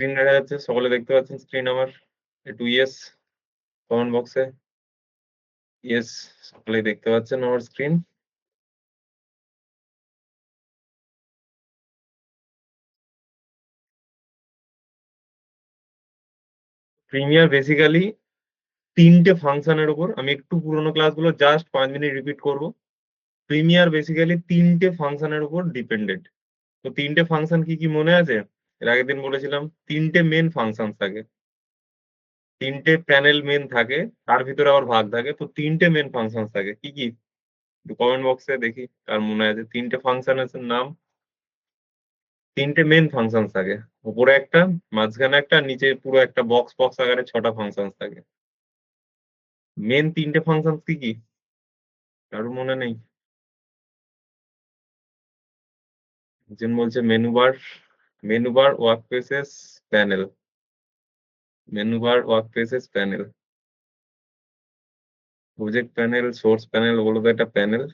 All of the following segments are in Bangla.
স্ক্রিন দেখা যাচ্ছে, সকলে দেখতে পাচ্ছেন স্ক্রিন আমার? একটু ইয়েস কমেন্ট বক্সে। ইয়েস, সকলেই দেখতে পাচ্ছেন আমার স্ক্রিন। প্রিমিয়ার বেসিক্যালি ৩ টে ফাংশনের উপর আমি একটু পুরোনো ক্লাসগুলো জাস্ট ৫ মিনিট রিপিট করব। প্রিমিয়ার বেসিক্যালি ৩ টে ফাংশনের উপর ডিপেন্ডেন্ট। তো ৩ টে ফাংশন কি মনে আছে? এর আগের দিন বলেছিলাম ৩ টে মেইন ফাংশনস থাকে। ৩ টে প্যানেল মেইন থাকে, তার ভিতরে আবার ভাগ থাকে। তো ৩ টে মেইন ফাংশনস থাকে। কি? একটু কমেন্ট বক্সে দেখি কার মনে আছে। ৩ টে ফাংশনস এর নাম। ৩ টে মেইন ফাংশনস থাকে। উপরে একটা, মাঝখানে একটা, আর নিচে পুরো একটা বক্স বক্স আকারে ৬ টা ফাংশনস থাকে। মেইন ৩ টে ফাংশনস কি? কারোর মনে নেই? একজন বলছে menu bar, menu bar, workspaces, panel. Menu bar, workspaces, panel. Project panel, source panel, ওগুলো তো একটা প্যানেল।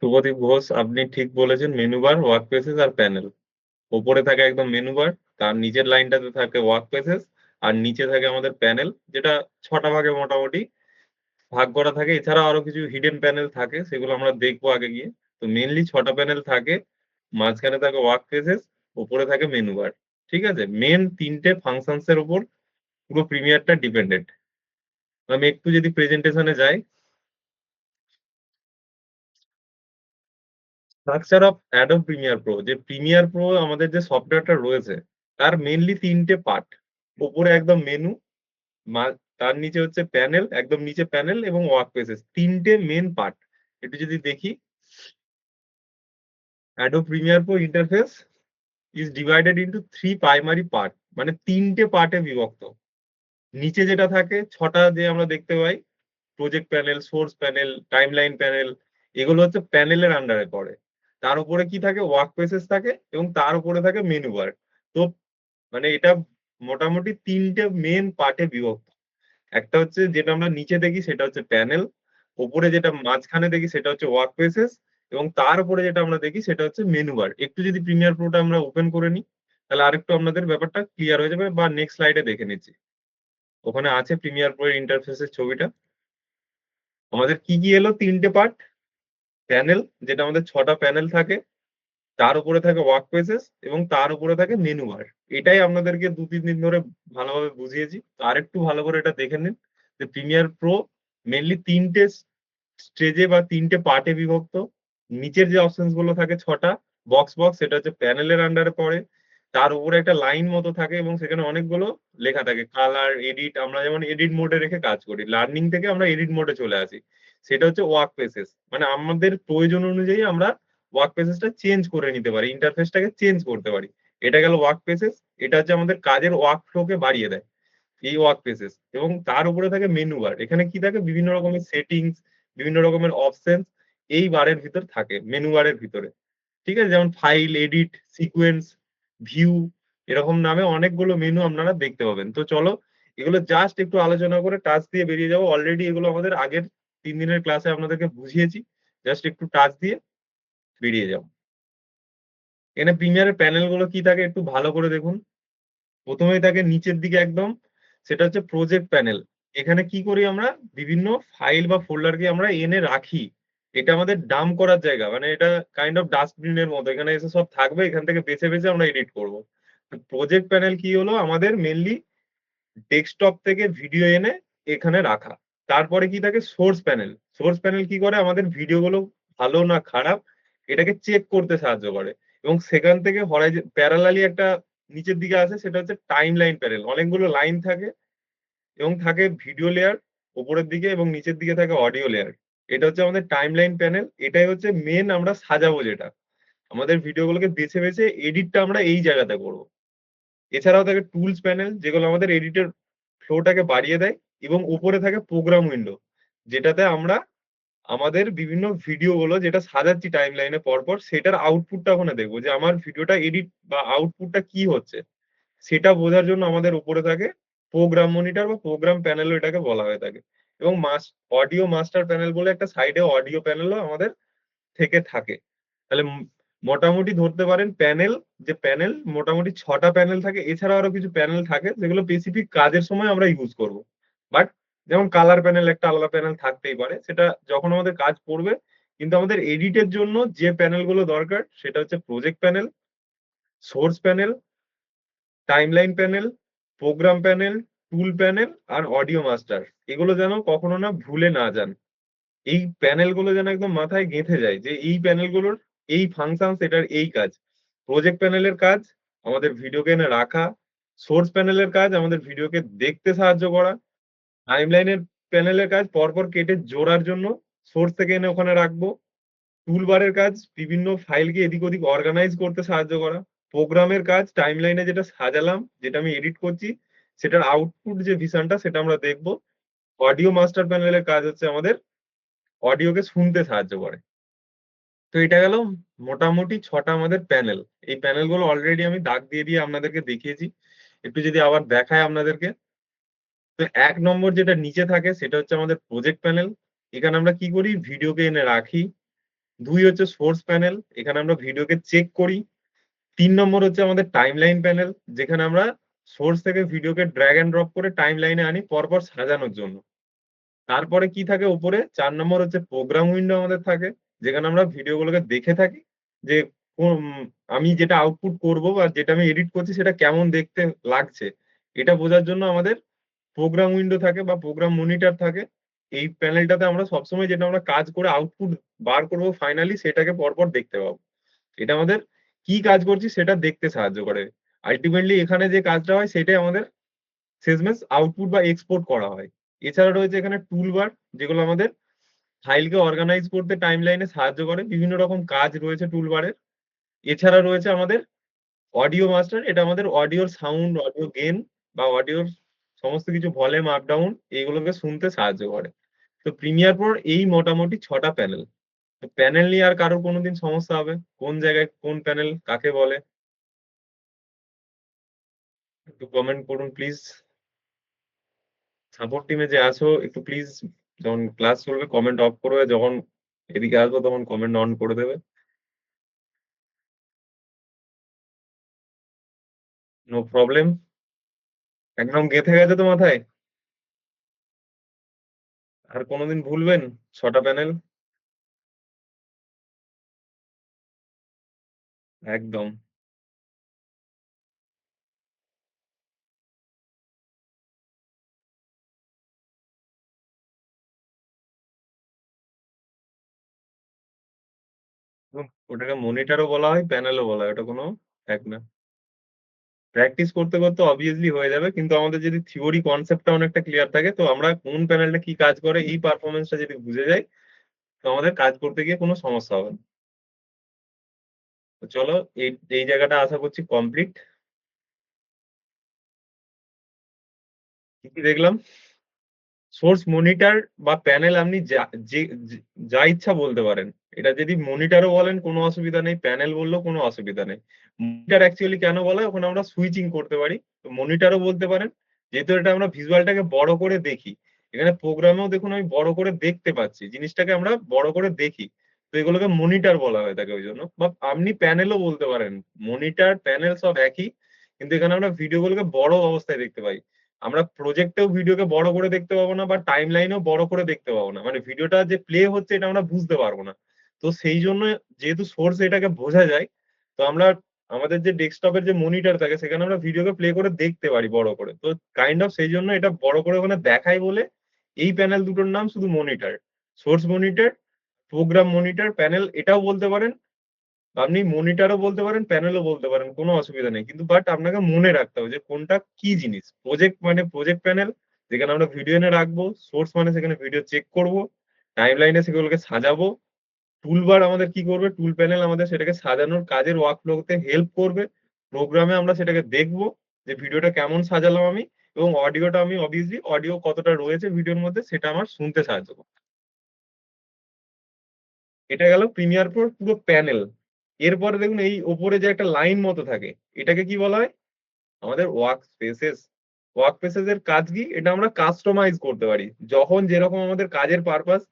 শুভদীপ ঘোষ, আপনি ঠিক বলেছেন। মেনু বার, ওয়ার্কস্পেসেস আর প্যানেল। ওপরে থাকে একদম মেনু বার, তার নিচের লাইনটাতে থাকে ওয়ার্কস্পেসেস, আর নিচে থাকে আমাদের প্যানেল, যেটা ৬ টা ভাগে মোটামুটি ভাগ করা থাকে। এছাড়াও আরো কিছু হিডেন প্যানেল থাকে, সেগুলো আমরা দেখবো আগে গিয়ে। তো মেইনলি ৬ টা প্যানেল থাকে, মাঝখানে থাকে ওয়ার্কস্পেসেস, উপরে থাকে মেনু বার। ঠিক আছে? মেইন ৩ টে ফাংশনস এর উপর পুরো প্রিমিয়ারটা ডিপেন্ডেন্ট। আমি একটু যদি প্রেজেন্টেশনে যাই, structure of Adobe Premiere Pro. যে প্রিমিয়ার প্রো আমাদের যে সফটওয়্যারটা রয়েছে, তার মেইনলি ৩ টে পার্ট। উপরে একদম মেনু, তার নিচে হচ্ছে প্যানেল, একদম নিচে প্যানেল এবং ওয়ার্কস্পেসেস। ৩ টে মেইন পার্ট। একটু যদি দেখি, Adobe Premiere Pro interface is divided into 3 primary part, মানে ৩ টে পার্টে বিভক্ত। নিচে যেটা থাকে ৬ টা যে আমরা দেখতে পাই, project panel, source panel, timeline panel, এগুলো হচ্ছে প্যানেলের আন্ডারে পড়ে। তার উপরে কি থাকে? ওয়ার্কস্পেসেস থাকে এবং তার উপরে থাকে মেনু বার। তো মানে এটা মোটামুটি ৩ টে মেইন পার্টে বিভক্ত। একটা হচ্ছে যেটা আমরা নিচে দেখি সেটা হচ্ছে প্যানেল, ওপরে যেটা মাঝখানে দেখি সেটা হচ্ছে ওয়ার্কস্পেসেস, এবং তার উপরে যেটা আমরা দেখি সেটা হচ্ছে মেনু বার। একটু যদি প্রিমিয়ার প্রোটা আমরা ওপেন করে নিই, তাহলে আরেকটু আপনাদের ব্যাপারটা ক্লিয়ার হয়ে যাবে, বা নেক্সট স্লাইডে দেখে নিচ্ছি। ওখানে আছে প্রিমিয়ার প্রো এর ইন্টারফেসের ছবিটা। আমাদের কি এলো? ৩ টে পার্ট। প্যানেল, যেটা আমাদের ৬ টা প্যানেল থাকে, তার উপরে থাকে ওয়ার্কস্পেসেস এবং তার উপরে থাকে মেনু বার। এটাই আপনাদেরকে ২-৩ দিন ধরে ভালোভাবে বুঝিয়েছি। তো আরেকটু ভালো করে এটা দেখে নিন যে প্রিমিয়ার প্রো মেইনলি ৩ টে স্টেজে বা ৩ টে পার্টে বিভক্ত। নিচের যে অপশনস গুলো থাকে ৬ টা বক্স বক্স, সেটা হচ্ছে প্যানেলের আন্ডারে পড়ে। তার উপরে একটা লাইন মতো থাকে এবং সেখানে অনেকগুলো লেখা থাকে। কালার, এডিট, আমরা যেমন এডিট মোডে রেখে কাজ করি। লার্নিং থেকে আমরা এডিট মোডে চলে আসি। সেটা হচ্ছে ওয়ার্কস্পেসেস। মানে আমাদের প্রয়োজন অনুযায়ী আমরা ওয়ার্কস্পেসেসটা চেঞ্জ করে নিতে পারি, ইন্টারফেসটাকে চেঞ্জ করতে পারি। এটা গেল ওয়ার্কস্পেসেস। এটা হচ্ছে আমাদের কাজের ওয়ার্ক ফ্লোকে বাড়িয়ে দেয়, এই ওয়ার্কস্পেসেস। এবং তার উপরে থাকে মেনু বার। এখানে কি থাকে? বিভিন্ন রকমের সেটিংস, বিভিন্ন রকমের অপশনস এই বারের ভিতর থাকে, মেনু বারের ভিতরে। ঠিক আছে? যেমন ফাইল, এডিট, সিকোয়েন্স, ভিউ, এরকম নামে অনেকগুলো মেনু আপনারা দেখতে পাবেন। তো চলো এগুলো জাস্ট একটু আলোচনা করে টাচ দিয়ে বেরিয়ে যাবো। অলরেডি এগুলো আমাদের আগের ৩ দিনের ক্লাসে আপনাদেরকে বুঝিয়েছি। জাস্ট একটু টাচ দিয়ে বেরিয়ে যাবো। এখানে প্রিমিয়ারের প্যানেল গুলো কি থাকে একটু ভালো করে দেখুন। প্রথমেই থাকে নিচের দিকে একদম, সেটা হচ্ছে প্রজেক্ট প্যানেল। এখানে কি করি আমরা? বিভিন্ন ফাইল বা ফোল্ডারকে আমরা এনে রাখি। এটা আমাদের ডাম্প করার জায়গা, মানে এটা কাইন্ড অফ ডাস্টবিনের মতো। এখানে এসে সব থাকবে, এখান থেকে বেছে বেছে আমরা এডিট করব। প্রজেক্ট প্যানেল কি হলো? আমাদের মেনলি ডেস্কটপ থেকে ভিডিও এনে এখানে রাখা। তারপরে কি থাকে? Source panel. সোর্স প্যানেল কি করে? আমাদের ভিডিওগুলো ভালো না খারাপ এটাকে চেক করতে সাহায্য করে। এবং সেখান থেকে প্যারালালি একটা নিচের দিকে আছে, সেটা হচ্ছে টাইম লাইন প্যানেল। অনেকগুলো লাইন থাকে এবং থাকে ভিডিও লেয়ার উপরের দিকে, এবং নিচের দিকে থাকে অডিও লেয়ার। এটা হচ্ছে আমাদের টাইম লাইন প্যানেল। এটাই হচ্ছে মেন আমরা সাজাবো যেটা। আমাদের ভিডিওগুলোকে বেছে বেছে এডিটটা আমরা এই জায়গাতে করবো। এছাড়াও থাকে টুলস প্যানেল, যেগুলো আমাদের এডিটের ফ্লোটাকে বাড়িয়ে দেয়। এবং উপরে থাকে প্রোগ্রাম উইন্ডো, যেটাতে আমরা আমাদের বিভিন্ন ভিডিওগুলো যেটা সাজাচ্ছি টাইম লাইনে পরপর, সেটার আউটপুটটা ওখানে দেখবো, যে আমার ভিডিওটা এডিট বা আউটপুটটা কি হচ্ছে সেটা বোঝার জন্য আমাদের উপরে থাকে প্রোগ্রাম মনিটর বা প্রোগ্রাম প্যানেলও এটাকে বলা হয়ে থাকে। এবং অডিও মাস্টার প্যানেল বলে একটা সাইডে অডিও প্যানেলও আমাদের থেকে থাকে। তাহলে মোটামুটি ধরতে পারেন প্যানেল, যে প্যানেল মোটামুটি 6টা প্যানেল থাকে। এছাড়া আরো কিছু প্যানেল থাকে যেগুলো স্পেসিফিক কাজের সময় আমরা ইউজ করব। বাট যেমন কালার প্যানেল একটা আলাদা প্যানেল থাকতেই পারে, সেটা যখন আমাদের কাজ পড়বে। কিন্তু আমাদের এডিটের জন্য যে প্যানেলগুলো দরকার সেটা হচ্ছে project panel, source panel, timeline panel, program panel, tool panel আর অডিও মাস্টার। এগুলো যেন কখনো না ভুলে না যান। এই প্যানেলগুলো যেন একদম মাথায় গেঁথে যায় যে এই প্যানেলগুলোর এই ফাংশন, এটার এই কাজ। প্রজেক্ট প্যানেলের কাজ আমাদের ভিডিওকে এনে রাখা, সোর্স প্যানেলের কাজ আমাদের ভিডিওকে দেখতে সাহায্য করা, টাইমলাইনের প্যানেলের কাজ পরপর কেটে জোড়ার জন্য সোর্স থেকে এনে ওখানে রাখবো, টুলবারের কাজ বিভিন্ন ফাইলকে এদিক ওদিক অর্গানাইজ করতে সাহায্য করা, প্রোগ্রামের কাজ টাইমলাইনে যেটা সাজালাম, যেটা আমি এডিট করছি, সেটার আউটপুট যে ভিশনটা সেটা আমরা দেখবো। অডিও মাস্টার প্যানেলের কাজ হচ্ছে আমাদের অডিওকে শুনতে সাহায্য করে। তো এটা গেল মোটামুটি 6টা আমাদের প্যানেল। এই প্যানেলগুলো অলরেডি আমি দাগ দিয়ে দিয়ে আপনাদেরকে দেখিয়েছি। একটু যদি আবার দেখায় আপনাদেরকে, তো 1 নম্বর যেটা নিচে থাকে সেটা হচ্ছে আমাদের প্রজেক্ট প্যানেল। এখানে আমরা কি করি, ভিডিওকে এনে রাখি। 2 হচ্ছে সোর্স প্যানেল, এখানে আমরা ভিডিওকে চেক করি। 3 নম্বর হচ্ছে আমাদের টাইমলাইন প্যানেল, যেখানে আমরা সোর্স থেকে ভিডিওকে ড্র্যাগ এন্ড ড্রপ করে টাইমলাইনে আনি পরপর সাজানোর জন্য। তারপরে কি থাকে উপরে, 4 নম্বর হচ্ছে প্রোগ্রাম উইন্ডো আমাদের থাকে, যেখানে আমরা ভিডিওগুলোকে দেখে থাকি যে আমি যেটা আউটপুট করব বা যেটা আমি এডিট করছি সেটা কেমন দেখতে লাগছে, এটা বোঝার জন্য আমাদের প্রোগ্রাম উইন্ডো থাকে বা প্রোগ্রাম মনিটর থাকে। এই প্যানেলটাতে আমরা সবসময় যেটা আমরা কাজ করে আউটপুট বার করব ফাইনালি, সেটাকে পরপর দেখতে পাবো। এটা আমাদের কি কাজ করছি সেটা দেখতে সাহায্য করে। আলটিমেটলি এখানে যে কাজটা হয় সেটাই আমাদের শেষমেশ আউটপুট বা এক্সপোর্ট করা হয়। এছাড়া রয়েছে এখানে টুলবার, যেগুলো আমাদের ফাইলকে অর্গানাইজ করতে টাইমলাইনে সাহায্য করে। বিভিন্ন রকম কাজ রয়েছে টুলবারের। এছাড়া রয়েছে আমাদের অডিও মাস্টার, এটা আমাদের অডিওর সাউন্ড, অডিও গেইন বা অডিওর সমস্ত কিছু ভলিউম আপ ডাউন এইগুলোকে শুনতে সাহায্য করে। তো প্রিমিয়ার প্রোর এই মোটামুটি 6টা প্যানেল। তো প্যানেল নিয়ে আর কারোর কোনোদিন সমস্যা হবে, কোন জায়গায় কোন প্যানেল কাকে বলে, একটু কমেন্ট করুন প্লিজ। সাপোর্ট টিমে যে আছো একটু প্লিজ, যখন ক্লাস চলবে কমেন্ট অফ করবে, যখন এদিকে আসবো তখন কমেন্ট অন করে দেবে। No problem. একদম গেঁথে গেছে তো মাথায়? আর কোনোদিন ভুলবেন 6টা প্যানেল? একদম। ওটাকে মনিটরও বলা হয়, প্যানেলও বলা হয়, ওটা কোনো এক না। প্র্যাকটিস করতে করতে অবভিয়াসলি হয়ে যাবে, কিন্তু আমাদের যদি থিওরি কনসেপ্টটা অনেকটা ক্লিয়ার থাকে, তো আমরা কোন প্যানেলটা কি কাজ করে এই পারফরমেন্সটা যদি বুঝে যাই, তো আমাদের কাজ করতে গিয়ে কোনো সমস্যা হবে না। তো চলো, এই এই জায়গাটা আশা করছি কমপ্লিট। কি কি দেখলাম? সোর্স মনিটর বা প্যানেল আপনি যা ইচ্ছা বলতে পারেন। এটা যদি মনিটরও বলেন কোনো অসুবিধা নেই, প্যানেল বললেও কোনো অসুবিধা নেই। মনিটর অ্যাকচুয়ালি কেন বলা হয়, ওখানে আমরা সুইচিং করতে পারি। তো মনিটরও বলতে পারেন, যেহেতু এটা আমরা ভিজুয়ালটাকে বড় করে দেখি। এখানে প্রোগ্রামেও দেখুন আমি বড় করে দেখতে পাচ্ছি, জিনিসটাকে আমরা বড় করে দেখি। তো এগুলোকে মনিটর বলা হয়ে থাকে ওই জন্য। বা আপনি প্যানেলও বলতে পারেন, মনিটর প্যানেল সব একই, কিন্তু এখানে আমরা ভিডিওগুলোকে বড় অবস্থায় দেখতে পাই। আমরা প্রজেক্টেও ভিডিওকে বড় করে দেখতে পাবো না বা টাইম লাইনেও বড় করে দেখতে পাবো না, মানে ভিডিওটা যে প্লে হচ্ছে এটা আমরা বুঝতে পারবো না। তো সেই জন্য যেহেতু সোর্স এটাকে বোঝা যায়, তো আমরা আমাদের যে ডেস্কটপের যে মনিটর থাকে সেখানে আমরা ভিডিওকে প্লে করে দেখতে পারি বড় করে। তো কাইন্ড অফ সেই জন্য এটা বড় করে ওখানে দেখায় বলে এই প্যানেল দুটোর নাম শুধু monitor. Source monitor, program monitor panel এটাও বলতে পারেন। আপনি মনিটরও বলতে পারেন, প্যানেলও বলতে পারেন, কোনো অসুবিধা নেই। কিন্তু বাট আপনাকে মনে রাখতে হবে যে কোনটা কি জিনিস। প্রজেক্ট মানে প্রজেক্ট প্যানেল, যেখানে আমরা ভিডিও এনে রাখবো। সোর্স মানে সেখানে ভিডিও চেক করব, টাইম লাইনে সেগুলোকে সাজাবো। টুলবার আমাদের কি করবে, টুল প্যানেল আমাদের সেটাকে সাজানোর কাজের ওয়ার্ক ফ্লোতে হেল্প করবে। প্রোগ্রামে আমরা সেটাকে দেখবো যে ভিডিওটা কেমন সাজালাম আমি। এবং অডিওটা আমি অবভিয়াসলি অডিও কতটা রয়েছে ভিডিওর মধ্যে সেটা আমার শুনতে সাহায্য করবে। এটা গেল প্রিমিয়ার প্রোর পুরো প্যানেল। এরপরে দেখুন এই ওপরে যে একটা লাইন মতো থাকে, এটাকে কি বলা হয়, আমাদের ওয়ার্ক স্পেসেস। ওয়ার্ক পেসেস এর কাজ কি, এটা আমরা কাস্টমাইজ করতে পারি যখন যেরকম আমাদের কাজের পারপাস।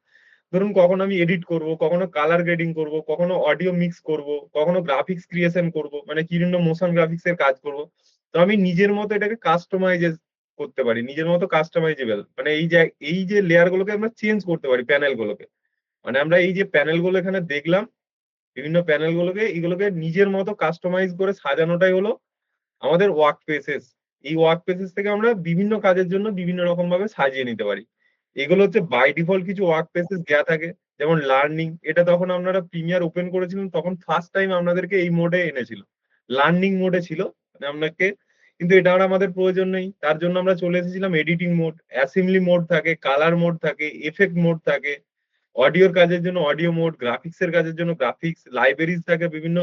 ধরুন কখনো আমি এডিট করব, কখনো কালার গ্রেডিং করব, কখনো অডিও মিক্স করব, কখনো গ্রাফিক্স ক্রিয়েশন করব, মানে বিভিন্ন মোশন গ্রাফিক্স এর কাজ করব। তো আমি নিজের মতো এটাকে কাস্টমাইজ করতে পারি, নিজের মতো কাস্টমাইজেবল, মানে এই যে লেয়ার গুলোকে আমরা চেঞ্জ করতে পারি, প্যানেল গুলোকে। মানে আমরা এই যে প্যানেল গুলো এখানে দেখলাম, বিভিন্ন প্যানেল গুলোকে এগুলোকে নিজের মতো কাস্টমাইজ করে সাজানোটাই হলো আমাদের ওয়ার্ক পেসেস। এই ওয়ার্ক পেসেস থেকে আমরা বিভিন্ন কাজের জন্য বিভিন্ন রকম ভাবে সাজিয়ে নিতে পারি। এগুলো হচ্ছে বাই ডিফল্ট কিছু ওয়ার্ক পেসেস দেওয়া থাকে। যেমন লার্নিং, এটা তখন আপনারা প্রিমিয়ার ওপেন করেছিলেন তখন ফার্স্ট টাইম আপনাদেরকে এই মোডে এনেছিল, লার্নিং মোডে ছিল, মানে আপনাকে। কিন্তু এটা আর আমাদের প্রয়োজন নেই, তার জন্য আমরা চলে এসেছিলাম এডিটিং মোড। অ্যাসেম্বলি মোড থাকে, কালার মোড থাকে, এফেক্ট মোড থাকে, অডিওর কাজের জন্য অডিও মোড, গ্রাফিক্স এর কাজের জন্য গ্রাফিক্স, লাইব্রেরিজ থাকে বিভিন্ন,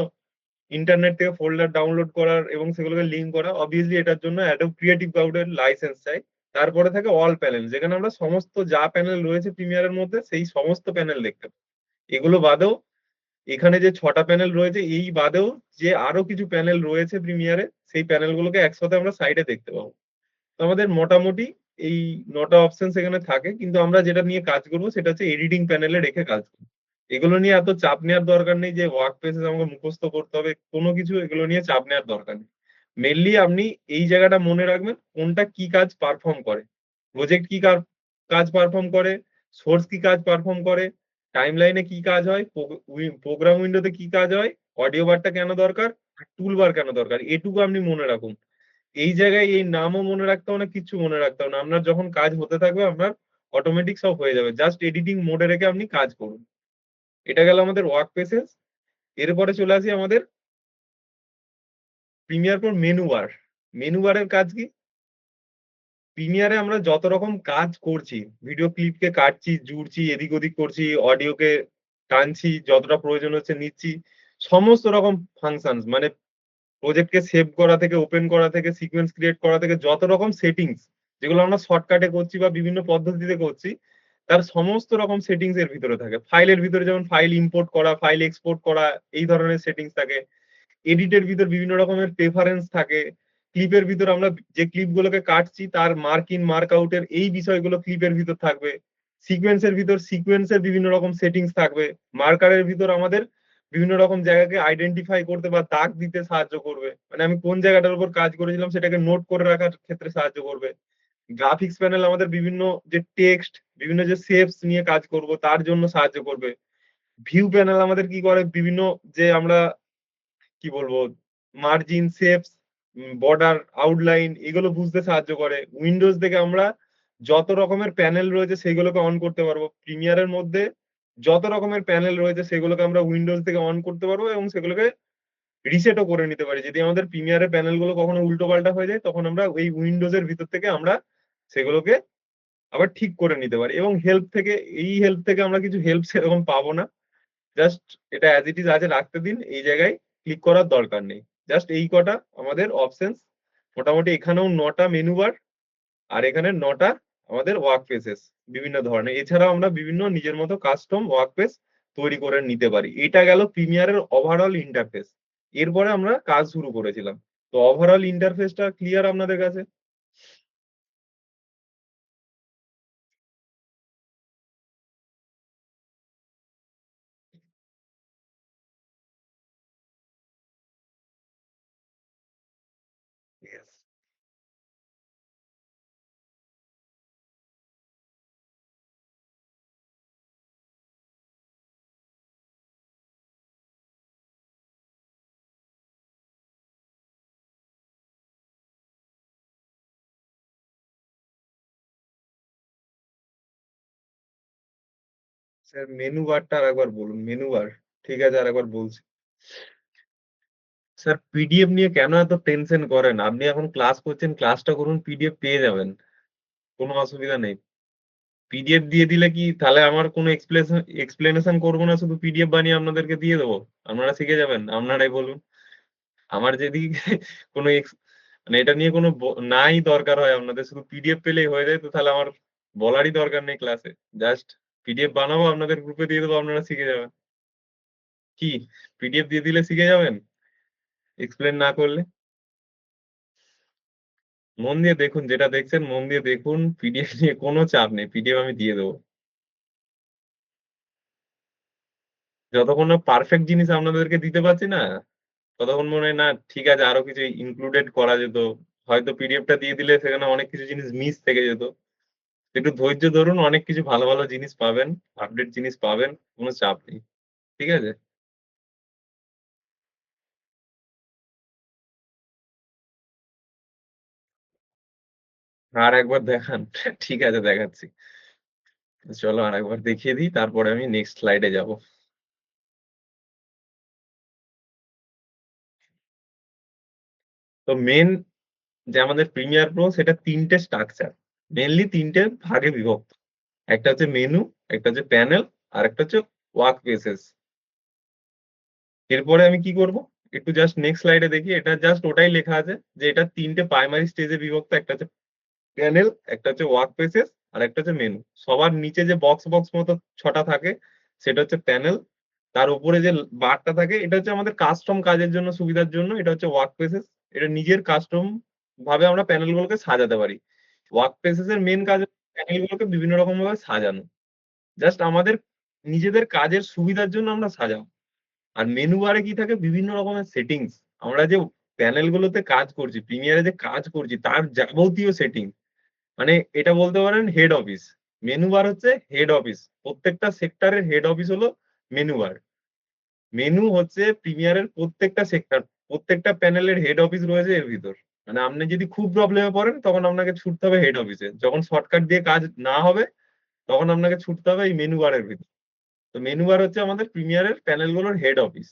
ইন্টারনেট থেকে ফোল্ডার ডাউনলোড করার এবং সেগুলোকে লিঙ্ক করা। অবভিয়াসলি এটার জন্য অ্যাডোব ক্রিয়েটিভ ক্লাউডের লাইসেন্স চাই। তারপরে থাকে অল প্যানেল, যেখানে আমরা সমস্ত যা প্যানেল রয়েছে প্রিমিয়ারের মধ্যে সেই সমস্ত প্যানেল দেখতে পাই। এগুলো বাদেও এখানে যে 6টা প্যানেল রয়েছে এই বাদেও যে আরো কিছু প্যানেল রয়েছে প্রিমিয়ারে, সেই প্যানেলগুলোকে একসাথে আমরা সাইডে দেখতে পাবো। তো আমাদের মোটামুটি এই 9টা অপশন এখানে থাকে, কিন্তু আমরা যেটা নিয়ে কাজ করবো সেটা হচ্ছে এডিটিং প্যানেলে রেখে কাজ করবো। এগুলো নিয়ে এত চাপ নেওয়ার দরকার নেই যে ওয়ার্ক পেসেস আমাকে মুখস্থ করতে হবে, কোনো কিছু এগুলো নিয়ে চাপ নেওয়ার দরকার নেই। মেনলি আপনি এই জায়গাটা মনে রাখবেন কোনটা কি কাজ পারফর্ম করে, প্রজেক্ট কি কাজ পারফর্ম করে, সোর্স কি কাজ পারফর্ম করে, টাইমলাইনে কি কাজ হয়, প্রোগ্রাম উইন্ডোতে কি কাজ হয়, অডিও বারটা কেন দরকার, টুল বার কেন দরকার, এটুকু আপনি মনে রাখুন। এই জায়গায় এই নামও মনে রাখতে হবে না, কিচ্ছু মনে রাখতে হবে না। আপনার যখন কাজ হতে থাকবে আপনার অটোমেটিক সব হয়ে যাবে, জাস্ট এডিটিং মোডে রেখে আপনি কাজ করুন। এটা গেল আমাদের ওয়ার্ক পেসেস। এরপরে চলে আসি আমাদের প্রিমিয়ার পর মেনু বার। মেনু বারের কাজ কি, প্রিমিয়ারে আমরা যত রকম কাজ করছি, ভিডিও ক্লিপকে কাটছি, জুড়ছি, এদিক ওদিক করছি, অডিওকে টানছি, যতটা প্রয়োজন হচ্ছে নিচ্ছি, সমস্ত রকম ফাংশন, মানে প্রজেক্টকে সেভ করা থেকে, ওপেন করা থেকে, সিকোয়েন্স ক্রিয়েট করা থেকে, যত রকম সেটিংস যেগুলো আমরা শর্টকাটে করছি বা বিভিন্ন পদ্ধতিতে করছি, তার সমস্ত রকম সেটিংস এর ভিতরে থাকে। ফাইলের ভিতরে যেমন ফাইল ইম্পোর্ট করা, ফাইল এক্সপোর্ট করা, এই ধরনের সেটিংস থাকে। এডিটের ভিতর বিভিন্ন রকমের প্রেফারেন্স থাকে। ক্লিপের ভিতর আমরা যে ক্লিপ গুলোকে কাটছি তার মার্ক ইন মার্ক আউটের এই বিষয়গুলো ক্লিপের ভিতর থাকবে। সিকোয়েন্সের ভিতর সিকোয়েন্সের বিভিন্ন রকম সেটিংস থাকবে। মার্কারের ভিতর আমাদের বিভিন্ন রকম জায়গাকে আইডেন্টিফাই করতে বা দাগ দিতে সাহায্য করবে, মানে আমি কোন জায়গাটার উপর কাজ করেছিলাম সেটাকে নোট করে রাখার ক্ষেত্রে সাহায্য করবে। গ্রাফিক্স প্যানেল আমাদের বিভিন্ন যে টেক্সট, বিভিন্ন যে শেপস নিয়ে কাজ করব তার জন্য সাহায্য করবে। ভিউ প্যানেল আমাদের কি করে, বিভিন্ন যে আমরা কি বলবো মার্জিন, শেপস, বর্ডার, আউটলাইন এগুলো বুঝতে সাহায্য করে। উইন্ডোজ থেকে আমরা যত রকমের প্যানেল রয়েছে সেগুলোকে অন করতে পারবো। প্রিমিয়ারের মধ্যে যত রকমের প্যানেল রয়েছে সেগুলোকে আমরা উইন্ডোজ থেকে অন করতে পারবো এবং সেগুলোকে রিসেটও করে নিতে পারি। যদি আমাদের প্রিমিয়ারের প্যানেলগুলো কখনো উল্টো পাল্টা হয়ে যায় তখন আমরা ওই উইন্ডোজের ভিতর থেকে আমরা সেগুলোকে আবার ঠিক করে নিতে পারি। এবং হেল্প থেকে, এই হেল্প থেকে আমরা কিছু হেল্প সেরকম পাবো না, জাস্ট এটা অ্যাজ ইট ইজ আছে রাখতে দিন, এই জায়গায় ক্লিক করার দরকার নেই। জাস্ট এই কটা আমাদের অপশনস। মোটামুটি এখানেও 9টা মেনু বার, আর এখানে 9টা আমাদের ওয়ার্ক পেসেস বিভিন্ন ধরনের। এছাড়াও আমরা বিভিন্ন নিজের মতো কাস্টম ওয়ার্ক পেস তৈরি করে নিতে পারি। এটা গেল প্রিমিয়ারের ওভারঅল ইন্টারফেস। এরপরে আমরা কাজ শুরু করেছিলাম। তো ওভারঅল ইন্টারফেসটা ক্লিয়ার আপনাদের কাছে? Yes. স্যার মেনু বারটা আরেকবার বলুন, মেনু বার। ঠিক আছে, আরেকবার বলছি। স্যার পিডিএফ নিয়ে কেন এত টেনশন করেন? আপনি এখন ক্লাস করছেন, ক্লাসটা করুন, পিডিএফ পেয়ে যাবেন, কোনো অসুবিধা নেই। পিডিএফ দিয়ে দিলে কি তাহলে আমার কোনো এক্সপ্লেনেশন করবো না, শুধু পিডিএফ বানিয়ে আপনাদেরকে দিয়ে দেবো, আপনারা শিখে যাবেন? আপনারাই বলুন। আমার যদি কোনো মানে এটা নিয়ে কোনো নাই দরকার হয় আপনাদের, শুধু পিডিএফ পেলেই হয়ে যায়, তো তাহলে আমার বলারই দরকার নেই ক্লাসে। জাস্ট পিডিএফ বানাবো, আপনাদের গ্রুপে দিয়ে দেবো, আপনারা শিখে যাবেন। কি, পিডিএফ দিয়ে দিলে শিখে যাবেন এক্সপ্লেন না করলে? মন দিয়ে দেখুন, যেটা দেখছেন মন দিয়ে দেখুন। পিডিএফ নিয়ে কোনো চাপ নেই। পিডিএফ আমি দিয়ে দেবো। যতক্ষণ না পারফেক্ট জিনিস আপনাদেরকে দিতে পারছি না, ততক্ষণ মনে হয় না ঠিক আছে আরো কিছু ইনক্লুডেড করা যেত। হয়তো পিডিএফটা দিয়ে দিলে সেখানে অনেক কিছু জিনিস মিস থেকে যেত। একটু ধৈর্য ধরুন, অনেক কিছু ভালো, ভালো জিনিস পাবেন, আপডেট জিনিস পাবেন। কোনো চাপ নেই। ঠিক আছে? আর একবার দেখান। ঠিক আছে, দেখাচ্ছি। চলো আরেকবার দেখিয়ে দিই, তারপরে আমি নেক্সট স্লাইডে যাবো। তো মেইন যে আমাদের প্রিমিয়ার প্রো, সেটা ৩ টে স্ট্রাকচার। মেইনলি ৩ টে ভাগে বিভক্ত। একটা হচ্ছে মেনু, একটা হচ্ছে প্যানেল, আরেকটা হচ্ছে ওয়ার্ক স্পেসেস। এরপরে আমি কি করব? একটু জাস্ট নেক্সট স্লাইডে দেখি। এটা জাস্ট ওটাই লেখা আছে যে এটা ৩ টে প্রাইমারি স্টেজে বিভক্ত। একটা হচ্ছে প্যানেল, একটা হচ্ছে ওয়ার্ক স্পেসেস, আর একটা হচ্ছে মেনু। সবার নিচে যে বক্স বক্স মতো ৬ টা থাকে, সেটা হচ্ছে প্যানেল। তার উপরে যে বারটা থাকে, এটা হচ্ছে আমাদের কাস্টম কাজের জন্য, সুবিধার জন্য। এটা হচ্ছে ওয়ার্ক স্পেসেস। এটা নিজের কাস্টম ভাবে আমরা প্যানেলগুলোকে সাজাতে পারি। ওয়ার্ক স্পেসেস এর মেইন কাজ প্যানেলগুলোকে বিভিন্ন রকম ভাবে সাজানো। জাস্ট আমাদের নিজেদের কাজের সুবিধার জন্য আমরা সাজাবো। আর মেনু বারে কি থাকে? বিভিন্ন রকমের সেটিংস। আমরা যে প্যানেলগুলোতে কাজ করছি, প্রিমিয়ারে যে কাজ করছি, তার যাবতীয় সেটিং। মানে এটা বলতে পারেন হেড অফিস। মেনু বার হচ্ছে হেড অফিস। প্রত্যেকটা সেক্টরের হেড অফিস হলো মেনু বার। মেনু হচ্ছে প্রিমিয়ারের প্রত্যেকটা সেক্টর, প্রত্যেকটা প্যানেলের হেড অফিস রয়েছে এর ভিতর। মানে আপনি যদি খুব প্রবলেমে পড়েন, তখন আপনাকে ছুটতে হবে হেড অফিসে। যখন শর্টকাট দিয়ে কাজ না হবে, তখন আপনাকে ছুটতে হবে এই মেনু বারের ভিতর। তো মেনু বার হচ্ছে আমাদের প্রিমিয়ারের প্যানেলগুলোর হেড অফিস।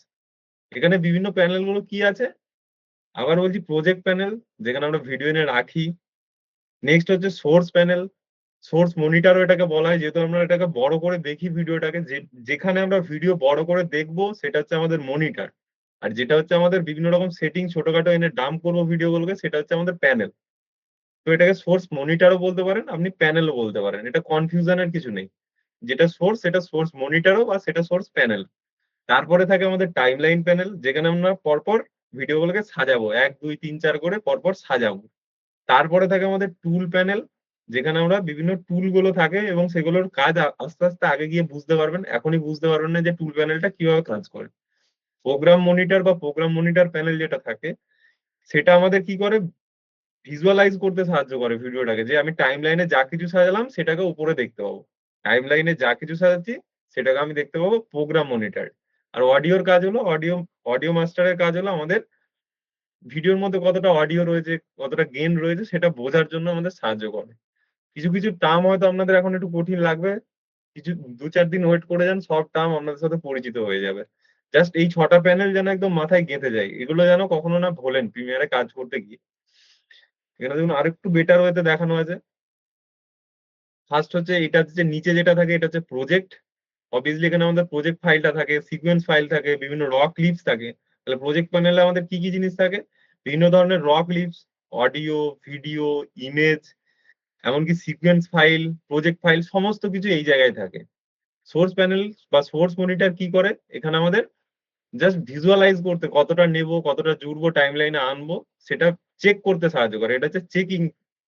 এখানে বিভিন্ন প্যানেলগুলো কি আছে? আবার বলছি, প্রজেক্ট প্যানেল, যেখানে আমরা ভিডিও এনে রাখি। নেক্সট হচ্ছে সোর্স প্যানেল। সোর্স মনিটরও এটাকে বলা হয়, যেহেতু আমরা এটাকে বড় করে দেখি ভিডিওটাকে। যেখানে আমরা ভিডিও বড় করে দেখবো, সেটা হচ্ছে আমাদের মনিটর। আর যেটা হচ্ছে আমাদের বিভিন্ন রকম সেটিং ছোটখাটো এনে ডাম্প করবো ভিডিওগুলোকে, সেটা হচ্ছে আমাদের প্যানেল। তো এটাকে সোর্স মনিটরও বলতে পারেন, আপনি প্যানেলও বলতে পারেন। এটা কনফিউশনের কিছু নেই। যেটা সোর্স, সেটা সোর্স মনিটরও, বা সেটা সোর্স প্যানেল। তারপরে থাকে আমাদের টাইমলাইন প্যানেল, যেখানে আমরা পরপর ভিডিওগুলোকে সাজাবো, ১ ২ ৩ ৪ করে পরপর সাজাবো। তারপরে থাকে আমাদের টুল প্যানেল, যেখানে আমরা বিভিন্ন টুল গুলো থাকে এবং সেগুলোর কাজ আস্তে আস্তে আগে গিয়ে বুঝতে পারবেন। এখনই বুঝতে পারবেন না যে টুল প্যানেলটা কিভাবে কাজ করে। প্রোগ্রাম মনিটর বা প্রোগ্রাম মনিটর প্যানেল যেটা থাকে, সেটা আমাদের কি করে? ভিজুয়ালাইজ করতে সাহায্য করে ভিডিওটাকে, যে আমি টাইম লাইনে যা কিছু সাজালাম সেটাকে উপরে দেখতে পাবো। টাইম লাইনে যা কিছু সাজাচ্ছি সেটাকে আমি দেখতে পাবো প্রোগ্রাম মনিটর। আর অডিওর কাজ হলো, অডিও মাস্টারের কাজ হলো আমাদের ভিডিওর মধ্যে কতটা অডিও রয়েছে, কতটা গেইন রয়েছে, সেটা বোঝার জন্য আমাদের সাহায্য করে। কিছু, কিছু টার্ম হয়তো আপনাদের এখন একটু কঠিন লাগবে। কিছু ২-৪ দিন ওয়েট করে যান, সব টার্ম আপনাদের সাথে পরিচিত হয়ে যাবে। জাস্ট এই ৬ টা প্যানেল যেন একদম মাথায় গেঁথে যায়। এগুলো যেন কখনো না ভোলেন প্রিমিয়ারে কাজ করতে গিয়ে। এখানে দেখুন আরেকটু বেটার ওয়েতে দেখানো আছে। ফার্স্ট হচ্ছে, এটা হচ্ছে নিচে যেটা থাকে, এটা হচ্ছে প্রজেক্ট। অবভিয়াসলি এখানে আমাদের প্রজেক্ট ফাইলটা থাকে, সিকোয়েন্স ফাইল থাকে, বিভিন্ন র ক্লিপস থাকে। তাহলে প্রজেক্ট প্যানেলে আমাদের কি কি জিনিস থাকে? বিভিন্ন ধরনের র ক্লিপস, অডিও, ভিডিও, ইমেজ, এমনকি সিকোয়েন্স ফাইল, প্রজেক্ট ফাইল, সমস্ত কিছু এই জায়গায় থাকে। সোর্স প্যানেল বা সোর্স মনিটর কি করে? এখানে আমাদের জাস্ট ভিজুয়ালাইজ করতে, কতটা নেব, কতটা জুড়বো, টাইমলাইনে আনবো, সেটা চেক করতে সাহায্য করে। এটা হচ্ছে চেকিং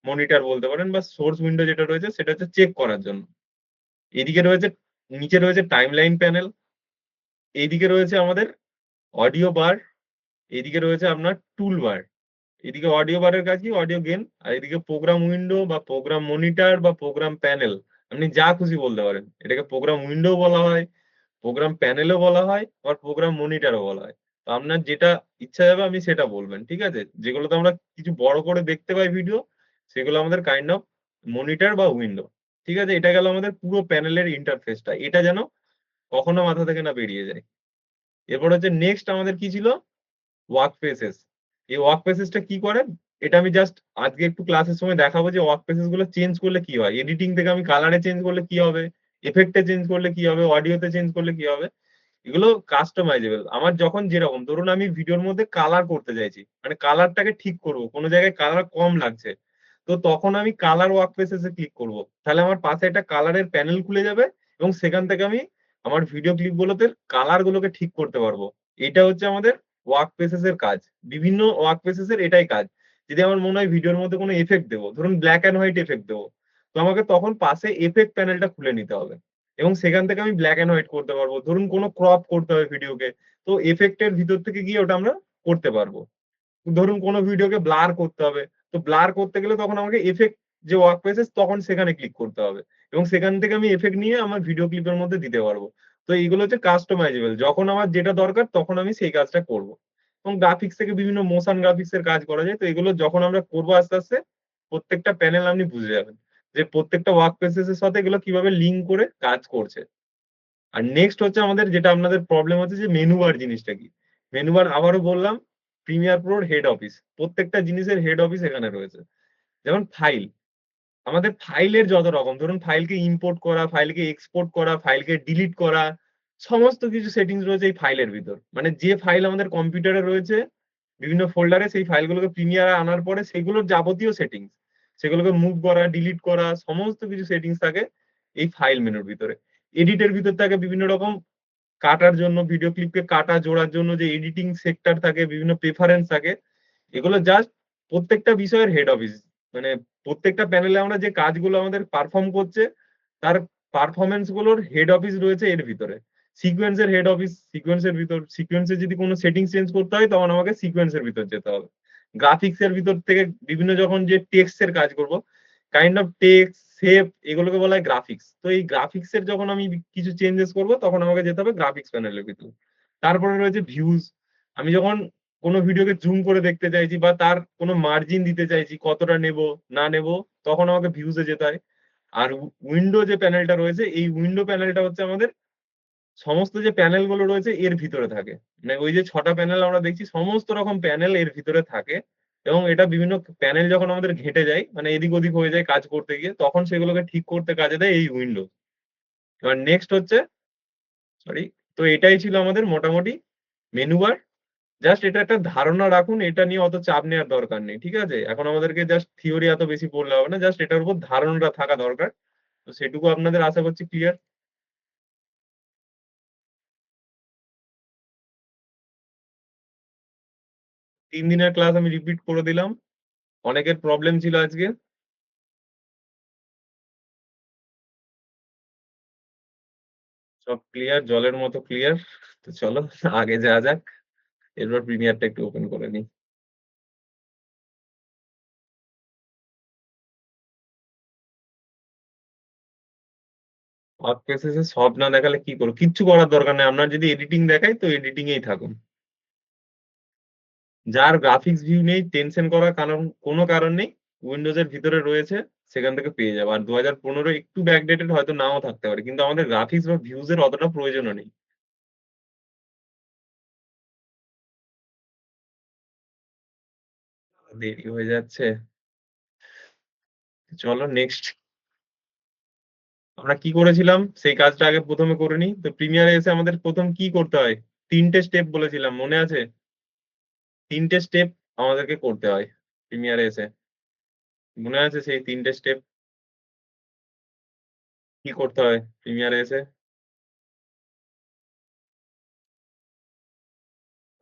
মনিটর বলতে পারেন, বা সোর্স উইন্ডো যেটা রয়েছে সেটা হচ্ছে চেক করার জন্য। এদিকে রয়েছে, নিচে রয়েছে টাইমলাইন প্যানেল। এইদিকে রয়েছে আমাদের অডিও বার। এইদিকে রয়েছে আপনার টুল বার। এদিকে অডিও বারের কাজ কি? Audio gain. আর এদিকে প্রোগ্রাম উইন্ডো বা প্রোগ্রাম মনিটর বা প্রোগ্রাম প্যানেল, আপনি যা খুশি বলতে পারেন। এটাকে প্রোগ্রাম উইন্ডো বলা হয়, প্রোগ্রাম প্যানেলও বলা হয়, আবার প্রোগ্রাম মনিটরও বলা হয়। তো আপনার যেটা ইচ্ছা যাবে আপনি সেটা বলবেন। ঠিক আছে? যেগুলোতে আমরা কিছু বড় করে দেখতে পাই ভিডিও, সেগুলো আমাদের কাইন্ড অফ মনিটর বা উইন্ডো। ঠিক আছে? এটা গেল আমাদের পুরো প্যানেলের ইন্টারফেসটা। এটা যেন কখনো মাথা থেকে না বেরিয়ে যায়। এরপর হচ্ছে নেক্সট আমাদের কি ছিল? Work spaces. এই ওয়ার্ক স্পেসেসটা কি করে? এটা আমি জাস্ট আজকে একটু ক্লাসের সময় দেখাবো যে ওয়ার্ক স্পেসেস গুলো চেঞ্জ করলে কি হয়। এডিটিং থেকে আমি কালারে চেঞ্জ করলে কি হবে, এফেক্টে চেঞ্জ করলে কি হবে, অডিওতে চেঞ্জ করলে কি হবে। এগুলো কাস্টমাইজেবল। আমার যখন যেরকম, ধরুন আমি ভিডিওর মধ্যে কালার করতে চাইছি, মানে কালারটাকে ঠিক করবো, কোনো জায়গায় কালার কম লাগছে, তো তখন আমি কালার ওয়ার্ক স্পেসেসে ক্লিক করব। তাহলে আমার পাশে একটা কালারের প্যানেল খুলে যাবে, এবং সেখান থেকে আমি আমার ভিডিও ক্লিপ গুলোতে কালার গুলোকে ঠিক করতে পারবো। এটা হচ্ছে আমাদের ওয়ার্ক স্পেসেস এর কাজ। বিভিন্ন ওয়ার্ক স্পেসেস এর এটাই কাজ, যদি আমার মনে হয় ভিডিওর মধ্যে কোনো এফেক্ট দেবো, ধরুন ব্ল্যাক অ্যান্ড হোয়াইট এফেক্ট দেবো, তো আমাকে তখন পাশে এফেক্ট প্যানেলটা খুলে নিতে হবে এবং সেখান থেকে আমি ব্ল্যাক অ্যান্ড হোয়াইট করতে পারবো। ধরুন কোনো ক্রপ করতে হবে ভিডিওকে, তো এফেক্টের ভিতর থেকে গিয়ে ওটা আমরা করতে পারবো। ধরুন কোনো ভিডিওকে ব্লার করতে হবে, তো ব্লার করতে গেলে তখন আমাকে এফেক্ট যে ওয়ার্ক প্লেসেস তখন সেখানে ক্লিক করতে হবে এবং সেখান থেকে আমি এফেক্ট নিয়ে আমার ভিডিও ক্লিপের মধ্যে দিতে পারবো। তো এইগুলো হচ্ছে কাস্টমাইজেবল, যখন আমার যেটা দরকার তখন আমি সেই কাজটা করব। এবং গ্রাফিক্স থেকে বিভিন্ন মোশন গ্রাফিক্স এর কাজ করা যায়, তো এগুলো যখন আমরা করবো আস্তে আস্তে প্রত্যেকটা প্যানেল আপনি বুঝে যাবেন যে প্রত্যেকটা ওয়ার্ক প্লেসেস এর সাথে এগুলো কিভাবে লিঙ্ক করে কাজ করছে। আর নেক্সট হচ্ছে আমাদের যেটা আপনাদের প্রবলেম হচ্ছে যে মেনু বার জিনিসটা কি। মেনু বার আবারও বললাম, প্রিমিয়ার প্রোর হেড অফিস, প্রত্যেকটা জিনিসের হেড অফিস এখানে রয়েছে। যেমন ফাইল, আমাদের ফাইলের যত রকম, ধরুন ফাইলকে ইম্পোর্ট করা, ফাইলকে এক্সপোর্ট করা, ফাইলকে ডিলিট করা, সমস্ত কিছু সেটিংস রয়েছে এই ফাইলের ভিতর। মানে যে ফাইল আমাদের কম্পিউটারে রয়েছে বিভিন্ন ফোল্ডারে, সেই ফাইলগুলোকে প্রিমিয়ারে আনার পরে সেগুলোর যাবতীয় সেটিংস, সেগুলোকে মুভ করা, ডিলিট করা, সমস্ত কিছু সেটিংস থাকে এই ফাইল মেনুর ভিতরে। এডিটের ভিতর থাকে বিভিন্ন রকম কাটার জন্য, ভিডিও ক্লিপকে কাটা জোড়ার জন্য যে এডিটিং সেক্টর থাকে, বিভিন্ন প্রেফারেন্স থাকে, এগুলো জাস্ট প্রত্যেকটা বিষয়ের হেড অফিস। মানে প্রত্যেকটা প্যানেলে আমরা যে কাজগুলো আমাদের পারফর্ম করছে তার পারফরমেন্স গুলোর হেড অফিস রয়েছে এর ভিতরে। সিকোয়েন্সের হেড অফিস সিকোয়েন্সের ভিতর, সিকোয়েন্সে যদি কোনো সেটিং চেঞ্জ করতে হয় তখন আমাকে সিকোয়েন্সের ভিতর যেতে হবে। গ্রাফিক্স এর ভিতর থেকে বিভিন্ন যখন যে টেক্সট এর কাজ করব, কাইন্ড অফ টেক্সট শেপ, এগুলোকে বলা হয় গ্রাফিক্স। তো এই গ্রাফিক্স এর যখন আমি কিছু চেঞ্জেস করব তখন আমাকে যেতে হবে গ্রাফিক্স প্যানেলের ভিতর। তারপরে রয়েছে ভিউজ, আমি যখন কোনো ভিডিওকে জুম করে দেখতে চাইছি বা তার কোনো মার্জিন দিতে চাইছি কতটা নেব না নেব, তখন আমাকে ভিউজে যেতে হয়। আর উইন্ডো যে প্যানেলটা রয়েছে, এই উইন্ডো প্যানেলটা হচ্ছে আমাদের সমস্ত যে প্যানেল গুলো রয়েছে এর ভিতরে থাকে। মানে ওই যে 6টা প্যানেল আমরা দেখছি, সমস্ত রকম প্যানেল এর ভিতরে থাকে এবং এটা বিভিন্ন প্যানেল যখন আমাদের ঘেঁটে যায়, মানে এদিক ওদিক হয়ে যায় কাজ করতে গিয়ে, তখন সেগুলোকে ঠিক করতে কাজে দেয় এই উইন্ডো। এবার নেক্সট হচ্ছে, সরি, তো এটাই ছিল আমাদের মোটামুটি মেনু বার। জাস্ট এটা একটা ধারণা রাখুন, এটা নিয়ে অত চাপ নেওয়ার দরকার নেই, ঠিক আছে? এখন আমাদেরকে জাস্ট থিওরি এত বেশি পড়লে হবে না, জাস্ট এটার উপর ধারণাটা থাকা দরকার। তো সেটুকু আপনাদের আশা করছি ক্লিয়ার। 3 দিনের ক্লাস আমি রিপিট করে দিলাম, অনেকের প্রবলেম ছিল আজকে। সব ক্লিয়ার, জলের মতো ক্লিয়ার। তো চলো আগে যাওয়া যাক, এরপর প্রিমিয়ারটা একটু ওপেন করে নিই। ওয়ার্ক প্লেসেসে সব না দেখালে কি করবো, কিচ্ছু করার দরকার নেই, আপনার যদি এডিটিং দেখায় তো এডিটিং এই থাকুন। যার গ্রাফিক্স ভিউ নেই টেনশন করার কারণ কোনো কারণ নেই, উইন্ডোজ এর ভিতরে রয়েছে, সেখান থেকে পেয়ে যাবো। আর 2015 একটু ব্যাকডেটেড হয়তো নাও থাকতে পারে, কিন্তু আমাদের গ্রাফিক্স বা ভিউজ এর অতটা প্রয়োজনও নেই। দেরি হয়ে যাচ্ছে, চলো নেক্সট। আমরা কি করেছিলাম সেই কাজটা আগে প্রথমে করে নিই। তো প্রিমিয়ারে এসে আমাদের প্রথম কি করতে হয়, 3টে স্টেপ বলেছিলাম, মনে আছে? 3টে স্টেপ আমাদেরকে করতে হয় প্রিমিয়ারে এসে, মনে আছে সেই 3টে স্টেপ? কি করতে হয় প্রিমিয়ারে এসে?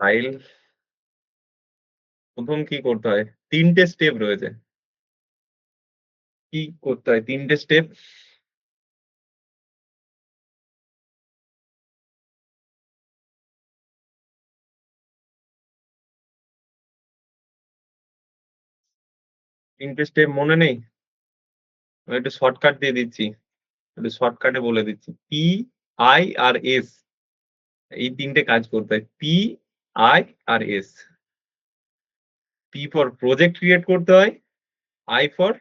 ফাইল, প্রথম কি করতে হয়? 3টে স্টেপ রয়েছে, কি করতে হয় 3টে স্টেপ? 3টে স্টেপ মনে নেই? আমি একটু শর্টকাট দিয়ে দিচ্ছি, একটু শর্টকাটে বলে দিচ্ছি। পি, আই আর এস, এই 3টে কাজ করতে হয়। পি, আই আর S. P for project create করতে হয়, আই ফর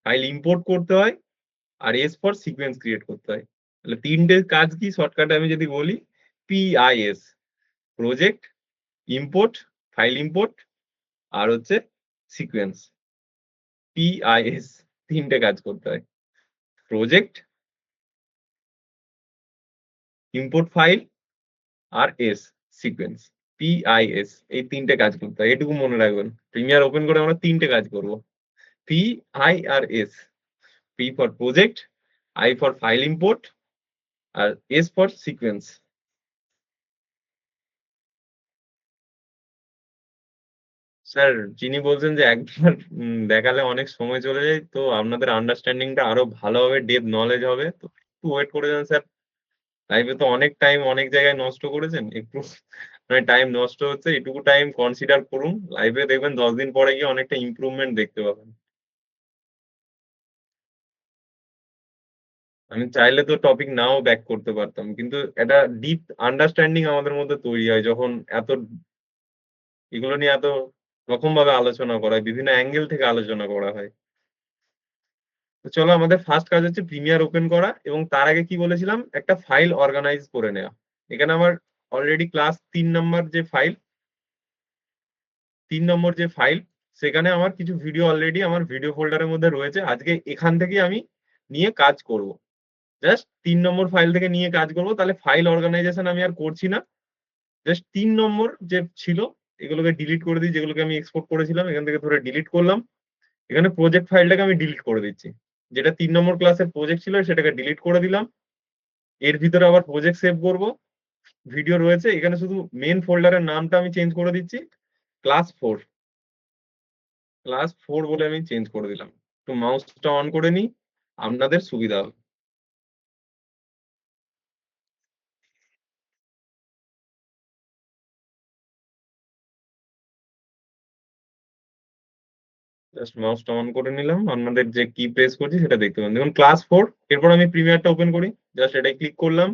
ফাইল ইম্পোর্ট করতে হয়, আর এস ফর সিকোয়েন্স ক্রিয়েট করতে হয়। তাহলে 3টে কাজ কি শর্টকাটে আমি যদি বলি, P I S, project, import, file import, আর হচ্ছে সিকোয়েন্স। পি আই এস, 3টে কাজ করতে হয়। প্রজেক্ট, ইম্পোর্ট ফাইল, আর S, sequence. P I S, এই 3টে কাজ করতে হয়, এটুকু মনে রাখবেন। প্রিমিয়ার ওপেন করে আমরা 3টে কাজ করব। পি, আই আর S. P for project, I for file import, আর এস ফর সিকোয়েন্স। স্যার যিনি বলছেন যে একবার দেখালে অনেক সময় চলে যায়, তো আপনাদের আন্ডারস্ট্যান্ডিংটা আরো ভালো হবে, ডেপথ নলেজ হবে। তো একটু ওয়েট করে যান স্যার। লাইফে তো অনেক টাইম অনেক জায়গায় নষ্ট করেছেন। একটু মানে টাইম নষ্ট হচ্ছে, এটুকু টাইম কনসিডার করুন। লাইফে দেখবেন 10 দিন পরে গিয়ে অনেকটা ইমপ্রুভমেন্ট দেখতে পাবেন। আমি চাইলে তো টপিক নাও ব্যাক করতে পারতাম। কিন্তু একটা ডিপ আন্ডারস্ট্যান্ডিং আমাদের মধ্যে তৈরি হয় যখন এত এগুলো নিয়ে এত রকমভাবে আলোচনা করা হয়, বিভিন্ন অ্যাঙ্গেল থেকে আলোচনা করা হয়। তো চলো আমাদের ফার্স্ট কাজ হচ্ছে প্রিমিয়ার ওপেন করা এবং তার আগে কি বলেছিলাম একটা ফাইল অর্গানাইজ করে নেওয়া। এখানে আমার অলরেডি ক্লাস 3 নম্বর যে ফাইল সেখানে আমার কিছু ভিডিও অলরেডি আমার ভিডিও ফোল্ডারের মধ্যে রয়েছে। আজকে এখান থেকে আমি নিয়ে কাজ করব। জাস্ট 3 নম্বর ফাইল থেকে নিয়ে কাজ করব, তাহলে ফাইল অর্গানাইজেশন আমি আর করছি না। জাস্ট 3 নম্বর যে ছিল এগুলোকে ডিলিট করে দিই, যেগুলোকে আমি এক্সপোর্ট করেছিলাম এখান থেকে ধরে ডিলিট করলাম। এখানে প্রজেক্ট ফাইলটাকে আমি ডিলিট করে দিচ্ছি। যেটা 3 নম্বর ক্লাসের প্রজেক্ট ছিল সেটাকে ডিলিট করে দিলাম। এর ভিতরে আবার প্রজেক্ট সেভ করব। ভিডিও রয়েছে, এখানে শুধু মেন ফোল্ডারের নামটা আমি চেঞ্জ করে দিচ্ছি, ক্লাস 4। ক্লাস 4 বলে আমি চেঞ্জ করে দিলাম। একটু মাউসটা অন করে নিই, আপনাদের সুবিধা হবে। জাস্ট মাউসটা অন করে নিলাম, আপনাদের যে কি প্রেস করছি সেটা দেখতে পাবেন। দেখুন ক্লাস 4। এরপর আমি প্রিমিয়ারটা ওপেন করি। জাস্ট এটাই ক্লিক করলাম।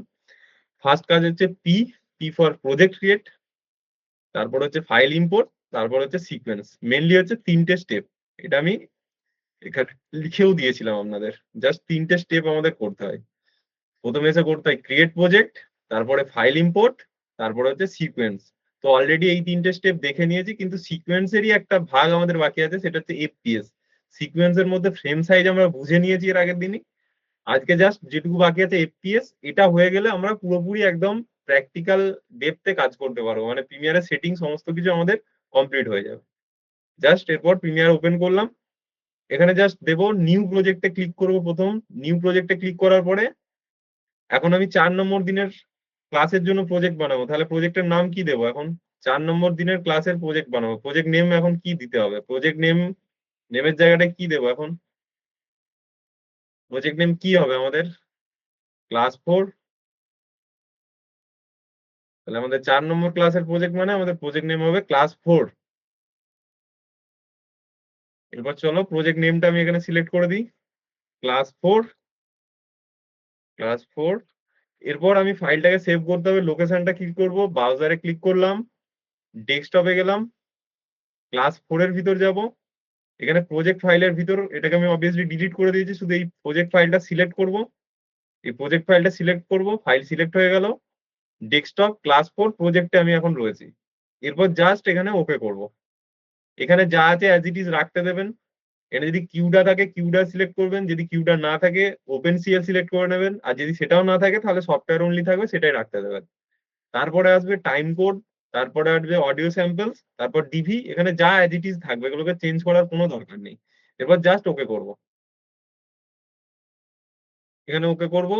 ফার্স্ট কাজ হচ্ছে পি ফর প্রজেক্ট ক্রিয়েট, তারপর হচ্ছে ফাইল ইম্পোর্ট, তারপর হচ্ছে সিকোয়েন্স। মেনলি হচ্ছে 3টে স্টেপ। এটা আমি এখানে লিখেও দিয়েছিলাম আপনাদের। জাস্ট 3টে স্টেপ আমাদের করতে হয়। প্রথমে এসে করতে হয় ক্রিয়েট প্রজেক্ট, তারপরে ফাইল ইম্পোর্ট, তারপরে হচ্ছে সিকোয়েন্স। তো অলরেডি এই 3টে স্টেপ দেখে নিয়েছি, কিন্তু সিকোয়েন্সেরই একটা ভাগ আমাদের বাকি আছে, সেটা হচ্ছে এফপিএস। সিকোয়েন্সের মধ্যে ফ্রেম সাইজ আমরা বুঝে নিয়েছি এর আগের দিনই। আজকে জাস্ট যেটুকু বাকি আছে এফপিএস, এটা হয়ে গেলে আমরা পুরোপুরি একদম প্র্যাকটিক্যাল ডেপথে কাজ করতে পারবো। মানে প্রিমিয়ারের সেটিং সমস্ত কিছু আমাদের কমপ্লিট হয়ে যাবে। জাস্ট এরপর প্রিমিয়ার ওপেন করলাম। এখানে জাস্ট দেবো নিউ প্রজেক্টে ক্লিক করবো প্রথম। নিউ প্রজেক্টে ক্লিক করার পরে এখন আমি 4 নম্বর দিনের ক্লাসের জন্য প্রজেক্ট বানাবো। তাহলে প্রজেক্টের নাম কি দেবো এখন? 4 নম্বর দিনের ক্লাসের প্রজেক্ট বানাবো। প্রজেক্ট নেম এখন কি দিতে হবে? প্রজেক্ট নেমের জায়গাটায় কি দেবো এখন? প্রজেক্ট নেম কি হবে আমাদের? ক্লাস 4। তাহলে আমাদের 4 নম্বর ক্লাসের প্রজেক্ট মানে আমাদের প্রজেক্ট নেম হবে ক্লাস 4। এরপর চলো প্রজেক্ট নেমটা আমি এখানে সিলেক্ট করে দিই, ক্লাস 4। ক্লাস 4। এরপর আমি ফাইলটাকে সেভ করতে হবে। লোকেশনটা কি করব? ব্রাউজারে ক্লিক করলাম, ডেস্কটপে গেলাম, ক্লাস 4 এর ভিতর যাব। এখানে প্রজেক্ট ফাইলের ভিতর এটাকে আমি অবভিয়াসলি ডিলিট করে দিয়েছি, শুধু এই প্রজেক্ট ফাইলটা সিলেক্ট করব। এই প্রজেক্ট ফাইলটা সিলেক্ট করব, ফাইল সিলেক্ট হয়ে গেল। ডেস্কটপ ক্লাস 4 প্রজেক্টে আমি এখন রয়েছি। এরপর জাস্ট এখানে ওকে করব। এখানে যা আছে অ্যাজ ইট ইজ রাখতে দেবেন। এখানে যদি কিউডা থাকে কিউডা সিলেক্ট করবেন, যদি কিউডা না থাকে ওপেন সিএল সিলেক্ট করে নেবেন, আর যদি সেটাও না থাকে তাহলে সফটওয়্যার অনলি থাকবে, সেটাই রাখতে দেবেন। তারপরে আসবে টাইম কোড, তারপরে আসবে অডিও স্যাম্পলস, তারপর ডিভি। এখানে যা অ্যাজ ইট ইজ থাকবে, এগুলোকে চেঞ্জ করার কোনো দরকার নেই। এরপর জাস্ট ওকে করব। এখানে ওকে করব।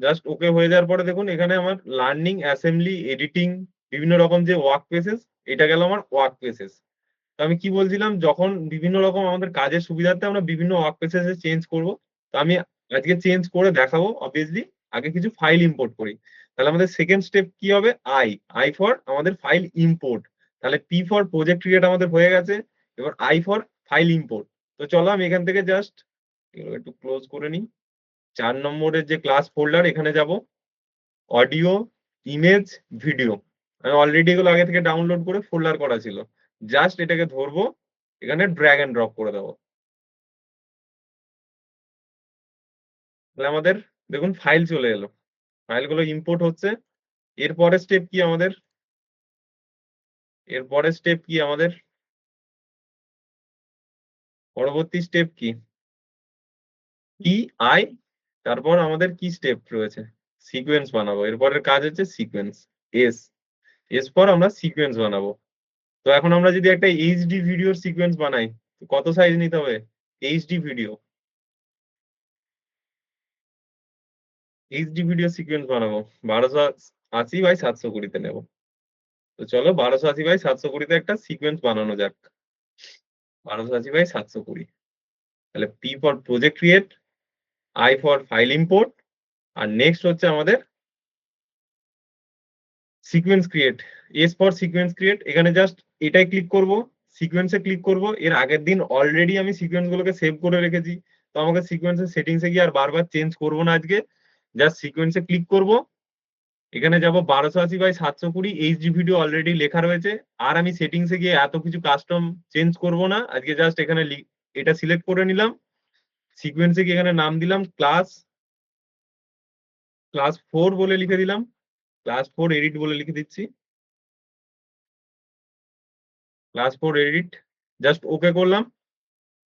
জাস্ট ওকে হয়ে যাওয়ার পরে দেখুন এখানে আমার লার্নিং, অ্যাসেম্বলি, এডিটিং, বিভিন্ন রকম যে ওয়ার্ক প্লেসেস, এটা গেল আমার ওয়ার্ক প্লেসেস। তো আমি কি বলছিলাম, যখন বিভিন্ন রকম আমাদের কাজের সুবিধার্থে আমরা বিভিন্ন ওয়ার্ক প্লেসেস চেঞ্জ করব। তো আমি আজকে চেঞ্জ করে দেখাবো অবভিয়াসলি। আগে কিছু ফাইল ইম্পোর্ট করি। তাহলে আমাদের সেকেন্ড স্টেপ কি হবে? আই আই ফর আমাদের ফাইল ইম্পোর্ট। তাহলে পি ফর প্রজেক্ট ক্রিয়েট আমাদের হয়ে গেছে। এবার আই ফর ফাইল ইম্পোর্ট। তো চলো আমি এখান থেকে জাস্ট একটু ক্লোজ করে নিই। 4 নম্বরের যে ক্লাস ফোল্ডার, এখানে যাব, অডিও, ইমেজ, ভিডিও। আমি অলরেডি এগুলো আগে থেকে ডাউনলোড করে ফোল্ডার করা ছিল। জাস্ট এটাকে ধরবো, এখানে ড্র্যাগ এন্ড ড্রপ করে দেবো। তাহলে আমাদের দেখুন ফাইল চলে এলো, ফাইলগুলো ইম্পোর্ট হচ্ছে। এরপরের স্টেপ কি আমাদের? এরপরের স্টেপ কি আমাদের? পরবর্তী স্টেপ কি? ই আই, তারপর আমাদের কি স্টেপ রয়েছে? সিকোয়েন্স বানাবো। এরপরের কাজ হচ্ছে সিকোয়েন্স, এস। এস পর আমরা সিকোয়েন্স বানাবো। তো এখন আমরা যদি একটা এইচডি ভিডিওর সিকোয়েন্স বানাই, তো কত সাইজ নিতে হবে? HD video, HD video sequence বানাবো 1280 বাই 720 নেবো। তো চলো 1280 বাই 720 একটা সিকোয়েন্স বানানো যাক। 1280/720। তাহলে P for project create, I for file import, আর নেক্সট হচ্ছে আমাদের sequence create. S for sequence create. এখানে জাস্ট এটাই ক্লিক করব, সিকোয়েন্সে ক্লিক করব। এর আগের দিন অলরেডি আমি সিকোয়েন্স গুলোকে সেভ করে রেখেছি, তো আমাকে সিকোয়েন্সের সেটিংসে গিয়ে আর বারবার চেঞ্জ করব না আজকে। জাস্ট সিকোয়েন্সে ক্লিক করব, এখানে যাব 1280/720। এইচডি ভিডিও অলরেডি লেখা রয়েছে, আর আমি সেটিংসে গিয়ে এত কিছু কাস্টম চেঞ্জ করব না আজকে। জাস্ট এখানে এটা সিলেক্ট করে নিলাম, সিকোয়েন্সে গিয়ে এখানে নাম দিলাম ক্লাস 4 বলে লিখে দিলাম, ক্লাস 4 এডিট বলে লিখে দিচ্ছি, ক্লাস 4 এডিট। জাস্ট ওকে করলাম।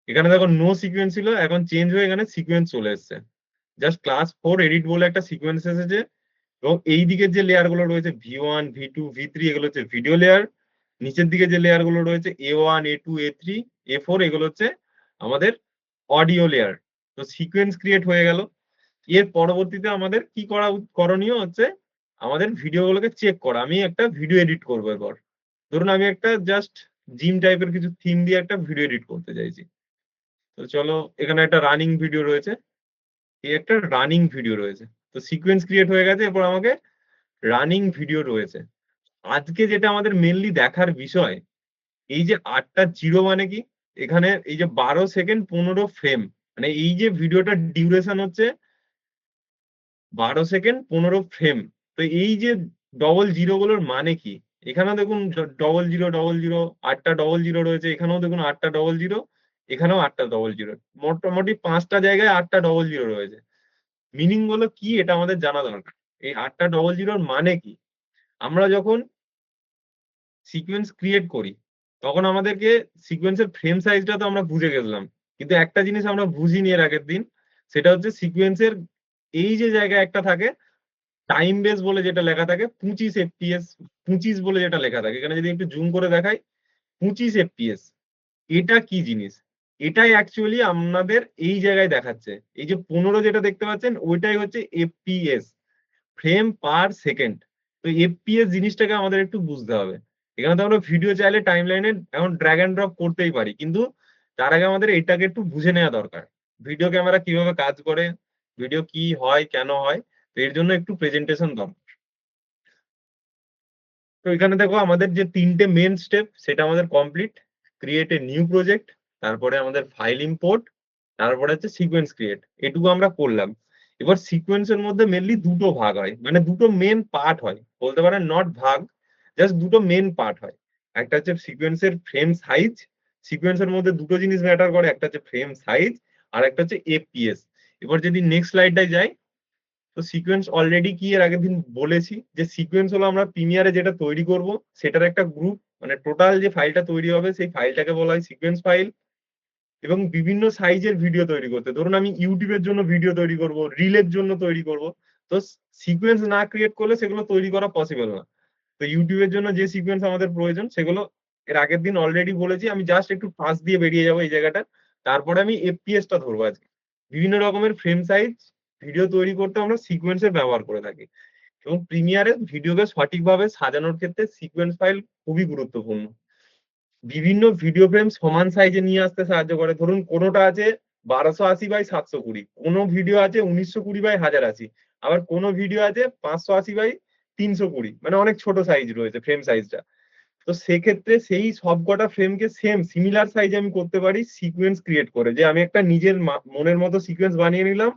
এখানে দেখো নো সিকোয়েন্স ছিল, এখন চেঞ্জ হয়ে এখানে সিকোয়েন্স চলে এসেছে। জাস্ট ক্লাস 4 এডিট বলে একটা সিকোয়েন্স এসেছে। এবং এই দিকের যে লেয়ার গুলো রয়েছে V1, V2, V3, এগুলো হচ্ছে ভিডিও লেয়ার। নিচের দিকে যে লেয়ার গুলো রয়েছে A1, A2, A3, A4, এগুলো হচ্ছে আমাদের অডিও লেয়ার। তো সিকোয়েন্স ক্রিয়েট হয়ে গেল। এর পরবর্তীতে আমাদের কি করণীয় হচ্ছে আমাদের ভিডিও গুলোকে চেক করা। আমি একটা ভিডিও এডিট করবো এবার। ধরুন আমি একটা জাস্ট জিম টাইপের কিছু থিম দিয়ে একটা ভিডিও এডিট করতে চাইছি। তো চলো, এখানে একটা রানিং ভিডিও রয়েছে, এই একটা রানিং ভিডিও রয়েছে। তো সিকোয়েন্স ক্রিয়েট হয়ে গেছে, এরপর আমাকে রানিং ভিডিও রয়েছে। আজকে যেটা আমাদের মেনলি দেখার বিষয়, এই যে 8টা জিরো মানে কি, এখানে এই যে 12 সেকেন্ড 15 ফ্রেম, মানে এই যে ভিডিওটার ডিউরেশন হচ্ছে 12 সেকেন্ড 15 ফ্রেম। তো এই যে ডবল জিরো গুলোর মানে কি, এখানেও দেখুন ডবল জিরো ডবল জিরো, 8টা ডবল জিরো রয়েছে, এখানেও দেখুন 8টা ডবল জিরো, এখানেও 8টা ডবল জিরো। মোটামুটি 5টা জায়গায় 8টা ডবল জিরো রয়েছে। মিনিং গুলো কি এটা আমাদের জানা দরকার। এই 8টা ডবল জিরোর মানে কি? আমরা যখন সিকোয়েন্স ক্রিয়েট করি তখন আমাদেরকে সিকোয়েন্সের ফ্রেম সাইজটা তো আমরা বুঝে গেছিলাম, কিন্তু একটা জিনিস আমরা বুঝিনি এর আগের দিন, সেটা হচ্ছে সিকোয়েন্সের এই যে জায়গায় একটা থাকে টাইম বেস বলে যেটা লেখা থাকে 25 FPS, 25 বলে যেটা লেখা থাকে, এখানে যদি একটু জুম করে দেখাই 25 FPS, এটা কি জিনিস? এটাই অ্যাকচুয়ালি আপনাদের এই জায়গায় দেখাচ্ছে। এই যে 15 যেটা দেখতে পাচ্ছেন ওইটাই হচ্ছে FPS, ফ্রেম পার সেকেন্ড। তো এফপিএস জিনিসটাকে আমাদের একটু বুঝতে হবে। এখানে তো আমরা ভিডিও চাইলে টাইম লাইনে এখন ড্র্যাগ অ্যান্ড ড্রপ করতেই পারি, কিন্তু তার আগে আমাদের এটাকে একটু বুঝে নেওয়া দরকার। ভিডিও ক্যামেরা কিভাবে কাজ করে, ভিডিও কি হয় কেন হয়, তো এর জন্য একটু প্রেজেন্টেশন দরকার। তো এখানে দেখো আমাদের যে 3টে মেন স্টেপ সেটা আমাদের complete. Create a new project, তারপরে আমাদের ফাইল ইম্পোর্ট, তারপরে হচ্ছে সিকোয়েন্স ক্রিয়েট, এটুকু আমরা করলাম। এবার সিকোয়েন্সের মধ্যে মেনলি দুটো ভাগ হয়, মানে দুটো মেন পার্ট হয় বলতে পারেন, নট ভাগ, জাস্ট দুটো মেন পার্ট হয়। একটা হচ্ছে সিকোয়েন্সের ফ্রেম সাইজ। সিকোয়েন্সের মধ্যে দুটো জিনিস ম্যাটার করে, একটা হচ্ছে ফ্রেম সাইজ আর একটা হচ্ছে এফপিএস। এবার যদি নেক্সট স্লাইডটায় যাই, তো সিকোয়েন্স অলরেডি কি এর আগের দিন বলেছি যে সিকোয়েন্স হলো আমরা প্রিমিয়ারে যেটা তৈরি করব সেটার একটা গ্রুপ, মানে টোটাল যে ফাইলটা তৈরি হবে সেই ফাইলটাকে বলা হয় সিকোয়েন্স ফাইল। এবং বিভিন্ন সাইজের ভিডিও তৈরি করতে, ধরুন আমি ইউটিউবের জন্য ভিডিও তৈরি করব, রিলের জন্য তৈরি করব, তো সিকোয়েন্স না ক্রিয়েট করলে সেগুলো তৈরি করা পসিবল না। তো ইউটিউবের জন্য যে সিকোয়েন্স আমাদের প্রয়োজন সেগুলো এর আগের দিন অলরেডি বলেছি, আমি জাস্ট একটু পাশ দিয়ে বেরিয়ে যাবো এই জায়গাটা। তারপরে আমি এফপিএস টা ধরবো আজকে। বিভিন্ন রকমের ফ্রেম সাইজ ভিডিও তৈরি করতে আমরা সিকোয়েন্সের ব্যবহার করে থাকি, এবং প্রিমিয়ারে ভিডিওকে সঠিকভাবে সাজানোর ক্ষেত্রে সিকোয়েন্স ফাইল খুবই গুরুত্বপূর্ণ। বিভিন্ন ভিডিও ফ্রেম সমান সাইজে নিয়ে আসতে সাহায্য করে। ধরুন কোনোটা আছে 1280/720, কোনো ভিডিও আছে 1920/1080, আবার কোনো ভিডিও আছে 580/320, মানে অনেক ছোট সাইজ রয়েছে ফ্রেম সাইজটা। তো সেক্ষেত্রে সেই সবকটা ফ্রেমকে সেম সিমিলার সাইজে আমি করতে পারি সিকোয়েন্স ক্রিয়েট করে, যে আমি একটা নিজের মনের মতো সিকোয়েন্স বানিয়ে নিলাম।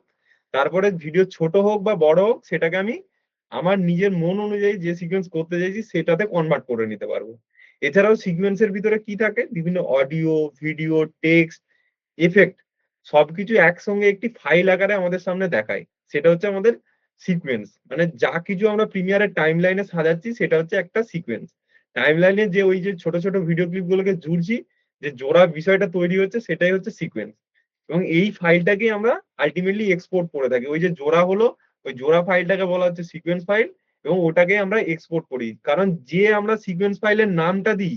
তারপরে ভিডিও ছোট হোক বা বড় হোক সেটাকে আমি আমার নিজের মন অনুযায়ী যে সিকোয়েন্স করতে চাইছি সেটাতে কনভার্ট করে নিতে পারবো। এছাড়াও সিকোয়েন্সের ভিতরে কি থাকে, বিভিন্ন অডিও, ভিডিও, টেক্সট, এফেক্ট, সবকিছু একসঙ্গে একটি ফাইল আকারে আমাদের সামনে দেখায়। সেটা হচ্ছে আমাদের সিকোয়েন্স। মানে যা কিছু আমরা প্রিমিয়ারের টাইম লাইনে সাজাচ্ছি সেটা হচ্ছে একটা সিকোয়েন্স। টাইম লাইনে যে ওই যে ছোট ছোট ভিডিও ক্লিপ গুলোকে জুড়ছি, যে জোড়া বিষয়টা তৈরি হচ্ছে সেটাই হচ্ছে সিকোয়েন্স। এবং এই ফাইলটাকেই আমরা আলটিমেটলি এক্সপোর্ট করে থাকি। ওই যে জোড়া হলো, ওই জোড়া ফাইলটাকে বলা হচ্ছে সিকোয়েন্স ফাইল, এবং ওটাকে আমরা এক্সপোর্ট করি। কারণ যে আমরা সিকোয়েন্স ফাইলের নামটা দিই,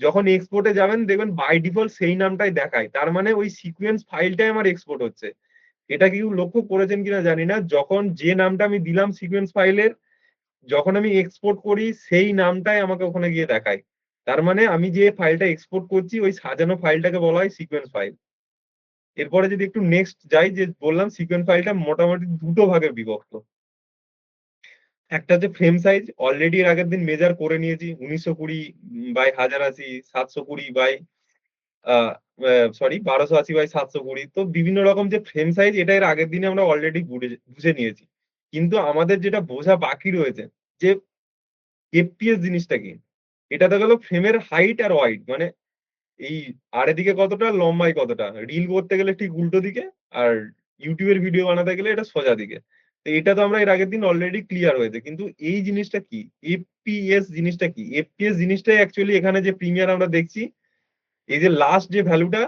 যখন এক্সপোর্টে যাবেন দেখবেন বাই ডিফল্ট সেই নামটাই দেখায়, তার মানে ওই সিকোয়েন্স ফাইলটাই আমার এক্সপোর্ট হচ্ছে। এটা কেউ লক্ষ্য করেছেন কিনা জানি না, যখন যে নামটা আমি দিলাম সিকোয়েন্স ফাইলের, যখন আমি এক্সপোর্ট করি সেই নামটাই আমাকে ওখানে গিয়ে দেখায়। তার মানে আমি যে ফাইলটা এক্সপোর্ট করছি ওই সাজানো ফাইলটাকে বলা হয় সিকোয়েন্স ফাইল। এরপরে যদি একটু নেক্সট যাই, যে বললাম সিকোয়েন্স ফাইলটা মোটামুটি দুটো ভাগে বিভক্ত। একটা হচ্ছে ফ্রেম সাইজ, অলরেডি এর আগের দিন মেজার করে নিয়েছি 1920 বাই 1080, 720 বাই সরি 1280 বাই 720। তো বিভিন্ন রকম যে ফ্রেম সাইজ, এটা এর আগের দিনে আমরা অলরেডি বুঝে নিয়েছি। কিন্তু আমাদের যেটা বোঝা বাকি রয়েছে যে এফপিএস জিনিসটা কি। এটা তো গেল ফ্রেমের হাইট আর ওয়াইড, মানে এই আর এদিকে কতটা লম্বায় কতটা, রিল করতে গেলে ঠিক উল্টো দিকে, আর ইউটিউবের ভিডিও বানাতে গেলে এটা সোজা দিকে। তো এটা তো আমরা এর আগের দিন অলরেডি ক্লিয়ার হয়েছে, কিন্তু এই জিনিসটা কি, এফপিএস জিনিসটা কি। এফপিএস জিনিসটাই অ্যাকচুয়ালি এখানে যে প্রিমিয়ার আমরা দেখছি, এই যে লাস্ট যে ভ্যালুটা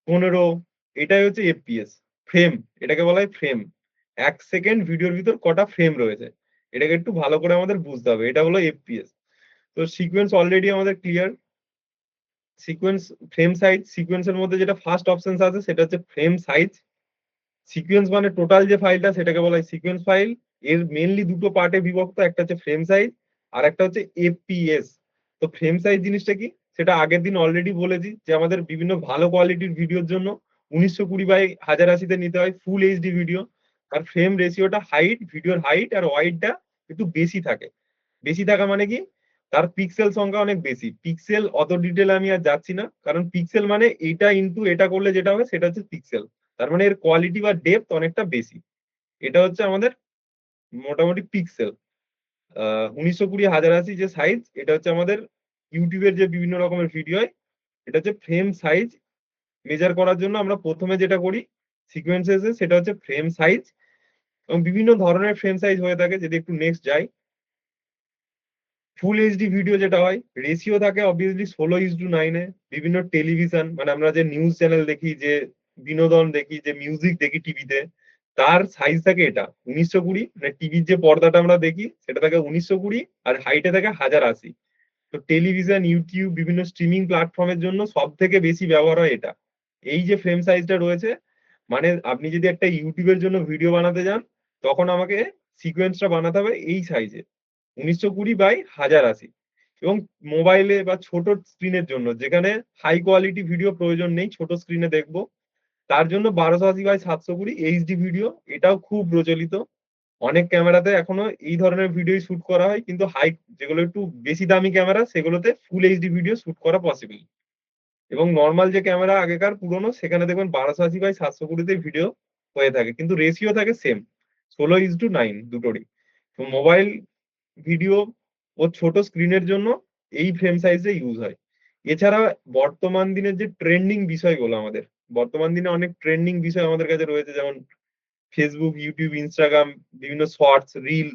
15, এটাই হচ্ছে এফপিএস ফ্রেম। এটাকে বলা হয় ফ্রেম। 1 সেকেন্ড ভিডিওর ভিতর কটা ফ্রেম রয়েছে, এটাকে একটু ভালো করে আমাদের বুঝতে হবে। এটা হলো এফপিএস। তো সিকোয়েন্স অলরেডি আমাদের ক্লিয়ার। সিকোয়েন্স, ফ্রেম সাইজ, সিকোয়েন্সের মধ্যে যেটা ফার্স্ট অপশন আছে সেটা হচ্ছে ফ্রেম সাইজ। সিকোয়েন্স মানে টোটাল যে ফাইলটা সেটাকে বলা হয় সিকোয়েন্স ফাইল। এর মেনলি দুটো পার্টে বিভক্ত, একটা হচ্ছে ফ্রেম সাইজ আর একটা হচ্ছে এফপিএস। তো ফ্রেম সাইজ জিনিসটা কি, সেটা আগের দিন অলরেডি বলেছি যে আমাদের বিভিন্ন ভালো কোয়ালিটির ভিডিওর জন্য 1920 বাই 1080 তে নিতে হয় ফুল এইচডি ভিডিও। আর ফ্রেম রেশিওটা হাইট, ভিডিওর হাইট আর ওয়াইডটা একটু বেশি থাকে। বেশি থাকা মানে কি, তার পিক্সেল সংখ্যা অনেক বেশি। পিক্সেল অত ডিটেল আমি আর যাচ্ছি না, কারণ পিক্সেল মানে এটা ইনটু এটা করলে যেটা হবে সেটা হচ্ছে পিক্সেল। তার মানে এর কোয়ালিটি বা ডেপথ অনেকটা বেশি। এটা হচ্ছে আমাদের মোটামুটি পিক্সেল। 1920 1080 যে সাইজ, এটা হচ্ছে আমাদের ইউটিউবের যে বিভিন্ন রকমের ভিডিও হয়, এটা হচ্ছে ফ্রেম সাইজ। মেজার করার জন্য আমরা প্রথমে যেটা করি সিকোয়েন্সেসে, সেটা হচ্ছে ফ্রেম সাইজ। এবং বিভিন্ন ধরনের ফ্রেম সাইজ হয়ে থাকে। যদি একটু নেক্সট যাই, ফুল এইচডি ভিডিও যেটা হয়, রেশিও থাকে অবভিয়াসলি 16:9। বিভিন্ন টেলিভিশন মানে আমরা যে নিউজ চ্যানেল দেখি, যে বিনোদন দেখি, যে মিউজিক দেখি টিভিতে, তার সাইজ থাকে এটা 1920। মানে টিভির যে পর্দাটা আমরা দেখি সেটা থাকে 1920, আর হাইটে থাকে 1080। তো টেলিভিশন, ইউটিউব, বিভিন্ন স্ট্রিমিং প্ল্যাটফর্মের জন্য সব থেকে বেশি ব্যবহার হয় এটা। এই যে ফ্রেম সাইজটা রয়েছে, মানে আপনি যদি একটা ইউটিউবের জন্য ভিডিও বানাতে যান, তখন আমাকে সিকোয়েন্সটা বানাতে হবে এই সাইজে 1920 বাই 1080। এবং মোবাইলে বা ছোট স্ক্রিনের জন্য, যেখানে হাই কোয়ালিটি ভিডিও প্রয়োজন নেই, ছোট স্ক্রিনে দেখবো, তার জন্য 1280 বাই 720 এইচডি ভিডিও, এটাও খুব প্রচলিত। অনেক ক্যামেরাতে এখনো এই ধরনের ভিডিও শুট করা হয়, কিন্তু হাই, যেগুলো একটু বেশি দামি ক্যামেরা, সেগুলোতে ফুল এইচডি ভিডিও শুট করা পসিবল। এবং নর্মাল যে ক্যামেরা আগেকার পুরনো, সেখানে দেখবেন 1280 বাই 720 ভিডিও হয়ে থাকে, কিন্তু রেশিও থাকে সেম 16:9 দুটোরই। তো মোবাইল ভিডিও ও ছোট স্ক্রিনের জন্য এই ফ্রেম সাইজে ইউজ হয়। এছাড়া বর্তমান দিনের যে ট্রেন্ডিং বিষয়গুলো, আমাদের বর্তমান দিনে অনেক ট্রেন্ডিং বিষয় আমাদের কাছে রয়েছে, যেমন ফেসবুক, ইউটিউব, ইনস্টাগ্রাম, বিভিন্ন শর্টস, রিল,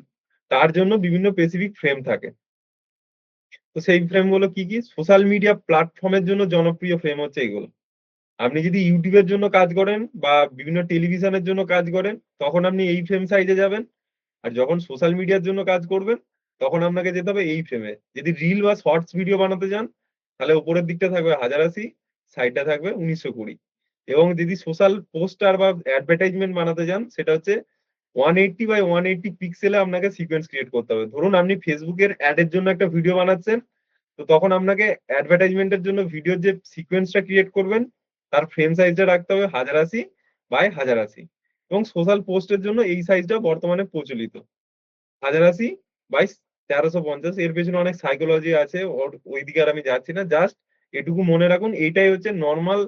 তার জন্য বিভিন্ন স্পেসিফিক ফ্রেম থাকে। তো সেই ফ্রেম গুলো কি কি, সোশ্যাল মিডিয়া প্ল্যাটফর্মের জন্য জনপ্রিয় ফ্রেম হচ্ছে এগুলো। আপনি যদি ইউটিউবের জন্য কাজ করেন বা বিভিন্ন টেলিভিশনের জন্য কাজ করেন, তখন আপনি এই ফ্রেম সাইজে যাবেন। আর যখন সোশ্যাল মিডিয়ার জন্য কাজ করবেন, তখন আপনাকে যেতে হবে এই ফ্রেমে। যদি রিল বা শর্টস ভিডিও বানাতে যান, তাহলে উপরের দিকটা থাকবে 1080, সাইডটা থাকবে 1920। এবং যদি সোশ্যাল পোস্টার বা অ্যাডভার্টাইজমেন্ট বানাতে যান, সেটা হচ্ছে 180 বাই 180 পিক্সেলে আপনাকে সিকোয়েন্স ক্রিয়েট করতে হবে। ধরুন আপনি ফেসবুকের অ্যাডের জন্য একটা ভিডিও বানাচ্ছেন, তো তখন আপনাকে অ্যাডভার্টাইজমেন্টের জন্য ভিডিওর যে সিকোয়েন্সটা ক্রিয়েট করবেন, তার ফ্রেম সাইজটা রাখতে হবে 1080 বাই 1080। এবং সোশ্যাল পোস্টের জন্য এই সাইজটা বর্তমানে প্রচলিত 1080 বাই 1350। এর পেছনে অনেক সাইকোলজি আছে, ওর ওইদিকে আর আমি যাচ্ছি না। জাস্ট এটুকু মনে রাখুন, এইটাই হচ্ছে নর্মাল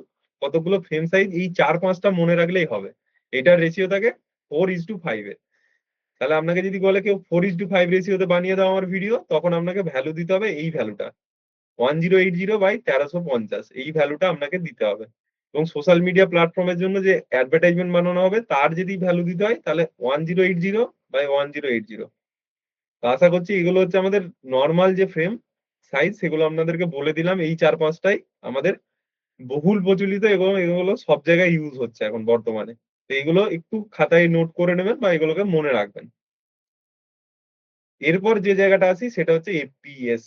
কতগুলো ফ্রেম সাইজ, এই 4-5টা মনে রাখলেই হবে। এটার রেশিও থাকে 4:5 এ। তাহলে আপনাকে যদি বলে কেউ 4:5 রেশিওতে বানিয়ে দাও আমার ভিডিও, তখন আপনাকে ভ্যালু দিতে হবে এই ভ্যালুটা 1080 বাই 1350, এই ভ্যালুটা আপনাকে দিতে হবে। এবং সোশ্যাল মিডিয়া প্ল্যাটফর্মের জন্য যে অ্যাডভার্টাইজমেন্ট বানানো হবে, তার যদি ভ্যালু দিতে হয়, তাহলে 1080 বাই 1080। তো আশা করছি এগুলো হচ্ছে আমাদের নর্মাল যে ফ্রেম সাইজ, সেগুলো আপনাদেরকে বলে দিলাম। এই 4-5টাই আমাদের বহুল প্রচলিত, এবং এগুলো সব জায়গায় ইউজ হচ্ছে এখন বর্তমানে। তো এগুলো একটু খাতায় নোট করে নেবেন বা এগুলোকে মনে রাখবেন। এরপর যে জায়গাটা আসি সেটা হচ্ছে এফপিএস।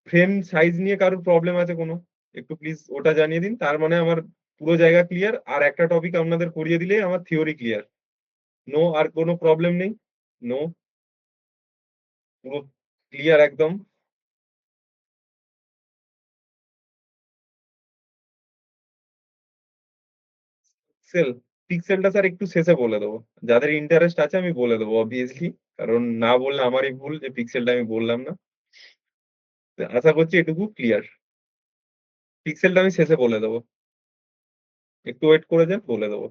ফ্রেম সাইজ নিয়ে কারোর প্রবলেম আছে কোনো, একটু প্লিজ ওটা জানিয়ে দিন। তার মানে আমার পুরো জায়গা ক্লিয়ার। আর একটা টপিক আপনাদের করিয়ে দিলে আমার থিওরি ক্লিয়ার। নো, আর কোনো প্রবলেম নেই? নো, পুরো ক্লিয়ার একদম? পিক্সেলটা স্যার একটু শেষে বলে দেবো। যাদের ইন্টারেস্ট আছে আমি বলে দেবো অবভিয়াসলি। কারণ না বললে আমারই ভুল যে পিক্সেলটা আমি বললাম না। তো আশা করছি এটুকু ক্লিয়ার। পিক্সেলটা আমি শেষে বলে দেবো। একটু ওয়েট করে যান, বলে দেবো।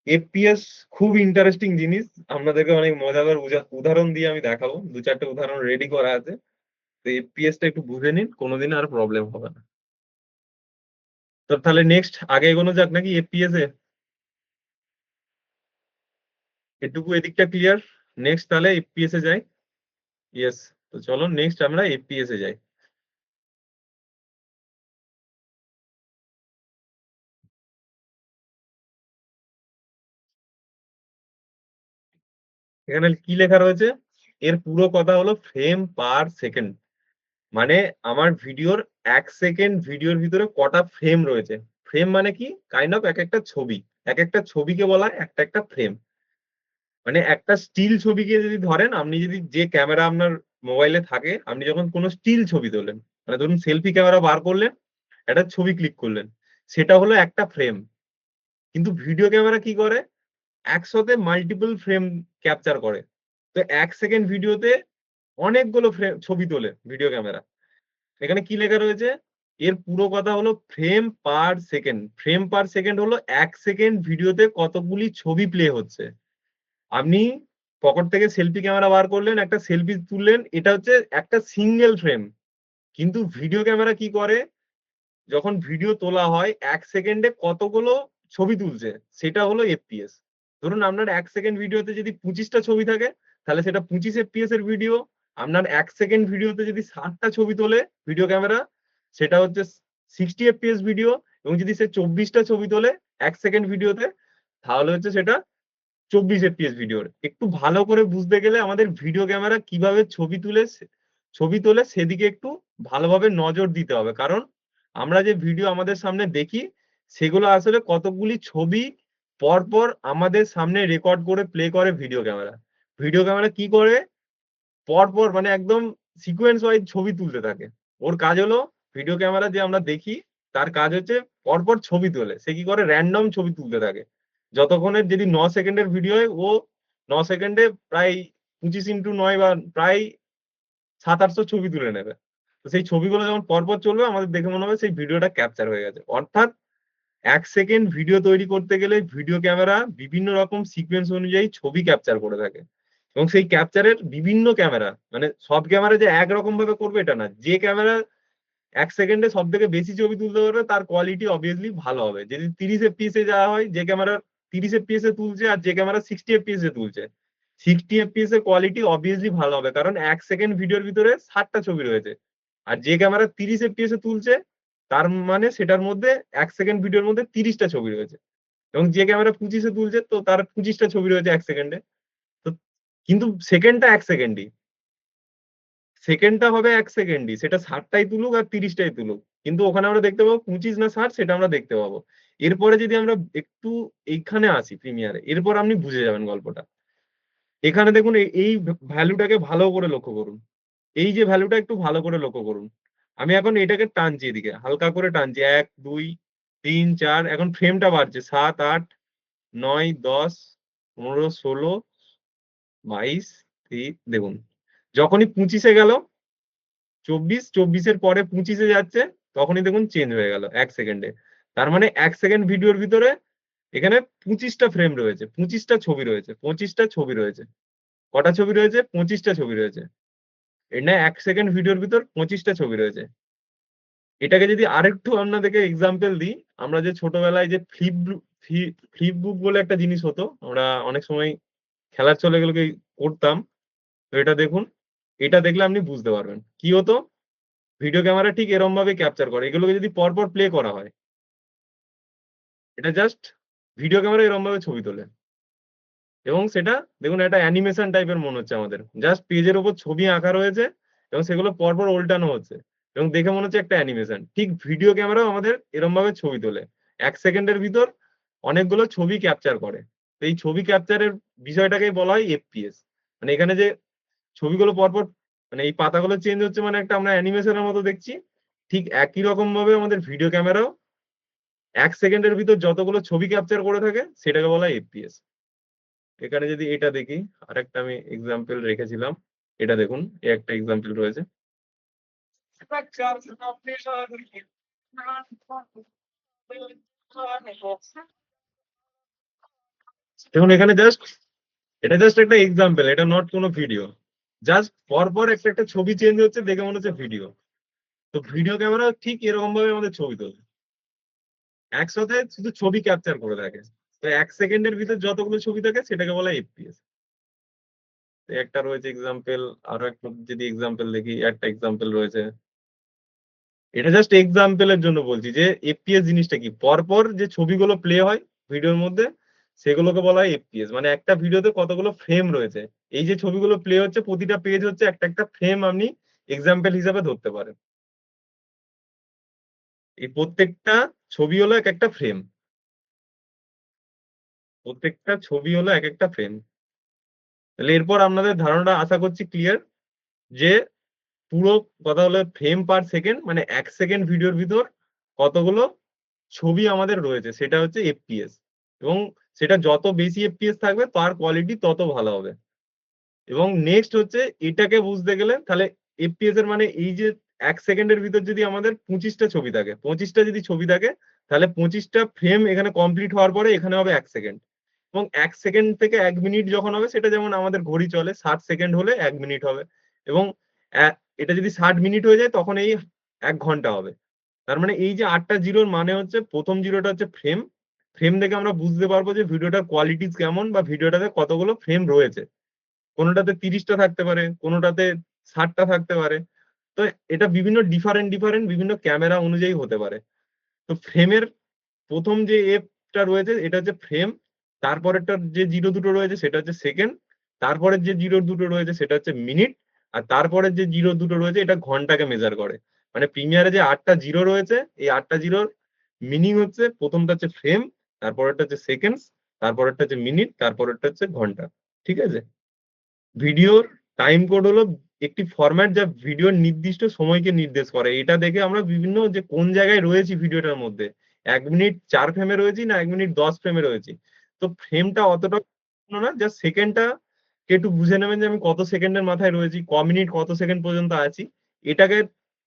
এফপিএস খুব ইন্টারেস্টিং জিনিস। আপনাদেরকে অনেক মজাদার উদাহরণ দিয়ে আমি দেখাবো। 2-4টে উদাহরণ রেডি করা আছে। তো এফপিএস টা একটু বুঝে নিন, কোনোদিন আর প্রবলেম হবে না। তো তাহলে নেক্সট আগে এগোনো যাক নাকি এফপিএস এ? এটুকু এদিকটা ক্লিয়ার। নেক্সট তাহলে এফপিএস এ যাই। ইয়েস। তো চলো নেক্সট আমরা এফপিএস এ যাই। এখানে কি লেখা রয়েছে? এর পুরো কথা হলো ফ্রেম পার সেকেন্ড। মানে আমার ভিডিওর 1 সেকেন্ড ভিডিওর ভিতরে কটা ফ্রেম রয়েছে। ফ্রেম মানে কি? কাইন্ড অফ এক একটা ছবি। এক একটা ছবিকে বলা হয় একটা একটা ফ্রেম। মানে একটা স্টিল ছবিকে যদি ধরেন, আপনি যদি যে ক্যামেরা আপনার মোবাইলে থাকে, আপনি যখন কোনো স্টিল ছবি তোলেন, মানে ধরুন সেলফি ক্যামেরা বার করলেন, একটা ছবি ক্লিক করলেন, সেটা হলো একটা ফ্রেম। কিন্তু ভিডিও ক্যামেরা কি করে? একসাথে মাল্টিপল ফ্রেম ক্যাপচার করে। তো 1 সেকেন্ড ভিডিওতে অনেকগুলো ফ্রেম ছবি তোলে ভিডিও ক্যামেরা। এখানে কি লেখা রয়েছে? এর পুরো কথা হলো frame per second. Frame per second হলো 1 সেকেন্ড ভিডিওতে কতগুলি ছবি প্লে হচ্ছে। আপনি পকেট থেকে সেলফি ক্যামেরা বার করলেন, একটা সেলফি তুললেন, এটা হচ্ছে একটা সিঙ্গেল ফ্রেম। কিন্তু ভিডিও ক্যামেরা কি করে? যখন ভিডিও তোলা হয় 1 সেকেন্ডে কতগুলো ছবি তুলছে, সেটা হলো এফপিএস। ধরুন আপনার 1 সেকেন্ড ভিডিওতে যদি 25টা ছবি থাকে, তাহলে সেটা 25 এফপিএস এর ভিডিও। আপনার 1 সেকেন্ড ভিডিওতে যদি 60টা ছবি তোলে ভিডিও ক্যামেরা, সেটা হচ্ছে 60 এফপিএস ভিডিও। এবং যদি সে 24টা ছবি তোলে 1 সেকেন্ড ভিডিওতে, তাহলে হচ্ছে সেটা 24 এফপিএস ভিডিওর। একটু ভালো করে বুঝতে গেলে আমাদের ভিডিও ক্যামেরা কিভাবে ছবি তোলে সেদিকে একটু ভালোভাবে নজর দিতে হবে। কারণ আমরা যে ভিডিও আমাদের সামনে দেখি, সেগুলো আসলে কতগুলি ছবি পরপর আমাদের সামনে রেকর্ড করে প্লে করে ভিডিও ক্যামেরা। ভিডিও ক্যামেরা কি করে? পরপর মানে একদম সিকোয়েন্স ওয়াইজ ছবি তুলতে থাকে। ওর কাজ হলো, ভিডিও ক্যামেরা যে আমরা দেখি, তার কাজ হচ্ছে পরপর ছবি তোলে। সে কি করে? র্যান্ডম ছবি তুলতে থাকে। যতক্ষণের যদি 9 সেকেন্ডের ভিডিও হয়, ও 9 সেকেন্ডে প্রায় 25x9 বা প্রায় 700-800 ছবি তুলে নেবে। তো সেই ছবিগুলো যখন পরপর চলবে, আমাদের দেখে মনে হবে সেই ভিডিওটা ক্যাপচার হয়ে গেছে। অর্থাৎ 1 সেকেন্ড ভিডিও তৈরি করতে গেলে ভিডিও ক্যামেরা বিভিন্ন রকম সিকোয়েন্স অনুযায়ী ছবি ক্যাপচার করে থাকে। এবং সেই ক্যাপচারের বিভিন্ন ক্যামেরা, মানে সব ক্যামেরা যে একরকম ভাবে করবে এটা না। যে ক্যামেরা 1 সেকেন্ডে সব থেকে বেশি ছবি তুলতে পারবে, তার কোয়ালিটি অবভিয়াসলি ভালো হবে। যদি 30 এফপিএস এ যাওয়া হয়, যে ক্যামেরা 30 এফপিএস এ তুলছে আর যে ক্যামেরা 60 এফপিএস এ তুলছে, 60 এফপিএস এর কোয়ালিটি অবভিয়াসলি ভালো হবে। কারণ 1 সেকেন্ড ভিডিওর ভিতরে 60টা ছবি রয়েছে। আর যে ক্যামেরা 30 এফপিএস এ তুলছে, তার মানে সেটার মধ্যে 1 সেকেন্ড ভিডিওর মধ্যে 30টা ছবি রয়েছে। এবং যে ক্যামেরা 25-এ তুলছে, তো তার 25টা ছবি রয়েছে 1 সেকেন্ডে। তো কিন্তু সেকেন্ডটা 1 সেকেন্ডই। সেকেন্ডটা হবে 1 সেকেন্ডই। সেটা 60টাই তুলুক আর 30টাই তুলুক। কিন্তু ওখানে আমরা দেখতে পাবো 25 না 60, সেটা আমরা দেখতে পাবো। এরপরে যদি আমরা একটু এইখানে আসি প্রিমিয়ারে, এরপর আপনি বুঝে যাবেন গল্পটা। এখানে দেখুন এই ভ্যালুটাকে ভালো করে লক্ষ্য করুন। এই যে ভ্যালুটা একটু ভালো করে লক্ষ্য করুন। আমি এখন এটাকে টানছি এদিকে, হালকা করে টানছি। 1, 2, 3, 4, এখন ফ্রেমটা বাড়ছে। 7, 8, 9, 10, 15, 16, 22, দেখুন। যখনই 25-এ গেল, 24, 24-এর পরে 25-এ যাচ্ছে, তখনই দেখুন চেঞ্জ হয়ে গেল 1 সেকেন্ডে। তার মানে 1 সেকেন্ড ভিডিওর ভিতরে এখানে 25টা ফ্রেম রয়েছে, 25টা ছবি রয়েছে, 25টা ছবি রয়েছে। কটা ছবি রয়েছে? 25টা ছবি রয়েছে। এটা 1 সেকেন্ড ভিডিওর ভিতর 25টা ছবি রয়েছে। এটাকে যদি আরেকটু আপনাদেরকে এক্সাম্পল দিই, আমরা যে ছোটবেলায় যে ফ্লিপ বুক বলে একটা জিনিস হতো, আমরা অনেক সময় খেলার ছলে এগুলোকে করতাম। তো এটা দেখুন, এটা দেখলে আপনি বুঝতে পারবেন কি হতো। ভিডিও ক্যামেরা ঠিক এরম ভাবে ক্যাপচার করে। এগুলোকে যদি পরপর প্লে করা হয়, এটা জাস্ট ভিডিও ক্যামেরা এরম ভাবে ছবি তোলে। এবং সেটা দেখুন একটা অ্যানিমেশন টাইপের মনে হচ্ছে আমাদের। জাস্ট পেজের উপর ছবি আঁকা রয়েছে এবং সেগুলো পরপর উল্টানো হচ্ছে। এবং দেখে মনে হচ্ছে একটা অ্যানিমেশন। ঠিক ভিডিও ক্যামেরাও আমাদের এরম ভাবে ছবি তোলে। 1 সেকেন্ডের ভিতর অনেকগুলো ছবি ক্যাপচার করে। তো এই ছবি ক্যাপচারের বিষয়টাকেই বলা হয় এফপিএস। মানে এখানে যে ছবিগুলো পরপর, মানে এই পাতাগুলো চেঞ্জ হচ্ছে, মানে একটা আমরা অ্যানিমেশনের মতো দেখছি। ঠিক একই রকম ভাবে আমাদের ভিডিও ক্যামেরাও 1 সেকেন্ডের ভিতর যতগুলো ছবি ক্যাপচার করে থাকে সেটাকে বলা হয় এফপিএস। এখানে যদি এটা দেখি, আরেকটা আমি এক্সাম্পল রেখেছিলাম। এটা দেখুন, একটা এক্সাম্পল রয়েছে। দেখুন এখানে এটা জাস্ট একটা এক্সাম্পল, এটা নট কোনো ভিডিও। জাস্ট পরপর একটা একটা ছবি চেঞ্জ হচ্ছে, দেখে মনে হচ্ছে ভিডিও। তো ভিডিও ক্যামেরা ঠিক এরকম ভাবে আমাদের ছবি তোলে, একসাথে শুধু ছবি ক্যাপচার করে থাকে। তো 1 সেকেন্ডের ভিতর যতগুলো ছবি থাকে সেটাকে বলা হয় এফপিএস। একটা রয়েছে এক্সাম্পল, আরো একটা যদি এক্সাম্পল দেখি, একটা এক্সাম্পল রয়েছে। এটা জাস্ট এক্সাম্পল এর জন্য বলছি যে এফপিএস জিনিসটা কি। পরপর যে ছবিগুলো প্লে হয় ভিডিওর মধ্যে সেগুলোকে বলা হয় এফপিএস। মানে একটা ভিডিওতে কতগুলো ফ্রেম রয়েছে, এই যে ছবিগুলো প্লে হচ্ছে প্রতিটা পেজ হচ্ছে একটা একটা ফ্রেম, আপনি এক্সাম্পল হিসাবে ধরতে পারেন। এই প্রত্যেকটা ছবি হলো এক একটা ফ্রেম, প্রত্যেকটা ছবি হলো এক একটা ফ্রেম। তাহলে এরপর আপনাদের ধারণাটা আশা করছি ক্লিয়ার, যে পুরো কথা হলো ফ্রেম পার সেকেন্ড, মানে 1 সেকেন্ড ভিডিওর ভিতর কতগুলো ছবি আমাদের রয়েছে সেটা হচ্ছে এফপিএস। এবং সেটা যত বেশি এফপিএস থাকবে তার কোয়ালিটি তত ভালো হবে। এবং নেক্সট হচ্ছে এটাকে বুঝতে গেলে তাহলে এফপিএস এর মানে এই যে 1 সেকেন্ডের ভিতর যদি আমাদের 25টা ছবি থাকে, 25টা যদি ছবি থাকে তাহলে 25টা ফ্রেম এখানে কমপ্লিট হওয়ার পরে এখানে হবে 1 সেকেন্ড। এবং 1 সেকেন্ড থেকে 1 মিনিট যখন হবে, সেটা যেমন আমাদের ঘড়ি চলে 60 সেকেন্ড হলে 1 মিনিট হবে। এবং এটা যদি 60 মিনিট হয়ে যায় তখন এই 1 ঘন্টা হবে। তার মানে এই যে 8টা জিরোর মানে হচ্ছে, প্রথম জিরোটা হচ্ছে ফ্রেম। ফ্রেম দেখে আমরা বুঝতে পারবো যে ভিডিওটার কোয়ালিটি কেমন বা ভিডিওটাতে কতগুলো ফ্রেম রয়েছে। কোনোটাতে 30টা থাকতে পারে, কোনোটাতে 60টা থাকতে পারে। তো এটা বিভিন্ন ডিফারেন্ট ডিফারেন্ট বিভিন্ন ক্যামেরা অনুযায়ী হতে পারে। তো ফ্রেমের প্রথম যে এফটা রয়েছে এটা হচ্ছে ফ্রেম, তারপরেরটা যে জিরো দুটো রয়েছে সেটা হচ্ছে সেকেন্ড, তারপরের যে জিরো দুটো রয়েছে সেটা হচ্ছে মিনিট, আর তারপরের যে জিরো দুটো রয়েছে এটা ঘন্টাকে মেজার করে। মানে প্রিমিয়ারে যে 8টা জিরো রয়েছে, এই 8টা জিরোর মিনিং হচ্ছে প্রথমটা হচ্ছে ফ্রেম, তারপরেরটা হচ্ছে সেকেন্ডস, তারপরেরটা হচ্ছে মিনিট, তারপরেরটা হচ্ছে ঘন্টা। ঠিক আছে। ভিডিওর টাইম কোড হলো একটি ফরম্যাট যা ভিডিওর নির্দিষ্ট সময়কে নির্দেশ করে। এটা দেখে আমরা বিভিন্ন যে কোন জায়গায় রয়েছি ভিডিওটার মধ্যে, 1 মিনিট 4 ফ্রেমে রয়েছি না 1 মিনিট 10 ফ্রেমে রয়েছি। তো ফ্রেমটা অতটা গুরুত্বপূর্ণ না, জাস্ট সেকেন্ডটা কে একটু বুঝে নেবেন যে আমি কত সেকেন্ডের মাথায় রয়েছি, ক মিনিট কত সেকেন্ড পর্যন্ত আছি, এটাকে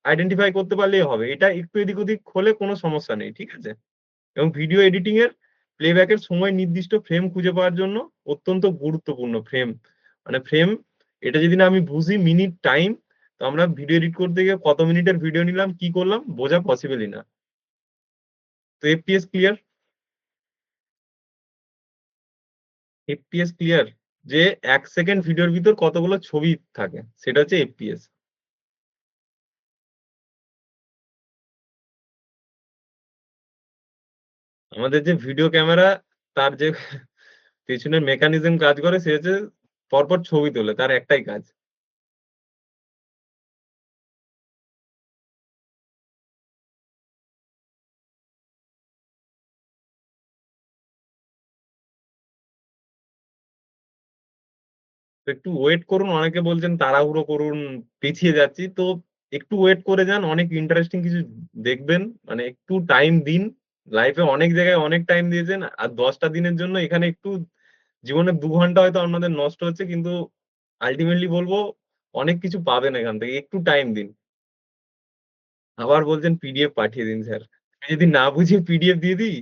আইডেন্টিফাই করতে পারলেই হবে। এটা একটু এদিক ওদিক হলে কোনো সমস্যা নেই, ঠিক আছে। এবং ভিডিও এডিটিং এর প্লেব্যাকের সময় নির্দিষ্ট ফ্রেম খুঁজে পাওয়ার জন্য অত্যন্ত গুরুত্বপূর্ণ ফ্রেম। মানে ফ্রেম, এটা যদি না আমি বুঝি মিনিট টাইম, তো আমরা ভিডিও এডিট করতে গিয়ে কত মিনিটের ভিডিও নিলাম কি করলাম বোঝা পসিবলই না। তো এফপিএস ক্লিয়ার? এফপিএস ক্লিয়ার যে 1 সেকেন্ড ভিডিওর ভিতর কতগুলো ছবি থাকে সেটা হচ্ছে এফপিএস। আমাদের যে ভিডিও ক্যামেরা, তার যে পেছনের মেকানিজম কাজ করে সে হচ্ছে পরপর ছবি তোলে, তার একটাই কাজ। তো একটু ওয়েট করুন, অনেকে বলছেন তাড়াহুড়ো করুন, পিছিয়ে যাচ্ছি। তো একটু ওয়েট করে যান, অনেক ইন্টারেস্টিং কিছু দেখবেন। মানে একটু টাইম দিন। লাইফে অনেক জায়গায় অনেক টাইম দিয়েছেন, আর 10টা দিনের জন্য এখানে একটু জীবনের 2 ঘন্টা হয়তো আপনাদের নষ্ট হচ্ছে, কিন্তু আলটিমেটলি বলবো অনেক কিছু পাবেন এখান থেকে। একটু টাইম দিন। আবার বলছেন পিডিএফ পাঠিয়ে দিন স্যার। আমি যদি না বুঝে পিডিএফ দিয়ে দিই।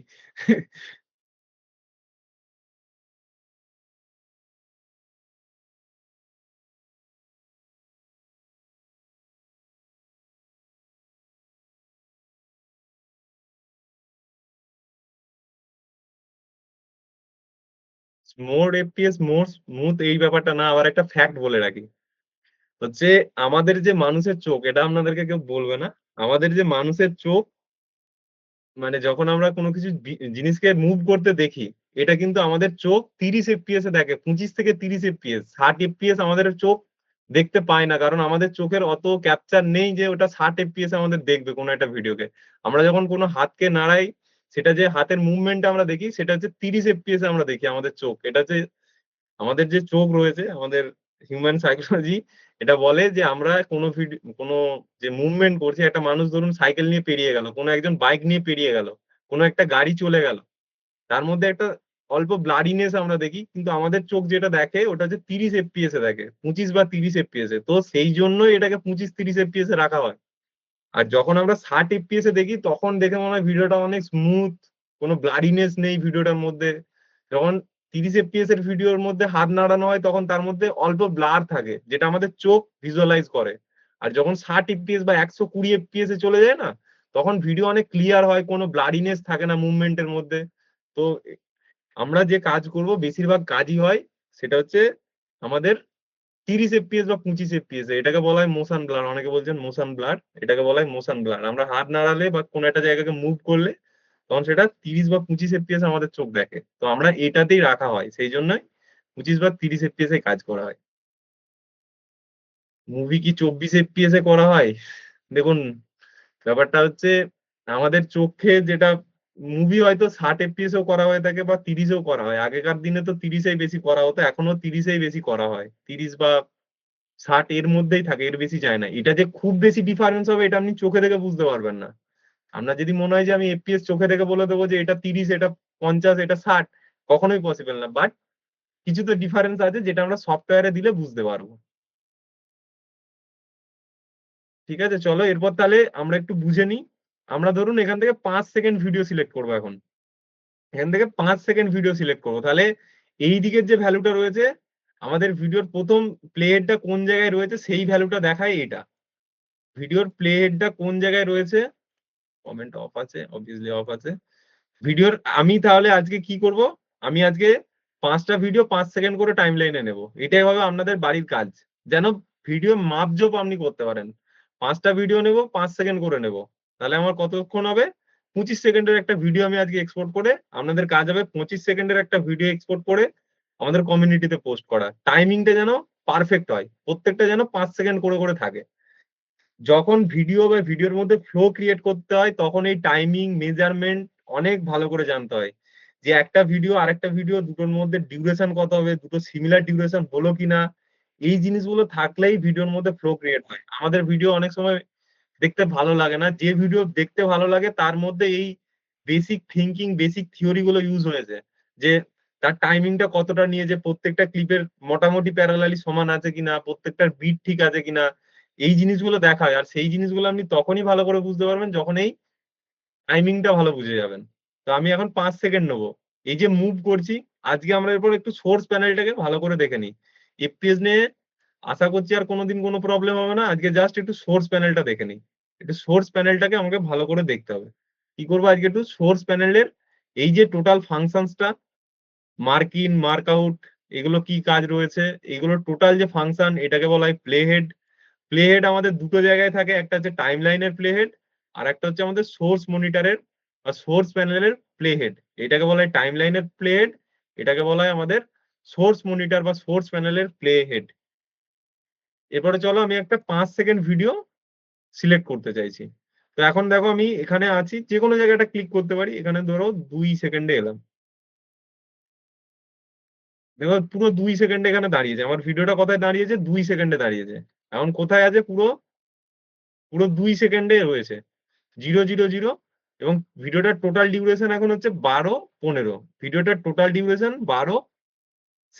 মোর এফপিএস মোর স্মুথ এই ব্যাপারটা না, আবার একটা ফ্যাক্ট বলে রাখি। হচ্ছে আমাদের যে মানুষের চোখ, এটা আপনাদেরকে কেউ বলবে না। আমাদের যে মানুষের চোখ, মানে যখন আমরা কোনো কিছু জিনিসকে মুভ করতে দেখি, এটা কিন্তু আমাদের চোখ 30 এফপিএস এ দেখে, 25 থেকে 30 এফপিএস। 60 এফপিএস আমাদের চোখ দেখতে পায় না, কারণ আমাদের চোখের অত ক্যাপচার নেই যে ওটা 60 এফপিএস আমাদের দেখবে কোনো একটা ভিডিওকে। আমরা যখন কোনো হাতকে নাড়াই, সেটা যে হাতের মুভমেন্ট আমরা দেখি সেটা হচ্ছে 30 এফপিএস আমরা দেখি আমাদের চোখ। এটা যে আমাদের যে চোখ রয়েছে, আমাদের হিউম্যান সাইকোলজি এটা বলে যে আমরা কোনো ভিডিও, কোনো যে মুভমেন্ট করছি, একটা মানুষ ধরুন সাইকেল নিয়ে পেরিয়ে গেল, কোনো একজন বাইক নিয়ে পেরিয়ে গেল, কোনো একটা গাড়ি চলে গেল, তার মধ্যে একটা অল্প ব্লাডিনেস আমরা দেখি, কিন্তু আমাদের চোখ যেটা দেখে ওটা হচ্ছে 30 FPS এ দেখে, 25 বা 30 FPS এ। তো সেই জন্যই এটাকে 25-30 FPS এ রাখা হয়। আর যখন আমরা 60 FPS এ দেখি তখন দেখে মনে হয় ভিডিওটা অনেক স্মুথ, কোনো ব্লাডিনেস নেই ভিডিওটার মধ্যে। যখন 30 FPS এর ভিডিওর মধ্যে হাত নাড়ানো হয় তখন তার মধ্যে অল্প ব্লার থাকে, যেটা আমাদের চোখ ভিজুয়ালাইজ করে। আর যখন 60 FPS বা 120 FPS এ চলে যায় না, তখন ভিডিও অনেক ক্লিয়ার হয়, কোনো ব্লাডিনেস থাকে না মুভমেন্টের মধ্যে। তো আমরা যে কাজ করব বেশিরভাগ কাজই হয় সেটা হচ্ছে আমাদের 30 FPS বা 25 FPS, এটাকে বলা হয় মোশন ব্লার। অনেকে বলছেন মোশন ব্লার, এটাকে বলা হয় মোশন ব্লার। আমরা হাত নাড়ালে বা কোনো একটা জায়গাকে মুভ করলে তখন সেটা 30 বা 25 FPS আমাদের চোখ দেখে। তো আমরা এটাতেই রাখা হয়, সেই জন্যই 25 বা 30 FPS এ কাজ করা হয়। মুভি কি 24 FPS এ করা হয়? দেখুন, ব্যাপারটা হচ্ছে আমাদের চোখে যেটা মুভি হয়তো 60 FPS এও করা হয়ে থাকে বা 30-এও করা হয়। আগেকার দিনে তো 30-এই বেশি করা হতো, এখনো 30-এই বেশি করা হয়। 30 বা 60 এর মধ্যেই থাকে, এর বেশি যায় না। এটা যে খুব বেশি ডিফারেন্স হবে এটা আপনি চোখে দেখে বুঝতে পারবেন না। আপনার যদি মনে হয় যে আমি এফপিএস চোখে দেখে বলে দেবো যে এটা 30, এটা 50, এটা 60, কখনোই পসিবল না। বাট কিছু তো ডিফারেন্স আছে যেটা আমরা সফটওয়্যারে দিলে বুঝতে পারবো। ঠিক আছে, চলো এরপর তাহলে আমরা একটু বুঝে নিই। আমরা ধরুন এখান থেকে 5 সেকেন্ড ভিডিও সিলেক্ট করবো এখন। এখান থেকে 5 সেকেন্ড ভিডিও সিলেক্ট করবো, তাহলে এই দিকের যে ভ্যালুটা রয়েছে, আমাদের ভিডিওর প্রথম প্লে হেডটা কোন জায়গায় রয়েছে সেই ভ্যালুটা দেখায় এটা। ভিডিওর প্লে হেডটা কোন জায়গায় রয়েছে, কমেন্ট অফ আছে, অবভিয়াসলি অফ আছে। ভিডিওর আমি তাহলে আজকে কি করব, আমি আজকে 5টা ভিডিও 5 সেকেন্ড করে টাইম লাইনে নেবো। এটাই হবে আপনাদের বাড়ির কাজ, যেন ভিডিও মাপজোপ আপনি করতে পারেন। 5টা ভিডিও নেব, 5 সেকেন্ড করে নেব, তাহলে আমার কতক্ষণ হবে? 25 সেকেন্ডের একটা ভিডিও আমি আজকে এক্সপোর্ট করে, আপনাদের কাজ হবে 25 সেকেন্ডের একটা ভিডিও এক্সপোর্ট করে আমাদের কমিউনিটিতে পোস্ট করা। টাইমিংটা যেন পারফেক্ট হয়, প্রত্যেকটা যেন 5 সেকেন্ড করে করে থাকে। যখন ভিডিও বা ভিডিওর মধ্যে ফ্লো ক্রিয়েট করতে হয় তখন এই টাইমিং মেজারমেন্ট অনেক ভালো করে জানতে হয়, যে একটা ভিডিও আরেকটা ভিডিও দুটোর মধ্যে ডিউরেশন কত হবে, দুটো সিমিলার ডিউরেশন হলো কিনা। এই জিনিসগুলো থাকলেই ভিডিওর মধ্যে ফ্লো ক্রিয়েট হয়। আমাদের ভিডিও অনেক সময় দেখতে ভালো লাগে না, যে ভিডিও দেখতে ভালো লাগে তার মধ্যে এই বেসিক থিঙ্কিং, বেসিক থিওরি গুলো ইউজ হয়েছে, যে তার টাইমিংটা কতটা নিয়ে, যে প্রত্যেকটা ক্লিপের মোটামুটি প্যারালালি সমান আছে কিনা, প্রত্যেকটার বিট ঠিক আছে কিনা, এই জিনিসগুলো দেখা হয়। আর সেই জিনিসগুলো আপনি তখনই ভালো করে বুঝতে পারবেন যখন এই টাইমিংটা ভালো বুঝে যাবেন। তো আমি এখন 5 সেকেন্ড নেবো, এই যে মুভ করছি। আজকে আমরা এরপর একটু সোর্স প্যানেলটাকে ভালো করে দেখে নিই। এফপিএস নিয়ে আশা করছি আর কোনোদিন কোনো প্রবলেম হবে না। আজকে জাস্ট একটু সোর্স প্যানেলটা দেখে নিই। একটু সোর্স প্যানেলটাকে আমাকে ভালো করে দেখতে হবে। কি করবো আজকে, একটু সোর্স প্যানেলের এই যে টোটাল ফাংশনসটা, মার্ক ইন মার্ক আউট, এগুলো কি কাজ রয়েছে, এগুলো টোটাল যে ফাংশন, এটাকে বলা হয় প্লে হেড। প্লে হেড আমাদের দুটো জায়গায় থাকে, একটা হচ্ছে টাইম লাইনের প্লে হেড, আর একটা হচ্ছে আমাদের সোর্স মনিটরের বা সোর্স প্যানেলের প্লে হেড। এটাকে বলা হয় টাইম লাইনের প্লে হেড, এটাকে বলা হয় আমাদের সোর্স মনিটর বা সোর্স প্যানেলের প্লে হেড। এরপরে চলো আমি একটা 5 সেকেন্ড ভিডিও সিলেক্ট করতে চাইছি। তো এখন দেখো আমি এখানে আছি, যে কোনো জায়গাটা ক্লিক করতে পারি। এখানে ধরো 2 সেকেন্ডে এলাম, দেখো পুরো 2 সেকেন্ডে এখানে দাঁড়িয়েছে। আমার ভিডিওটা কোথায় দাঁড়িয়েছে? 2 সেকেন্ডে দাঁড়িয়েছে। এখন কোথায় আছে? পুরো পুরো 2 সেকেন্ডে রয়েছে, 000। এবং ভিডিওটার টোটাল ডিউরেশন এখন হচ্ছে 12:15। ভিডিওটার টোটাল ডিউরেশন 12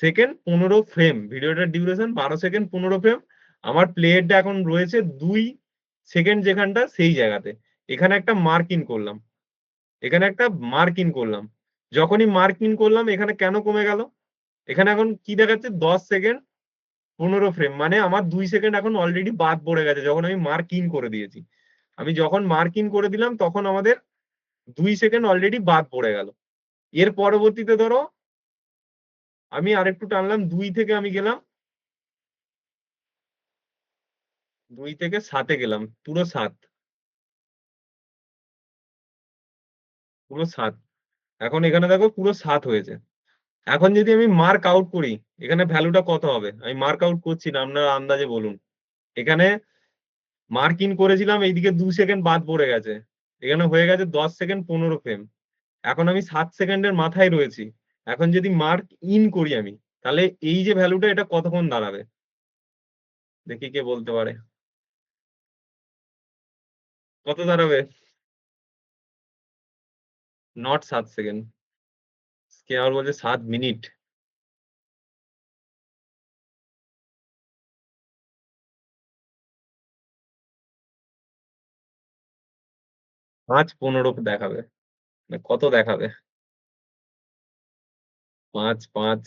সেকেন্ড 15 ফ্রেম। ভিডিওটার ডিউরেশন 12 সেকেন্ড 15 ফ্রেম। আমার প্লেয়ারটা এখন রয়েছে 2 সেকেন্ড যেখানটা সেই জায়গাতে। এখানে একটা মার্ক ইন করলাম, এখানে একটা মার্ক ইন করলাম। যখনই মার্ক ইন করলাম এখানে কেন কমে গেল? এখানে এখন কি দেখাচ্ছে? 10 সেকেন্ড 15 ফ্রেম, মানে আমার 2 সেকেন্ড এখন অলরেডি বাদ পড়ে গেছে যখন আমি মার্ক ইন করে দিয়েছি। আমি যখন মার্ক ইন করে দিলাম তখন আমাদের 2 সেকেন্ড অলরেডি বাদ পড়ে গেল। এর পরবর্তীতে ধরো আমি আরেকটু টানলাম, 2 থেকে আমি গেলাম, 2 থেকে 7-এ গেলাম, পুরো 7। এখন এখানে দেখো পুরো 7 হয়েছে। এখন যদি আমি মার্ক আউট করি, এখানে ভ্যালুটা কত হবে? আমি মার্ক আউট করছি না, আপনারা আন্দাজে বলুন। এখানে মার্ক ইন করেছিলাম, এইদিকে 2 সেকেন্ড বাদ পড়ে গেছে, এখানে হয়ে গেছে 10 সেকেন্ড 15 ফ্রেম। এখন আমি 7 সেকেন্ডের মাথায় রয়েছি। এখন যদি মার্ক ইন করি আমি, তাহলে এই যে ভ্যালুটা এটা কতক্ষণ দাঁড়াবে? দেখি কে বলতে পারে, কত দাঁড়াবে? নট 7 সেকেন্ড, কে আবার বলছে 7 মিনিট। 5:15 দেখাবে, মানে কত দেখাবে? 5, 5,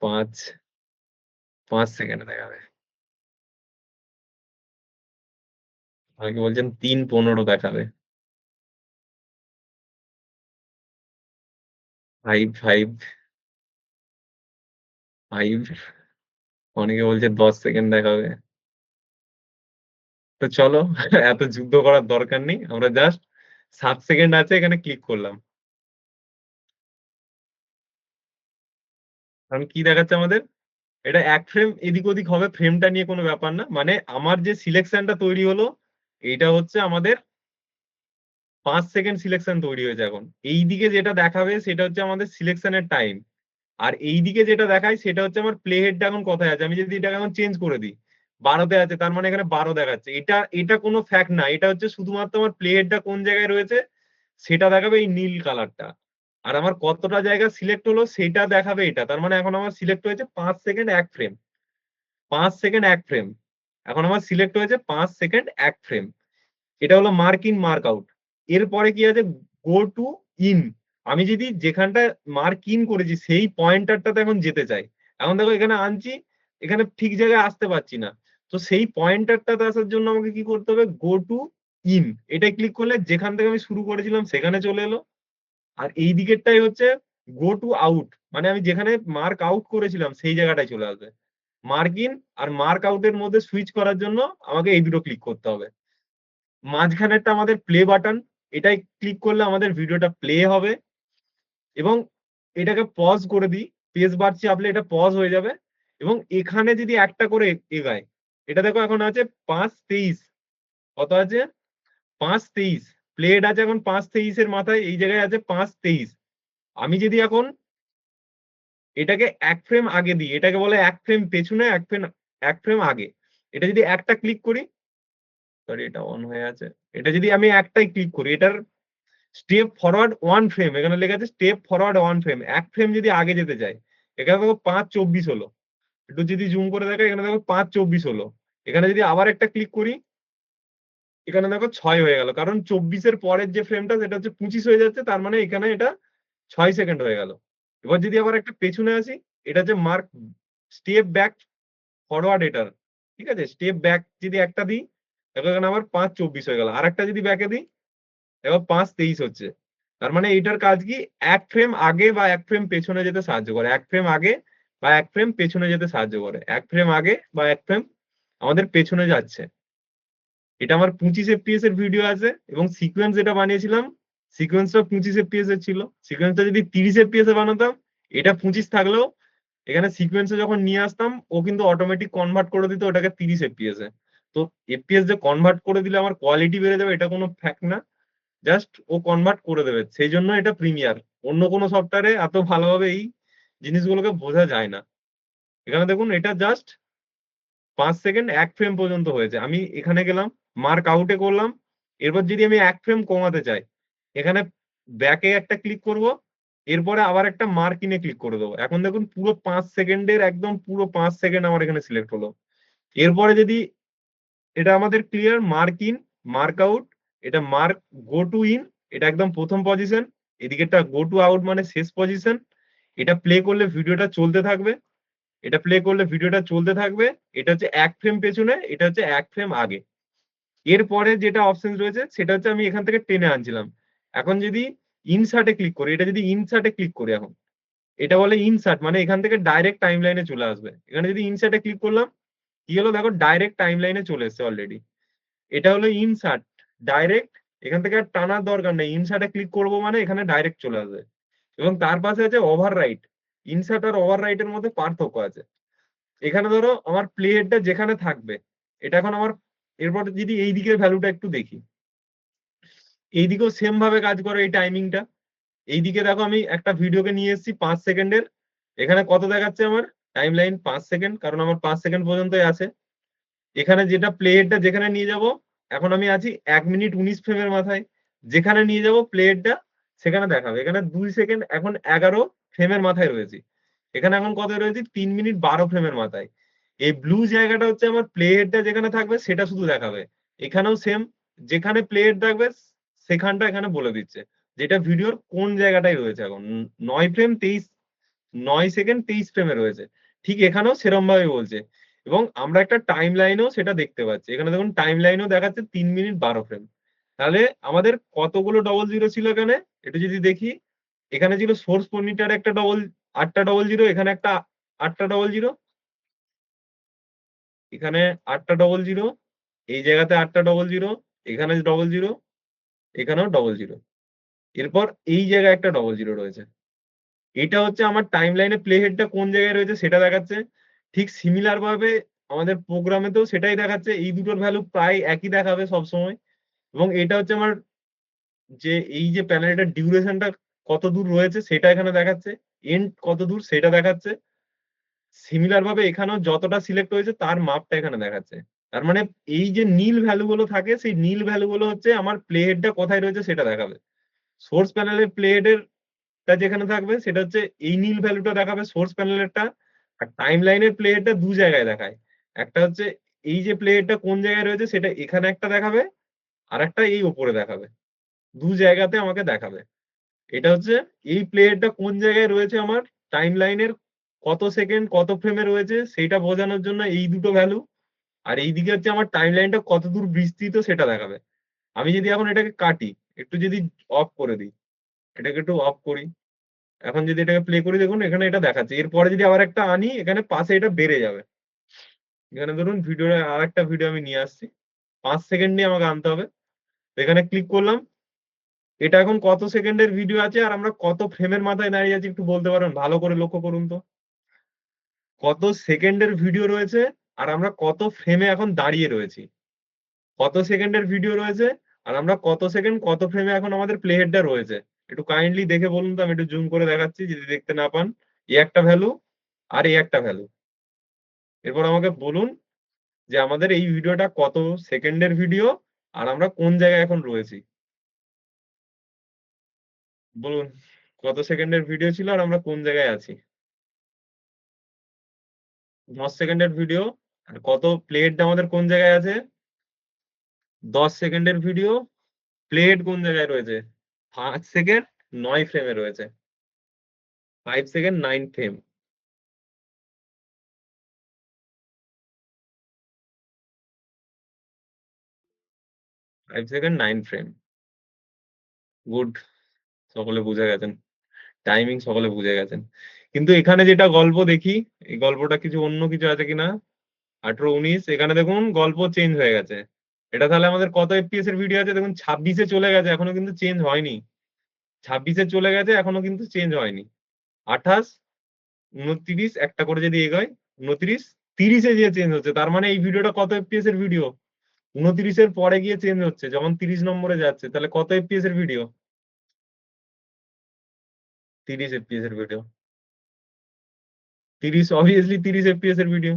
5, 5 সেকেন্ড দেখাবে। অনেকে বলছেন 3:15 দেখাবে। 5, 5, 5, অনেকে বলছে 10 সেকেন্ড দেখাবে। তো চলো, এত যুদ্ধ করার দরকার নেই। আমরা জাস্ট 7 সেকেন্ড আছে এখানে ক্লিক করলাম। কারণ কি দেখাচ্ছে আমাদের? এটা 1 ফ্রেম এদিক ওদিক হবে, ফ্রেমটা নিয়ে কোনো ব্যাপার না। মানে আমার যে সিলেকশনটা তৈরি হলো, এইটা হচ্ছে আমাদের 5 সেকেন্ড সিলেকশন তৈরি হয়েছে এখন। এইদিকে যেটা দেখাবে সেটা হচ্ছে আমাদের সিলেকশনের টাইম। আর এইদিকে যেটা দেখায় সেটা হচ্ছে আমার প্লে হেডটা এখন কোথায় আছে। আমি যদি এটাকে এখন চেঞ্জ করে দিই, 12 তে আছে, তার মানে এখানে 12 দেখাচ্ছে। এটা এটা কোনো ফ্যাক্ট না। এটা হচ্ছে শুধুমাত্র আমার প্লে হেডটা কোন জায়গায় রয়েছে সেটা দেখাবে এই নীল কালারটা। আর আমার কতটা জায়গা সিলেক্ট হলো সেটা দেখাবে এটা। তার মানে এখন আমার সিলেক্ট হয়েছে 5 সেকেন্ড 1 ফ্রেম। 5 second 1 frame. এখন আমার সিলেক্ট হয়েছে 5 সেকেন্ড 1 ফ্রেম। এটা হলো মার্ক ইন মার্ক আউট। এরপরে কি আছে? Go to in. আমি যদি যেখানটায় মার্ক ইন করেছি সেই পয়েন্টারটাতে এখন যেতে চাই, এখন দেখো এখানে আনছি, এখানে ঠিক জায়গায় আসতে পারছি না। তো সেই পয়েন্টারটাতে আসার জন্য আমাকে কি করতে হবে? Go to in. এটা ক্লিক করলে যেখান থেকে আমি শুরু করেছিলাম সেখানে চলে এলো। আর এই দিকেরটাই হচ্ছে গো টু আউট, মানে আমি যেখানে মার্ক আউট করেছিলাম সেই জায়গাটায় চলে আসবে। মার্ক ইন আর মার্ক আউটের মধ্যে সুইচ করার জন্য আমাকে এই দুটো ক্লিক করতে হবে। মাঝখানেরটা আমাদের প্লে বাটন, এটাই ক্লিক করলে আমাদের ভিডিওটা প্লে হবে। এবং এটাকে পজ করে দিই, স্পেস বার চাপলে এটা পজ হয়ে যাবে। এবং এখানে যদি একটা করে এগায়, এটা দেখো এখন আছে 5:23। কত আছে? 5:23। প্লেড আছে এখন 5:23 মাথায়, এই জায়গায় আছে 5:23। আমি যদি এখন এটাকে 1 ফ্রেম আগে দিই, এটাকে বলে 1 ফ্রেম পেছনে, 1 ফ্রেম আগে। এটা যদি একটা ক্লিক করি, সরি এটা অন হয়ে আছে। এটা যদি আমি একটাই ক্লিক করি, এটার স্টেপ ফরওয়ার্ড 1 ফ্রেম, এখানে লেখা আছে স্টেপ ফরওয়ার্ড 1 ফ্রেম। 1 ফ্রেম যদি আগে যেতে চাই, এখানে দেখো 5:24 হলো। একটু যদি জুম করে দেখো, এখানে দেখো 5:24 হলো। এখানে যদি আবার একটা ক্লিক করি, এখানে দেখো 6 হয়ে গেল। কারণ 24-এর পরের যে ফ্রেমটা সেটা হচ্ছে 25 হয়ে যাচ্ছে, তার মানে এখানে এটা 6 সেকেন্ড হয়ে গেল। এবার যদি আবার একটা পেছনে আসি, এটা হচ্ছে মার্ক স্টেপ ব্যাক ফরওয়ার্ড এটার। ঠিক আছে? স্টেপ ব্যাক যদি একটা দিই, দেখো এখানে আবার 5:24 হয়ে গেল। আরেকটা যদি ব্যাকে দিই, এবার 5:23 হচ্ছে। তার মানে এইটার কাজ কি? 1 ফ্রেম আগে বা 1 ফ্রেম পেছনে যেতে সাহায্য করে। 1 ফ্রেম আগে বা 1 ফ্রেম পেছনে যেতে সাহায্য করে। 1 ফ্রেম আগে বা 1 ফ্রেম আমাদের পেছনে যাচ্ছে। এটা আমার 25 এফপিএস এর ভিডিও আছে এবং সিকোয়েন্স যেটা বানিয়েছিলাম, সিকোয়েন্সটা 25 এফপিএস এর ছিল। সিকোয়েন্সটা যদি 30 এফপিএস এ বানাতাম, এটা 25 থাকলেও এখানে সিকোয়েন্সে যখন নিয়ে আসতাম ও কিন্তু অটোমেটিক কনভার্ট করে দিত ওটাকে 30 এফপিএস এ। তো এফপিএস যে কনভার্ট করে দিলে আমার কোয়ালিটি বেড়ে যাবে, এটা কোনো ফ্যাক্ট না। জাস্ট ও কনভার্ট করে দেবে, সেই জন্য এটা প্রিমিয়ার। অন্য কোনো সফটওয়্যারে এত ভালোভাবে এই জিনিসগুলোকে বোঝা যায় না। এখানে দেখুন এটা জাস্ট 5 সেকেন্ড 1 ফ্রেম পর্যন্ত হয়েছে। আমি এখানে গেলাম, মার্ক আউটে করলাম। এরপর যদি আমি 1 ফ্রেম কমাতে চাই, এখানে ব্যাকে একটা ক্লিক করব, এরপরে আবার একটা মার্ক ইনে ক্লিক করে দেবো। এখন দেখুন পুরো 5 সেকেন্ডের একদম পুরো 5 সেকেন্ড আমার এখানে সিলেক্ট হলো। এরপরে যদি এটা আমাদের clear, mark in, mark out, এটা মার্ক গো টু ইন, এটা একদম প্রথম পজিশন, এদিকেটা গো টু আউট মানে শেষ পজিশন। এটা প্লে করলে ভিডিওটা চলতে থাকবে, এটা প্লে করলে ভিডিওটা চলতে থাকবে। এটা হচ্ছে 1 ফ্রেম পেছনে, এটা হচ্ছে 1 ফ্রেম আগে। এরপরে যেটা অপশন রয়েছে সেটা হচ্ছে আমি এখান থেকে টেনে আনছিলাম। এখন যদি ইনসার্টে ক্লিক করি, এটা যদি ইনসার্টে ক্লিক করি, এখন এটা বলে ইনসার্ট, মানে এখান থেকে ডাইরেক্ট টাইম লাইনে চলে আসবে। এখানে যদি ইনসার্টে ক্লিক করলাম, কি হলো দেখো, ডাইরেক্ট টাইম লাইনে চলে এসছে অলরেডি। এটা হলো ইনসার্ট ডাইরেক্ট। এখান থেকে আর টানার দরকার নেই, ইনসার্টে ক্লিক করবো মানে এখানে ডাইরেক্ট চলে আসবে। এবং তার পাশে আছে ওভাররাইট। ইনসার্ট আর ওভাররাইট এর মধ্যে পার্থক্য আছে। এখানে ধরো আমার প্লে হেডটা যেখানে থাকবে, এটা এখন আমার, এরপর যদি এই দিকের ভ্যালুটা একটু দেখি, এইদিকেও সেম ভাবে কাজ করে এই টাইমিংটা। এইদিকে দেখো আমি একটা ভিডিওকে নিয়ে এসেছি 5 সেকেন্ডের, এখানে কত দেখাচ্ছে আমার টাইম লাইন? 5 সেকেন্ড, কারণ আমার 5 সেকেন্ড পর্যন্তই আছে। এখানে যেটা প্লে হেডটা যেখানে নিয়ে যাব, এখন আমি আছি 1 মিনিট 19 ফ্রেমের মাথায়, যেখানে নিয়ে যাব প্লে হেডটা সেখানে দেখাবে। এখানে 2 সেকেন্ড এখন 11 ফ্রেমের মাথায় রয়েছি। এখানে এখন কত রয়েছি? 3 মিনিট 12 ফ্রেমের মাথায়। এই ব্লু জায়গাটা হচ্ছে আমার প্লে হেডটা যেখানে থাকবে সেটা শুধু দেখাবে। এখানেও সেম, যেখানে প্লে হেড থাকবে সেখানটা এখানে বলে দিচ্ছে। যেটা ভিডিওর কোন জায়গাটায় রয়েছে এখন। 9 ফ্রেম 23 9 সেকেন্ড 23 ফ্রেমে রয়েছে। ঠিক এখানেও সেরম ভাবে বলছে। এবং আমরা একটা টাইম লাইনেও সেটা দেখতে পাচ্ছি। এখানে দেখুন টাইম লাইনেও দেখাচ্ছে 3 মিনিট 12 ফ্রেম। তাহলে আমাদের কতগুলো ডবল জিরো ছিল এখানে? একটু যদি দেখি, এখানে ছিল সোর্স মনিটর একটা ডবল 8টা ডবল জিরো, এখানে একটা 8টা ডবল জিরো, এখানে 8টা ডবল জিরো, এই জায়গাতে 8টা ডবল জিরো, এখানে ডবল জিরো, এখানেও ডবল জিরো। এরপর এই জায়গায় একটা ডবল জিরো রয়েছে। এটা হচ্ছে আমার টাইমলাইনে প্লে হেডটা কোন জায়গায় রয়েছে সেটা দেখাচ্ছে। ঠিক সিমিলার ভাবে আমাদের প্রোগ্রামেতেও সেটাই দেখাচ্ছে। এই দুটোর ভ্যালু প্রায় একই দেখাবে সবসময়। এবং এটা হচ্ছে আমার যে এই যে প্যানেলটার ডিউরেশনটা কত দূর রয়েছে সেটা এখানে দেখাচ্ছে। এন্ড কত দূর সেটা দেখাচ্ছে। সিমিলার ভাবে এখানেও যতটা সিলেক্ট হয়েছে তার মাপটা এখানে দেখাচ্ছে। তার মানে এই যে নীল ভ্যালু গুলো থাকে সেই নীল ভ্যালু গুলো হচ্ছে আমার প্লে হেডটা কোথায় রয়েছে সেটা দেখাবে। সোর্স প্যানেলের প্লে হেডের টা যেখানে থাকবে সেটা হচ্ছে এই নীল ভ্যালুটা দেখাবে সোর্স প্যানেলেরটা। আর টাইম লাইনের প্লে হেডটা দু জায়গায় দেখায়। একটা হচ্ছে এই যে প্লে হেডটা কোন জায়গায় রয়েছে সেটা এখানে একটা দেখাবে, আর একটা এই উপরে দেখাবে। দু জায়গাতে আমাকে দেখাবে। এটা হচ্ছে এই প্লে হেডটা কোন জায়গায় রয়েছে আমার টাইম লাইনের কত সেকেন্ড কত ফ্রেমে রয়েছে সেইটা বোঝানোর জন্য এই দুটো ভ্যালু। আর এইদিকে হচ্ছে আমার টাইম লাইনটা কত দূর বিস্তৃত সেটা দেখাবে। আমি যদি এখন এটাকে কাটি, একটু যদি অফ করে দিই, এটাকে একটু অফ করি, এখন যদি এটাকে প্লে করি দেখুন এখানে এটা দেখাচ্ছে। এরপরে যদি আবার একটা আনি এখানে পাশে এটা বেড়ে যাবে। এখানে ধরুন ভিডিওর আর একটা ভিডিও আমি নিয়ে আসছি, 5 সেকেন্ড নিয়ে আমাকে আনতে হবে। তো এখানে ক্লিক করলাম। এটা এখন কত সেকেন্ডের ভিডিও আছে আর আমরা কত ফ্রেমের মাথায় দাঁড়িয়ে আছি একটু বলতে পারবেন? ভালো করে লক্ষ্য করুন তো। কত সেকেন্ডের ভিডিও রয়েছে আর আমরা কত ফ্রেমে এখন দাঁড়িয়ে রয়েছি। কত সেকেন্ডের ভিডিও রয়েছে আর আমরা কত সেকেন্ড কত ফ্রেমে এখন আমাদের প্লে হেডটা রয়েছে। একটু কাইন্ডলি দেখে বলুন তো, আমি একটু জুম করে দেখাচ্ছি যদি দেখতে না পান। এই একটা ভ্যালু আর এই একটা ভ্যালু। এরপর আমাকে বলুন যে আমাদের এই ভিডিওটা কত সেকেন্ডের ভিডিও আর আমরা কোন জায়গায় এখন রয়েছি। বলুন কত সেকেন্ডের ভিডিও ছিল আর আমরা কোন জায়গায় আছি। 10 সেকেন্ডের ভিডিও আর কত প্লেট আমাদের কোন জায়গায় আছে। 10 সেকেন্ডের ভিডিও, প্লেট কোন জায়গায় রয়েছে? 5 সেকেন্ড 9 ফ্রেমে রয়েছে। 5 second 9 frame. 5 second 9 frame. Good. সকলে বুঝে গেছেন। টাইমিং সকলে বুঝে গেছেন। কিন্তু এখানে যেটা গল্প দেখি, এই গল্পটা কিছু অন্য কিছু আছে কিনা। 18 19 এখানে দেখুন গল্প চেঞ্জ হয়ে গেছে। এটা তাহলে আমাদের কত এফপিএস এর ভিডিও আছে দেখুন, 26-এ চলে গেছে এখনো কিন্তু চেঞ্জ হয়নি। 26-এ চলে গেছে এখনো কিন্তু চেঞ্জ হয়নি। 28 29 একটা করে যদি এগোয়, 29 30-এ গিয়ে চেঞ্জ হচ্ছে। তার মানে এই ভিডিওটা কত এফপিএস এর ভিডিও? 29-এর পরে গিয়ে চেঞ্জ হচ্ছে যখন 30 নম্বরে যাচ্ছে। তাহলে কত এফপিএস এর ভিডিও? 30 এফপিএস এর ভিডিও। 30 অবভিয়াসলি 30 এফপিএস এর ভিডিও।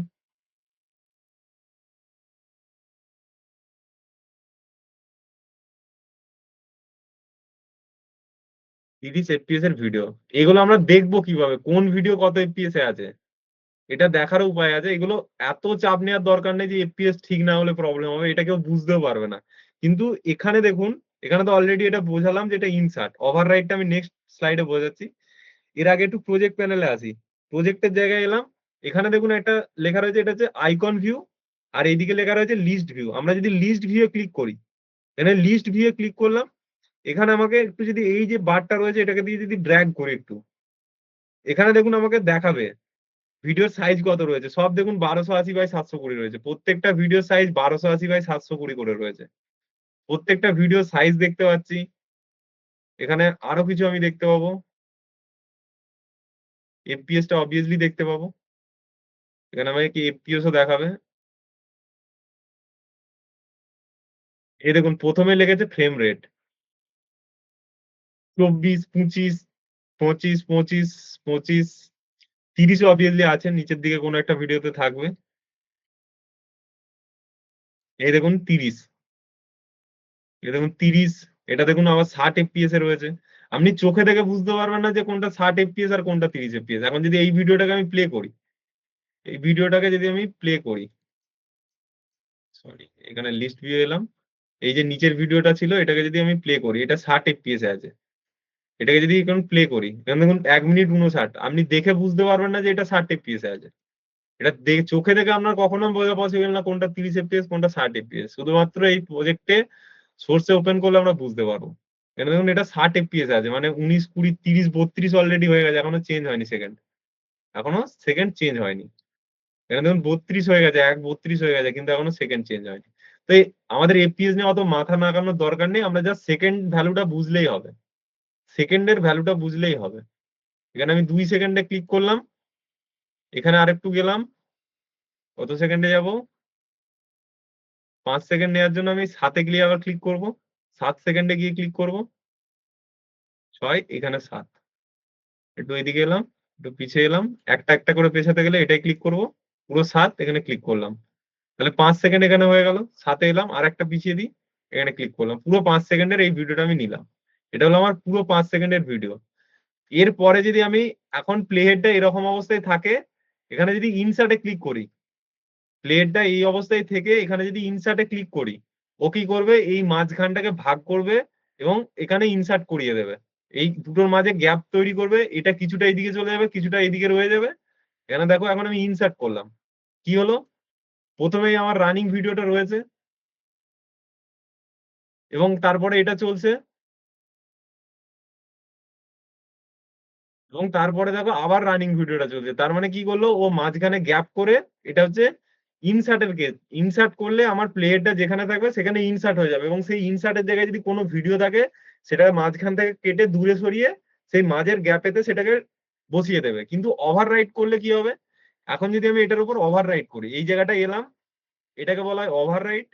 30 এফপিএস এর ভিডিও। এগুলো আমরা দেখবো কিভাবে কোন ভিডিও কত এফপিএস এ আছে? এটা দেখার উপায় আছে। এগুলো এত চাপ নেওয়ার দরকার নেই যে এফপিএস ঠিক না হলে প্রবলেম হবে, এটা কেউ বুঝতেও পারবে না। কিন্তু এখানে দেখুন, এখানে তো অলরেডি এটা বোঝালাম যে এটা ইনসার্ট। ওভাররাইটটা আমি নেক্সট স্লাইডে বোঝাচ্ছি। এর আগে একটু প্রজেক্ট প্যানেলে আসি। প্রজেক্টের জায়গায় এলাম। এখানে দেখুন একটা লেখা রয়েছে, এটা হচ্ছে আইকন ভিউ। আর এইদিকে লেখা রয়েছে লিস্ট ভিউ। আমরা যদি লিস্ট ভিউ ক্লিক করি, এখানে লিস্ট ভিউ ক্লিক করলাম। এখানে আমাকে একটু যদি এই যে বারটা রয়েছে এটাকে দিয়ে যদি ড্র্যাগ করি একটু, এখানে দেখুন আমাকে দেখাবে ভিডিওর সাইজ কত রয়েছে। সব দেখুন 1280x720 রয়েছে। প্রত্যেকটা ভিডিও সাইজ 1280x720 করে রয়েছে। প্রত্যেকটা ভিডিও সাইজ দেখতে পাচ্ছি। এখানে আরো কিছু আমি দেখতে পাবো। এফপিএস টা অবভিয়াসলি দেখতে পাবো। এখানে আমাকে কি এফপিএস ও দেখাবে। এই দেখুন প্রথমে লেগেছে ফ্রেম রেট 24 25 25 25 25 30 অবভিয়াসলি আছে, নিচের দিকে কোনো একটা ভিডিওতে থাকবে। এই দেখুন 30, এই দেখুন 30, এটা দেখুন আবার 60 এফপিএস এ রয়েছে। আপনি চোখে দেখে বুঝতে পারবেন না যে কোনটা 60 FPS আর কোনটা 30 FPS। এখন যদি এই ভিডিওটাকে আমি প্লে করি, এই ভিডিওটাকে যদি আমি প্লে করি, সরি এখানে লিস্ট ভিউ এলাম, এই যে নিচের ভিডিওটা ছিল এটাকে যদি আমি প্লে করি, এটা 60 FPS এ আছে। এটাকে যদি এখন প্লে করি, এখন দেখুন 1 মিনিট 59, আপনি দেখে বুঝতে পারবেন না যে এটা 60 FPS এ আছে। এটা চোখে দেখে আপনার কখনো বোঝা পসিবল না কোনটা 30 FPS কোনটা 60 FPS। শুধুমাত্র এই প্রজেক্টে সোর্সে ওপেন করলে আমরা বুঝতে পারবো। এখানে দেখুন এটা 60 FPS আছে, মানে 19 20 30 32 অলরেডি হয়ে গেছে, এখনো চেঞ্জ হয়নি সেকেন্ড, এখনো সেকেন্ড চেঞ্জ হয়নি। এখানে দেখুন 32 হয়ে গেছে, 1 32 হয়ে গেছে, কিন্তু এখনো সেকেন্ড চেঞ্জ হয়নি। তো আমাদের এফপিএস নিয়ে অত মাথা নাগানোর দরকার নেই, আমরা জাস্ট সেকেন্ড ভ্যালুটা বুঝলেই হবে, সেকেন্ডের ভ্যালুটা বুঝলেই হবে। এখানে আমি 2 সেকেন্ডে ক্লিক করলাম, এখানে আরেকটু গেলাম, কত সেকেন্ডে যাব, 5 সেকেন্ড নেওয়ার জন্য আমি 7-এ গিয়ে আবার ক্লিক করব, 7 সেকেন্ডে গিয়ে ক্লিক করব, 6, এখানে 7, একটু এদিকে এলাম, একটু পিছিয়ে এলাম, একটা একটা করে পেছাতে গেলে এটাই ক্লিক করব, পুরো 7 এখানে ক্লিক করলাম, তাহলে 5 সেকেন্ড এখানে হয়ে গেল। 7-এ এলাম, আর একটা পিছিয়ে দিই, এখানে ক্লিক করলাম, পুরো 5 সেকেন্ডের এই ভিডিওটা আমি নিলাম। এটা হলো আমার পুরো 5 সেকেন্ডের ভিডিও। এরপরে যদি আমি এখন প্লে হেডটা এরকম অবস্থায় থাকে, এখানে যদি ইনসার্টে ক্লিক করি, প্লেটটা এই অবস্থায় থেকে এখানে যদি ইনসার্টে ক্লিক করি, ও কি করবে, এই মাঝখানটাকে ভাগ করবে এবং এখানে ইনসার্ট করিয়ে দেবে। এই দুটোর মাঝে গ্যাপ তৈরি করবে, এটা কিছুটা এইদিকে চলে যাবে, কিছুটা এইদিকে রয়ে যাবে। এখানে দেখো এখন আমি ইনসার্ট করলাম, কি হলো, প্রথমেই আমার রানিং ভিডিওটা রয়েছে এবং তারপরে এটা চলছে, এবং তারপরে দেখো আবার রানিং ভিডিওটা চলছে। তার মানে কি করলো, ও মাঝখানে গ্যাপ করে, এটা হচ্ছে ইনসার্টের কেস। ইনসার্ট করলে আমার প্লেয়ারটা যেখানে থাকবে সেখানে ইনসার্ট হয়ে যাবে, এবং সেই ইনসার্টের জায়গায় যদি কোনো ভিডিও থাকে সেটা মাঝখান থেকে কেটে দূরে সরিয়ে সেই মাঝের গ্যাপেতে সেটাকে বসিয়ে দেবে। কিন্তু ওভার রাইট করলে কি হবে, এখন যদি আমি এটার উপর ওভার রাইট করি, এই জায়গাটা এলাম, এটাকে বলা হয় ওভার রাইট।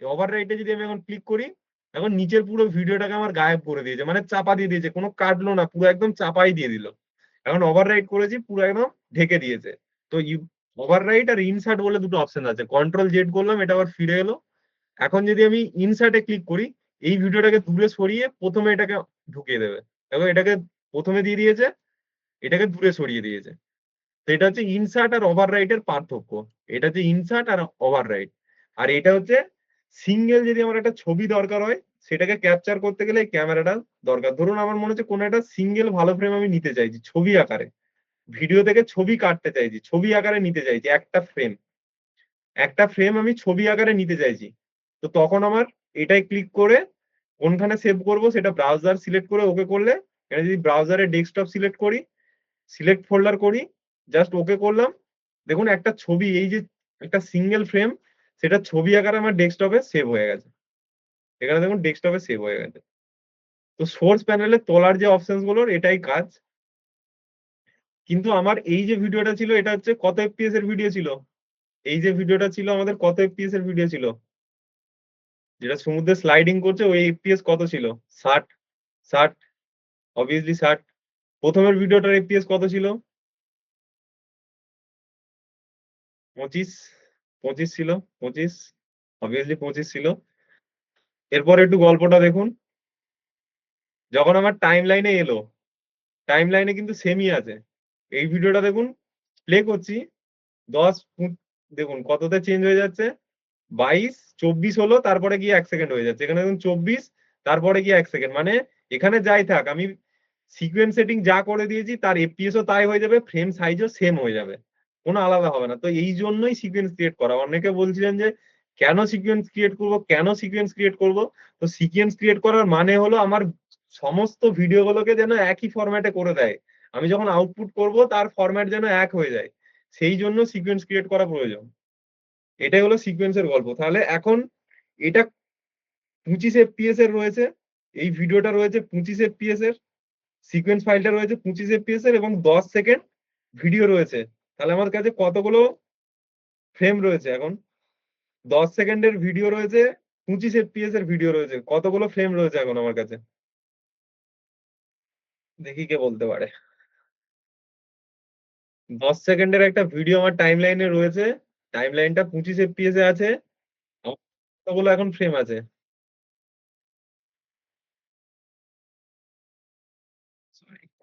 ওভার রাইটে যদি আমি এখন ক্লিক করি, এখন নিচের পুরো ভিডিওটাকে আমার গায়েব করে দিয়েছে, মানে চাপা দিয়ে দিয়েছে, কোনো কাটলো না, পুরো একদম চাপাই দিয়ে দিল। এখন ওভার রাইট করেছি, পুরো একদম ঢেকে দিয়েছে। তো ওভার রাইট আর ইনসার্ট বলে দুটো অপশন আছে, কন্ট্রোল জেড করলাম, এটা আবার ফিরে এলো। এখন যদি আমি ইনসার্টে ক্লিক করি, এই ভিডিওটাকে দূরে সরিয়ে প্রথমে এটাকে ঢুকিয়ে দেবে। দেখো এটাকে প্রথমে দিয়ে দিয়েছে, এটাকে দূরে সরিয়ে দিয়েছে। তো এটা হচ্ছে ইনসার্ট আর ওভার রাইটের পার্থক্য। এটা হচ্ছে ইনসার্ট আর ওভার রাইট। আর এটা হচ্ছে সিঙ্গেল, যদি আমার একটা ছবি দরকার হয় সেটাকে ক্যাপচার করতে গেলে এই ক্যামেরাটা দরকার। ধরুন আমার মনে হচ্ছে কোনো একটা সিঙ্গেল ভালো ফ্রেম আমি নিতে চাইছি ছবি আকারে, ভিডিও থেকে ছবি কাটতে চাইছি, ছবি আকারে নিতে চাইছি একটা ফ্রেম, একটা ফ্রেম আমি ছবি আকারে নিতে চাইছি। তো তখন আমার এটাই ক্লিক করে কোনখানে সেভ করব সেটা ব্রাউজার সিলেক্ট করে ওকে করলে, এটা যদি ব্রাউজারে ডেস্কটপ সিলেক্ট করি, সিলেক্ট ফোল্ডার করি, জাস্ট ওকে করলাম, দেখুন একটা ছবি, এই যে একটা সিঙ্গেল ফ্রেম, সেটা ছবি আকারে আমার ডেস্কটপে সেভ হয়ে গেছে। এখানে দেখুন ডেস্কটপে সেভ হয়ে গেছে। তো সোর্স প্যানেলে তোলার যে অপশন গুলোর এটাই কাজ। কিন্তু আমার এই যে ভিডিওটা ছিল এটা হচ্ছে কত এফপিএস এর ভিডিও ছিল, এই যে ভিডিওটা ছিল আমাদের কত এফপিএস এর ভিডিও ছিল, যেটা সমুদ্রে স্লাইডিং করছে, ওই এফপিএস কত ছিল, 60, 60, অবভিয়াসলি 60। প্রথমের ভিডিওটার এফপিএস কত ছিল, 25, 25 ছিল, 25, অবভিয়াসলি 25 ছিল। এরপর একটু গল্পটা দেখুন, যখন আমার টাইম লাইনে এলো, টাইম লাইনে কিন্তু সেমই আছে। এই ভিডিওটা দেখুন, প্লে করছি, 10 দেখুন কততে চেঞ্জ হয়ে যাচ্ছে, 22 24 হলো, তারপরে গিয়ে 1 সেকেন্ড হয়ে যাচ্ছে। এখানে দেখুন 24, তারপরে গিয়ে 1 সেকেন্ড, মানে এখানে যাই থাক আমি সিকোয়েন্স সেটিং যা করে দিয়েছি তার এফপিএসও তাই হয়ে যাবে, ফ্রেম সাইজও সেম হয়ে যাবে, কোনো আলাদা হবে না। তো এই জন্যই সিকোয়েন্স ক্রিয়েট করা। অনেকে বলছিলেন যে কেন সিকোয়েন্স ক্রিয়েট করব, কেন সিকোয়েন্স ক্রিয়েট করব। তো সিকোয়েন্স ক্রিয়েট করার মানে হলো আমার সমস্ত ভিডিওগুলোকে যেন একই ফরম্যাটে করে দেয়, আমি যখন আউটপুট করব তার ফরম্যাট যেন এক হয়ে যায়, সেই জন্য সিকোয়েন্স ক্রিয়েট করা প্রয়োজন। এটাই হলো সিকোয়েন্সের গল্প। তাহলে এখন এটা 25 এফপিএস এর রয়েছে, এই ভিডিওটা রয়েছে 25 এফপিএস এর, সিকোয়েন্স ফাইলটা রয়েছে 25 এফপিএস এর, এবং 10 সেকেন্ড ভিডিও রয়েছে। তাহলে আমার কাছে কতগুলো ফ্রেম রয়েছে এখন, 10 সেকেন্ডের ভিডিও রয়েছে, 25 এফপিএস এর ভিডিও রয়েছে, কতগুলো ফ্রেম রয়েছে এখন আমার কাছে, দেখি কে বলতে পারে। 10 সেকেন্ডের একটা ভিডিও আমার টাইম লাইনে রয়েছে, টাইম লাইনটা 25 এফপিএস এ আছে, আমার কতগুলো এখন ফ্রেম আছে।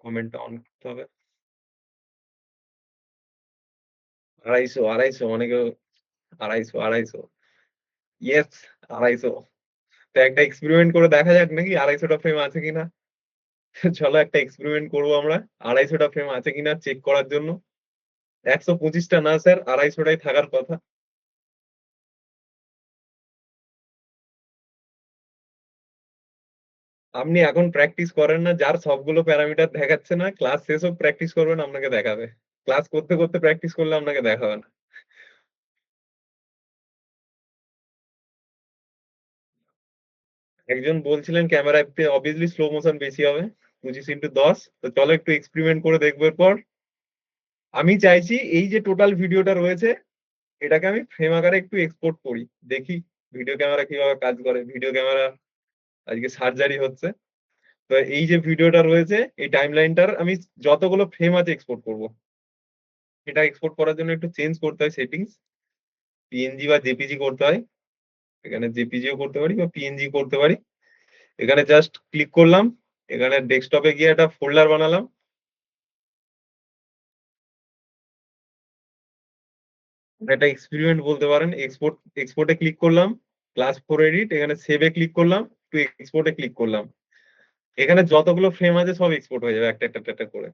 কমেন্টটা অন করতে হবে। ২৫০, ২৫০ অনেকে ২৫০, ২৫০ ইয়েস ২৫০। তো একটা এক্সপেরিমেন্ট করে দেখা যাক নাকি ২৫০ টা ফ্রেম আছে কিনা? চলো একটা এক্সপেরিমেন্ট করব আমরা। ২৫০ টা ফ্রেম আছে কিনা চেক করার জন্য। ১২৫ টা না স্যার ২৫০ টাই থাকার কথা। আপনি এখন প্র্যাকটিস করেন না, যার সবগুলো প্যারামিটার দেখাচ্ছে না, ক্লাস শেষ হোক প্র্যাকটিস করবেন আপনাকে দেখাবে। ক্লাস করতে, করতে প্র্যাকটিস করলে আপনাকে দেখাবে না। একজন বলছিলেন ক্যামেরাতে obviously স্লো মোশন বেশি হবে। 25x10 তো চলো একটু এক্সপেরিমেন্ট করে দেখবো এরপর। আমি চাইছি এই যে টোটাল ভিডিওটা রয়েছে এটাকে আমি ফ্রেম আকারে একটু এক্সপোর্ট করি। দেখি ভিডিও ক্যামেরা কিভাবে কাজ করে। ভিডিও ক্যামেরা আজকে সার্জারি হচ্ছে। তো এই যে ভিডিওটা রয়েছে এই টাইমলাইনটার আমি যতগুলো ফ্রেম আছে এক্সপোর্ট করব। এটা এক্সপোর্ট করার জন্য একটু চেঞ্জ করতে হয় সেটিংস। পিএনজি বা জেপিজি করতে হয়। এখানে জেপিজিও করতে পারি বা পিএনজি করতে পারি। এখানে জাস্ট ক্লিক করলাম। এখানে ডেস্কটপে গিয়ে একটা ফোল্ডার বানালাম। এটা এক্সপেরিমেন্ট বলতে পারেন। এক্সপোর্টে ক্লিক করলাম। ক্লাস 4 এডিট এখানে সেভ এ ক্লিক করলাম। টু এক্সপোর্টে ক্লিক করলাম। এখানে যতগুলো ফ্রেম আছে সব এক্সপোর্ট হয়ে যাবে একটা করে।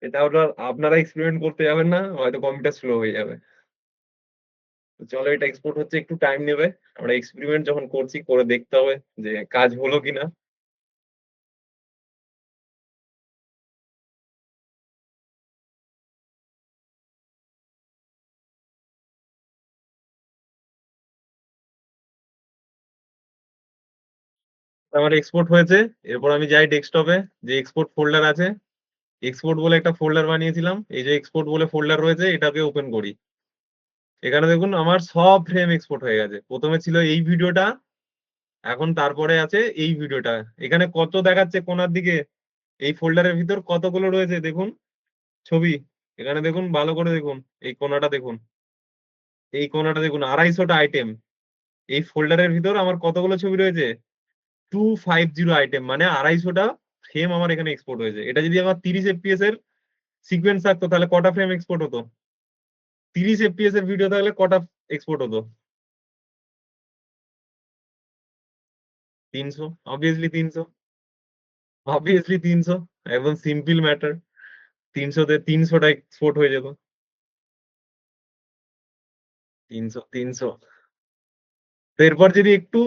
এটা ওটা আপনারা এক্সপেরিমেন্ট করতে যাবেন না, হয়তো কম্পিউটার স্লো হয়ে যাবে। তো চলো এটা এক্সপোর্ট হচ্ছে একটু টাইম নেবে। আমরা এক্সপেরিমেন্ট যখন করছি করে দেখতে হবে যে কাজ হলো কিনা। আমার এক্সপোর্ট হয়েছে। এরপর আমি যাই ডেস্কটপে যে এক্সপোর্ট ফোল্ডার আছে। এক্সপোর্ট বলে একটা ফোল্ডার বানিয়েছিলাম। এই যে এক্সপোর্ট বলে ফোল্ডার রয়েছে এটাকে ওপেন করি। এখানে দেখুন আমার সব ফ্রেম এক্সপোর্ট হয়ে গেছে। প্রথমে ছিল এই ভিডিওটা, এখন তারপরে আছে এই ভিডিওটা। এখানে কত দেখাচ্ছে কোনার দিকে, এই ফোল্ডারের ভিতর কতগুলো রয়েছে দেখুন ছবি। এখানে দেখুন ভালো করে দেখুন, এই কোনাটা দেখুন, এই কোনাটা দেখুন ২৫০টা আইটেম। এই ফোল্ডারের ভিতর আমার কতগুলো ছবি রয়েছে, 250 আইটেম, মানে ২৫০টা ফ্রেম আমার এখানে এক্সপোর্ট হয়েছে। এটা যদি আমার 30 FPS এর সিকোয়েন্স থাকতো তাহলে কটা ফ্রেম এক্সপোর্ট হতো? 30 FPS এর ভিডিও থাকলে কটা এক্সপোর্ট হতো? ৩০০, অবভিয়াসলি ৩০০, অবভিয়াসলি ৩০০। একদম সিম্পল ম্যাটার। ৩০০ তে ৩০০টা এক্সপোর্ট হয়ে যেত। ৩০০, ৩০০। তো এরপর যদি একটু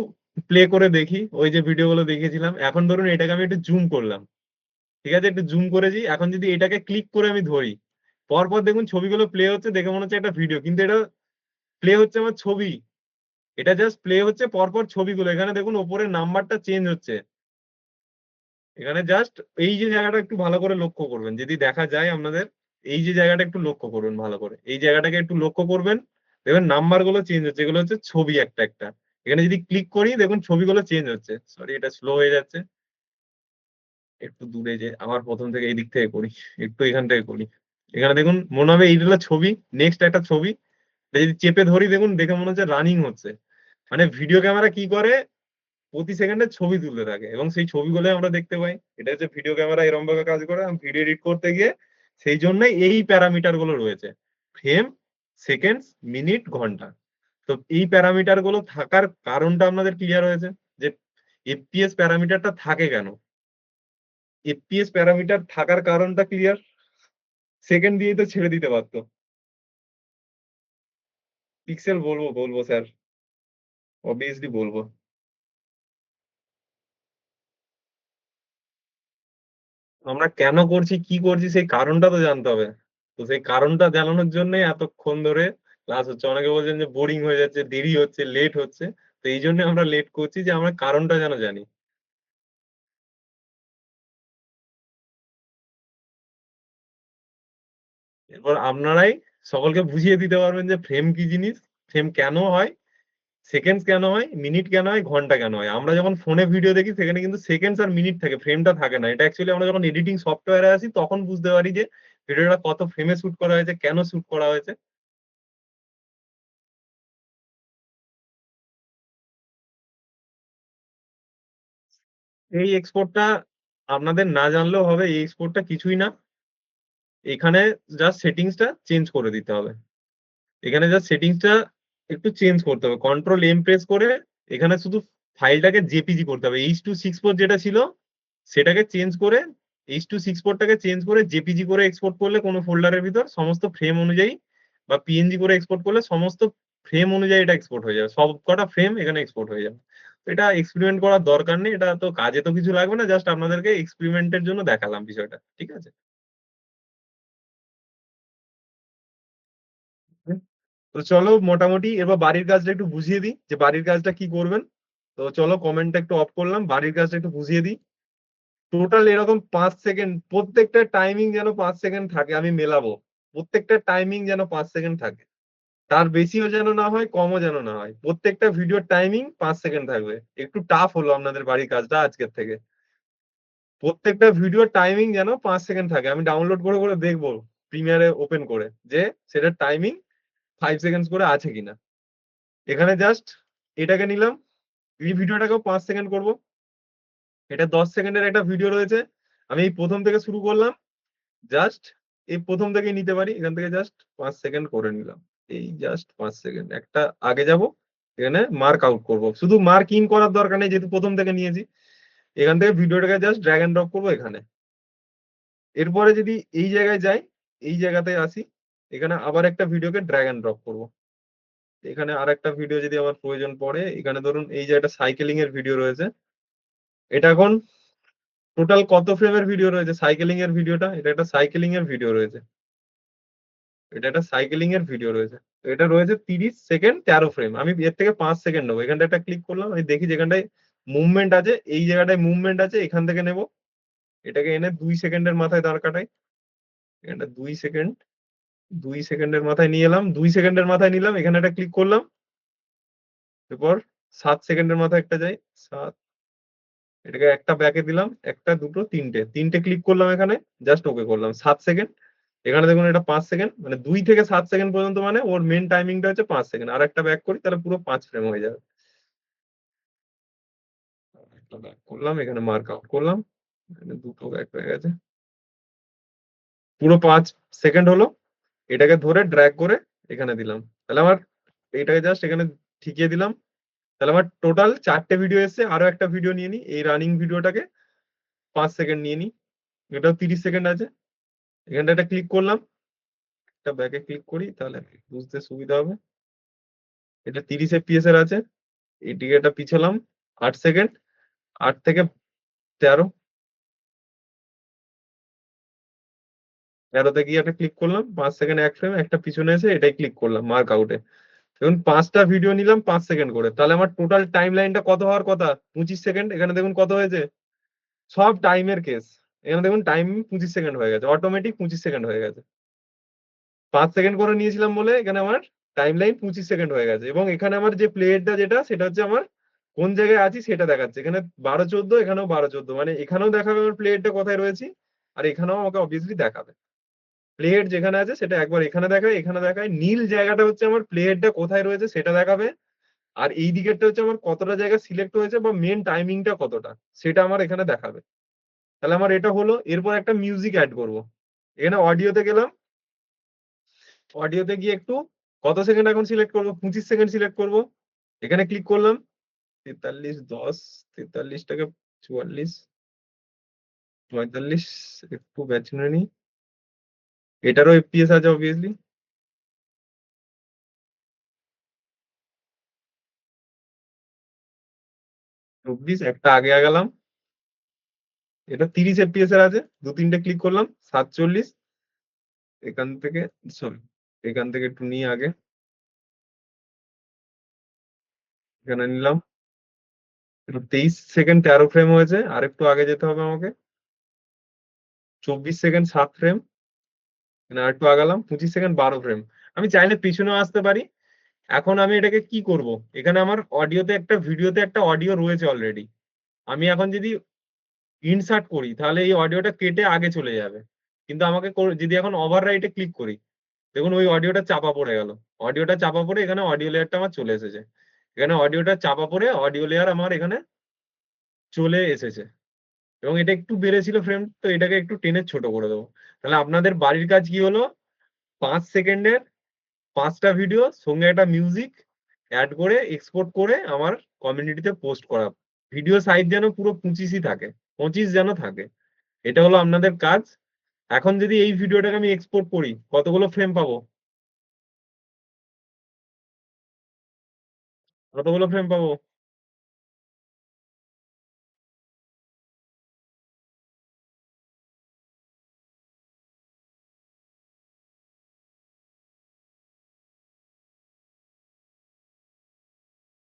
প্লে করে দেখি ওই যে ভিডিওগুলো দেখিয়েছিলাম, এখন ধরুন এটাকে আমি একটু জুম করলাম। ঠিক আছে, একটু জুম করেছি। এখন যদি এটাকে ক্লিক করে আমি ধরি, পরপর দেখুন ছবিগুলো প্লে হচ্ছে, দেখে মনে হচ্ছে একটা ভিডিও, কিন্তু এটা প্লে হচ্ছে আমার ছবি। এটা জাস্ট প্লে হচ্ছে পরপর ছবিগুলো। এখানে দেখুন ওপরে নাম্বারটা চেঞ্জ হচ্ছে। এখানে জাস্ট এই যে জায়গাটা একটু ভালো করে লক্ষ্য করবেন, যদি দেখা যায় আপনাদের, এই যে জায়গাটা একটু লক্ষ্য করবেন ভালো করে, এই জায়গাটাকে একটু লক্ষ্য করবেন। দেখবেন নাম্বার গুলো চেঞ্জ হচ্ছে, এগুলো হচ্ছে ছবি একটা একটা। এখানে যদি ক্লিক করি দেখুন ছবিগুলো চেঞ্জ হচ্ছে। সরি এটা স্লো হয়ে যাচ্ছে। একটু দূরে যে আবার প্রথম থেকে এই দিক থেকে করি, একটু এখান থেকে করি। এখানে দেখুন মনে হবে এইগুলো ছবি, নেক্সট একটা ছবি। এটা যদি চেপে ধরি দেখুন, দেখে মনে হচ্ছে রানিং হচ্ছে। মানে ভিডিও ক্যামেরা কি করে, প্রতি সেকেন্ডে ছবি তুলতে থাকে এবং সেই ছবিগুলো আমরা দেখতে পাই। এটা হচ্ছে ভিডিও ক্যামেরা এরকম ভাবে কাজ করে। ভিডিও এডিট করতে গিয়ে সেই জন্যই এই প্যারামিটার গুলো রয়েছে, ফ্রেম, সেকেন্ডস, মিনিট, ঘন্টা। তো এই প্যারামিটার গুলো থাকার কারণটা আপনাদের ক্লিয়ার হয়েছে যে এফপিএস প্যারামিটারটা থাকে কেন। এফপিএস প্যারামিটার থাকার কারণটা ক্লিয়ার। সেকেন্ড দিয়ে তো ছেড়ে দিতে পারতো। পিক্সেল বলবো, বলবো স্যার, অবভিয়াসলি বলবো। আমরা কেন করছি কি করছি সেই কারণটা তো জানতে হবে। তো সেই কারণটা জানানোর জন্যই এতক্ষণ ধরে ক্লাস হচ্ছে। অনেকে বলছেন যে বোরিং হয়ে যাচ্ছে, দেরি হচ্ছে, লেট হচ্ছে। তো এই জন্য আমরা লেট করছি যে আমরা কারণটা যেন জানি। এরপর আপনারাই সকলকে বুঝিয়ে দিতে পারবেন যে ফ্রেম কি জিনিস, ফ্রেম কেন হয়, সেকেন্ডস কেন হয়, মিনিট কেন হয়, ঘন্টা কেন হয়। আমরা যখন ফোনে ভিডিও দেখি সেখানে কিন্তু সেকেন্ডস আর মিনিট থাকে, ফ্রেমটা থাকে না। এটা অ্যাকচুয়ালি আমরা যখন এডিটিং সফটওয়্যারে আসি তখন বুঝতে পারি যে ভিডিওটা কত ফ্রেমে শুট করা হয়েছে, কেন শুট করা হয়েছে। এই এক্সপোর্টটা আপনাদের না জানলেও হবে, এই এক্সপোর্টটা কিছুই না। এখানে জাস্ট সেটিংসটা চেঞ্জ করে দিতে হবে। এখানে জাস্ট সেটিংসটা একটু চেঞ্জ করতে হবে, কন্ট্রোল এম প্রেস করে এখানে শুধু ফাইলটাকে জেপিজি করতে হবে। H.264 যেটা ছিল সেটাকে চেঞ্জ করে, H.264টাকে চেঞ্জ করে জেপিজি করে এক্সপোর্ট করলে কোনো ফোল্ডারের ভিতর সমস্ত ফ্রেম অনুযায়ী, বা পিএনজি করে এক্সপোর্ট করলে সমস্ত ফ্রেম অনুযায়ী এটা এক্সপোর্ট হয়ে যাবে, সব কটা ফ্রেম এখানে এক্সপোর্ট হয়ে যাবে। তো এটা এক্সপেরিমেন্ট করার দরকার নেই, এটা তো কাজে তো কিছু লাগবে না, জাস্ট আপনাদেরকে এক্সপেরিমেন্টের জন্য দেখালাম বিষয়টা, ঠিক আছে? তো চলো মোটামুটি এবার বাড়ির কাজটা একটু বুঝিয়ে দিই, যে বাড়ির কাজটা কি করবেন। তো চলো কমেন্টটা একটু অফ করলাম, বাড়ির কাজটা একটু বুঝিয়ে দিই। টোটাল এরকম 5 সেকেন্ড, প্রত্যেকটা টাইমিং যেন 5 সেকেন্ড থাকে, আমি মেলাবো। প্রত্যেকটা টাইমিং যেন 5 সেকেন্ড থাকে, তার বেশিও যেন না হয়, কমও যেন না হয়। প্রত্যেকটা ভিডিওর টাইমিং 5 সেকেন্ড থাকবে। একটু টাফ হলো আপনাদের বাড়ির কাজটা আজকের থেকে। প্রত্যেকটা ভিডিওর টাইমিং যেন 5 সেকেন্ড থাকে, আমি ডাউনলোড করে করে দেখবো প্রিমিয়ারে ওপেন করে, যে সেটার টাইমিং 5 সেকেন্ড করে আছে কিনা। এখানে জাস্ট এটাকে নিলাম, এই ভিডিওটাকেও 5 সেকেন্ড করবো। এটা 10 সেকেন্ডের একটা ভিডিও রয়েছে, আমি এই প্রথম থেকে শুরু করলাম, জাস্ট এই প্রথম থেকেই নিতে পারি, এখান থেকে জাস্ট 5 সেকেন্ড করে নিলাম। এই জাস্ট 5 সেকেন্ড একটা আগে যাব, এখানে মার্ক আউট করব, শুধু মার্ক ইন করার দরকার নেই যেহেতু প্রথম থেকে নিয়েছি। এখান থেকে ভিডিওটাকে জাস্ট ড্র্যাগ এন্ড ড্রপ করবো এখানে। এরপরে যদি এই জায়গায় যাই, এই জায়গাতে আসি, এখানে আবার একটা ভিডিওকে ড্র্যাগ এন্ড ড্রপ করবো। এখানে আর একটা ভিডিও যদি আমার প্রয়োজন পড়ে, এখানে ধরুন এই যে একটা সাইকেলিং এর ভিডিও রয়েছে, এটা এখন টোটাল কত ফ্রেমের ভিডিও রয়েছে সাইকেলিং এর ভিডিওটা, এটা একটা সাইকেলিং এর ভিডিও রয়েছে, এটা একটা সাইকেলিং এর ভিডিও রয়েছে। তো এটা রয়েছে 30 সেকেন্ড 13 ফ্রেম, আমি এর থেকে 5 সেকেন্ড নেবো। এখানটা একটা ক্লিক করলাম, আমি দেখি যেখানটায় মুভমেন্ট আছে, এই জায়গাটায় মুভমেন্ট আছে, এখান থেকে নেব। এটাকে এনে 2 সেকেন্ডের মাথায় দাঁড় কাটাই, এখানটা 2 সেকেন্ড, 2 সেকেন্ডের মাথায় নিয়ে এলাম, 2 সেকেন্ডের মাথায় নিলাম, এখানে একটা ক্লিক করলাম। এরপর 7 সেকেন্ডের মাথায় একটা যাই, 7, এটাকে একটা ব্যাকে দিলাম, একটা দুটো তিনটে, তিনটে ক্লিক করলাম এখানে, জাস্ট ওকে করলাম। 7 সেকেন্ড, এখানে দেখুন এটা 5 সেকেন্ড, মানে 2 থেকে 7 সেকেন্ড পর্যন্ত, মানে ওর মেন টাইমিংটা হচ্ছে 5 সেকেন্ড। আর একটা ব্যাক করি তাহলে পুরো 5 ফ্রেম হয়ে যাবে। একটা ব্যাক করলাম, এখানে মার্ক আউট করলাম, এখানে দুটো ব্যাক হয়ে গেছে, পুরো 5 সেকেন্ড হলো। এটাকে ধরে ড্র্যাগ করে এখানে দিলাম, তাহলে আমার এটাকে জাস্ট এখানে ঠিকিয়ে দিলাম। তাহলে আমার টোটাল 4টে ভিডিও এসছে। আরো একটা ভিডিও নিয়ে নিই, এই রানিং ভিডিওটাকে 5 সেকেন্ড নিয়ে নিই, এটাও 30 সেকেন্ড আছে। এখানটা একটা ক্লিক করলাম, একটা ব্যাকে ক্লিক করি তাহলে বুঝতে সুবিধা হবে। এটা 30 FPS এর আছে, এটিকে এটা পিছালাম 8 সেকেন্ড, 8 থেকে 13, 13তে গিয়ে একটা ক্লিক করলাম, 5 সেকেন্ড 1 ফ্রেম, একটা পিছনে এসে এটাই ক্লিক করলাম মার্ক আউটে। দেখুন 5টা ভিডিও নিলাম 5 সেকেন্ড করে, তাহলে আমার টোটাল টাইম লাইনটা কত হওয়ার কথা? 25 সেকেন্ড। এখানে দেখুন কত হয়েছে, সব টাইমের কেস। এখানে দেখুন টাইম 25 সেকেন্ড হয়ে গেছে, অটোমেটিক 25 সেকেন্ড হয়ে গেছে। 5 সেকেন্ড করে নিয়েছিলাম বলে এখানে আমার টাইম লাইন 25 সেকেন্ড হয়ে গেছে। এবং এখানে আমার যে প্লেটটা যেটা, সেটা হচ্ছে আমার কোন জায়গায় আছি সেটা দেখাচ্ছে। এখানে 12-14, এখানেও 12-14, মানে এখানেও দেখাবে আমার প্লেটটা কোথায় রয়েছে, আর এখানেও আমাকে অবভিয়াসলি দেখাবে। প্লেট যেখানে আছে সেটা একবার এখানে দেখায়, এখানে দেখায়, নীল জায়গাটা হচ্ছে আমার প্লেটটা কোথায় রয়েছে সেটা দেখাবে। আর এই দিকেরটা হচ্ছে আমার কতটা জায়গা সিলেক্ট হয়েছে বা মেন টাইমিংটা কতটা, সেটা আমার এখানে দেখাবে। তাহলে আমার এটা হলো। এরপর একটা মিউজিক অ্যাড করব। এখানে অডিওতে গেলাম, অডিওতে গিয়ে একটু কত সেকেন্ড এখন সিলেক্ট করবো, 25 সেকেন্ড সিলেক্ট করব। এখানে ক্লিক করলাম, 43, 10, 43টাকে 44, 45, একটু বেছে নিই, এটারও এফপিএস আছে অবভিয়াসলি। 24, একটা আগে গেলাম, এটা 30 FPS এর আছে, 2-3টে ক্লিক করলাম, 47, এখান থেকে, সরি, এখান থেকে একটু নিয়ে আগে, এখানে নিলাম, একটু 23 সেকেন্ড 13 ফ্রেম হয়েছে, আর একটু আগে যেতে হবে আমাকে, 24 সেকেন্ড 7 ফ্রেম, এখানে আর একটু আগালাম, 25 সেকেন্ড 12 ফ্রেম। আমি চাইলে পিছনেও আসতে পারি। এখন আমি এটাকে কি করব, এখানে আমার অডিওতে একটা, ভিডিওতে একটা অডিও রয়েছে অলরেডি, আমি এখন যদি ইনসার্ট করি তাহলে এই অডিওটা কেটে আগে চলে যাবে। কিন্তু আমাকে যদি এখন ওভার রাইটে ক্লিক করি, দেখুন ওই অডিওটা চাপা পড়ে গেল। অডিওটা চাপা পড়ে এখানে অডিও লেয়ারটা আমার চলে এসেছে। এখানে অডিওটা চাপা পড়ে অডিও লেয়ার আমার এখানে চলে এসেছে। এবং এটা একটু বেড়েছিল ফ্রেম, তো এটাকে একটু টেনে ছোট করে দেবো। তাহলে আপনাদের বাড়ির কাজ কি হলো? 5 সেকেন্ডের 5টা ভিডিও সঙ্গে একটা মিউজিক অ্যাড করে এক্সপোর্ট করে আমার কমিউনিটিতে পোস্ট করা। ভিডিও সাইজ যেন পুরো 25ই থাকে, 25 যেন থাকে। এটা হলো আপনাদের কাজ। এখন যদি এই ভিডিওটাকে আমি এক্সপোর্ট করি, কতগুলো ফ্রেম পাবো? কতগুলো ফ্রেম পাবো?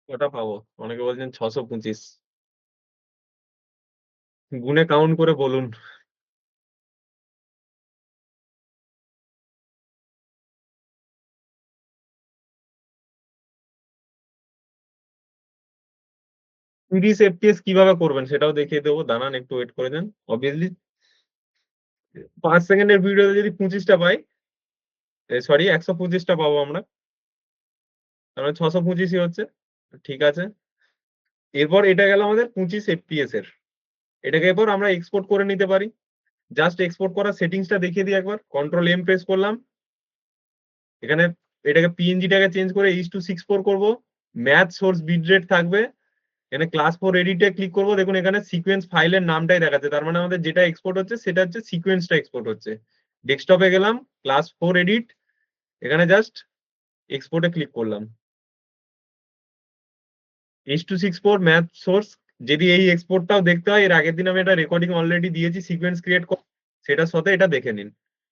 কটা পাবো? অনেকে বলছেন 625। গুনে কাউন্ট করে বলুন। 30 FPS কিভাবে করবেন সেটাও দেখিয়ে দেবো, দাঁড়ান একটু ওয়েট করে যান। অবভিয়াসলি 5 সেকেন্ডের ভিডিওতে যদি 25টা পাই, সরি 125টা পাবো আমরা, তার মানে 625ই হচ্ছে। ঠিক আছে, এরপর এটা গেল আমাদের 25 FPS এর। এটাকে এরপর আমরা এক্সপোর্ট করে নিতে পারি। জাস্ট এক্সপোর্ট করার সেটিংসটা দেখিয়ে দিই একবার। কন্ট্রোল M প্রেস করলাম। এখানে এটাকে পিএনজিটাকে চেঞ্জ করে H.264 করব। ম্যাথ সোর্স বিট রেট থাকবে। এখানে ক্লাস 4 এডিটে ক্লিক করবো, দেখুন এখানে সিকোয়েন্স ফাইলের নামটাই দেখাচ্ছে, তার মানে আমাদের যেটা এক্সপোর্ট হচ্ছে সেটা হচ্ছে সিকোয়েন্সটা এক্সপোর্ট হচ্ছে। ডেস্কটপে গেলাম, ক্লাস 4 এডিট, এখানে জাস্ট এক্সপোর্টে ক্লিক করলাম। H.264 math source. যদি এই এক্সপোর্টটাও দেখতে হয়, এর আগের দিন আমি একটা রেকর্ডিং অলরেডি দিয়েছি সিকোয়েন্স ক্রিয়েট কর, সেটার সাথে এটা দেখে নিন,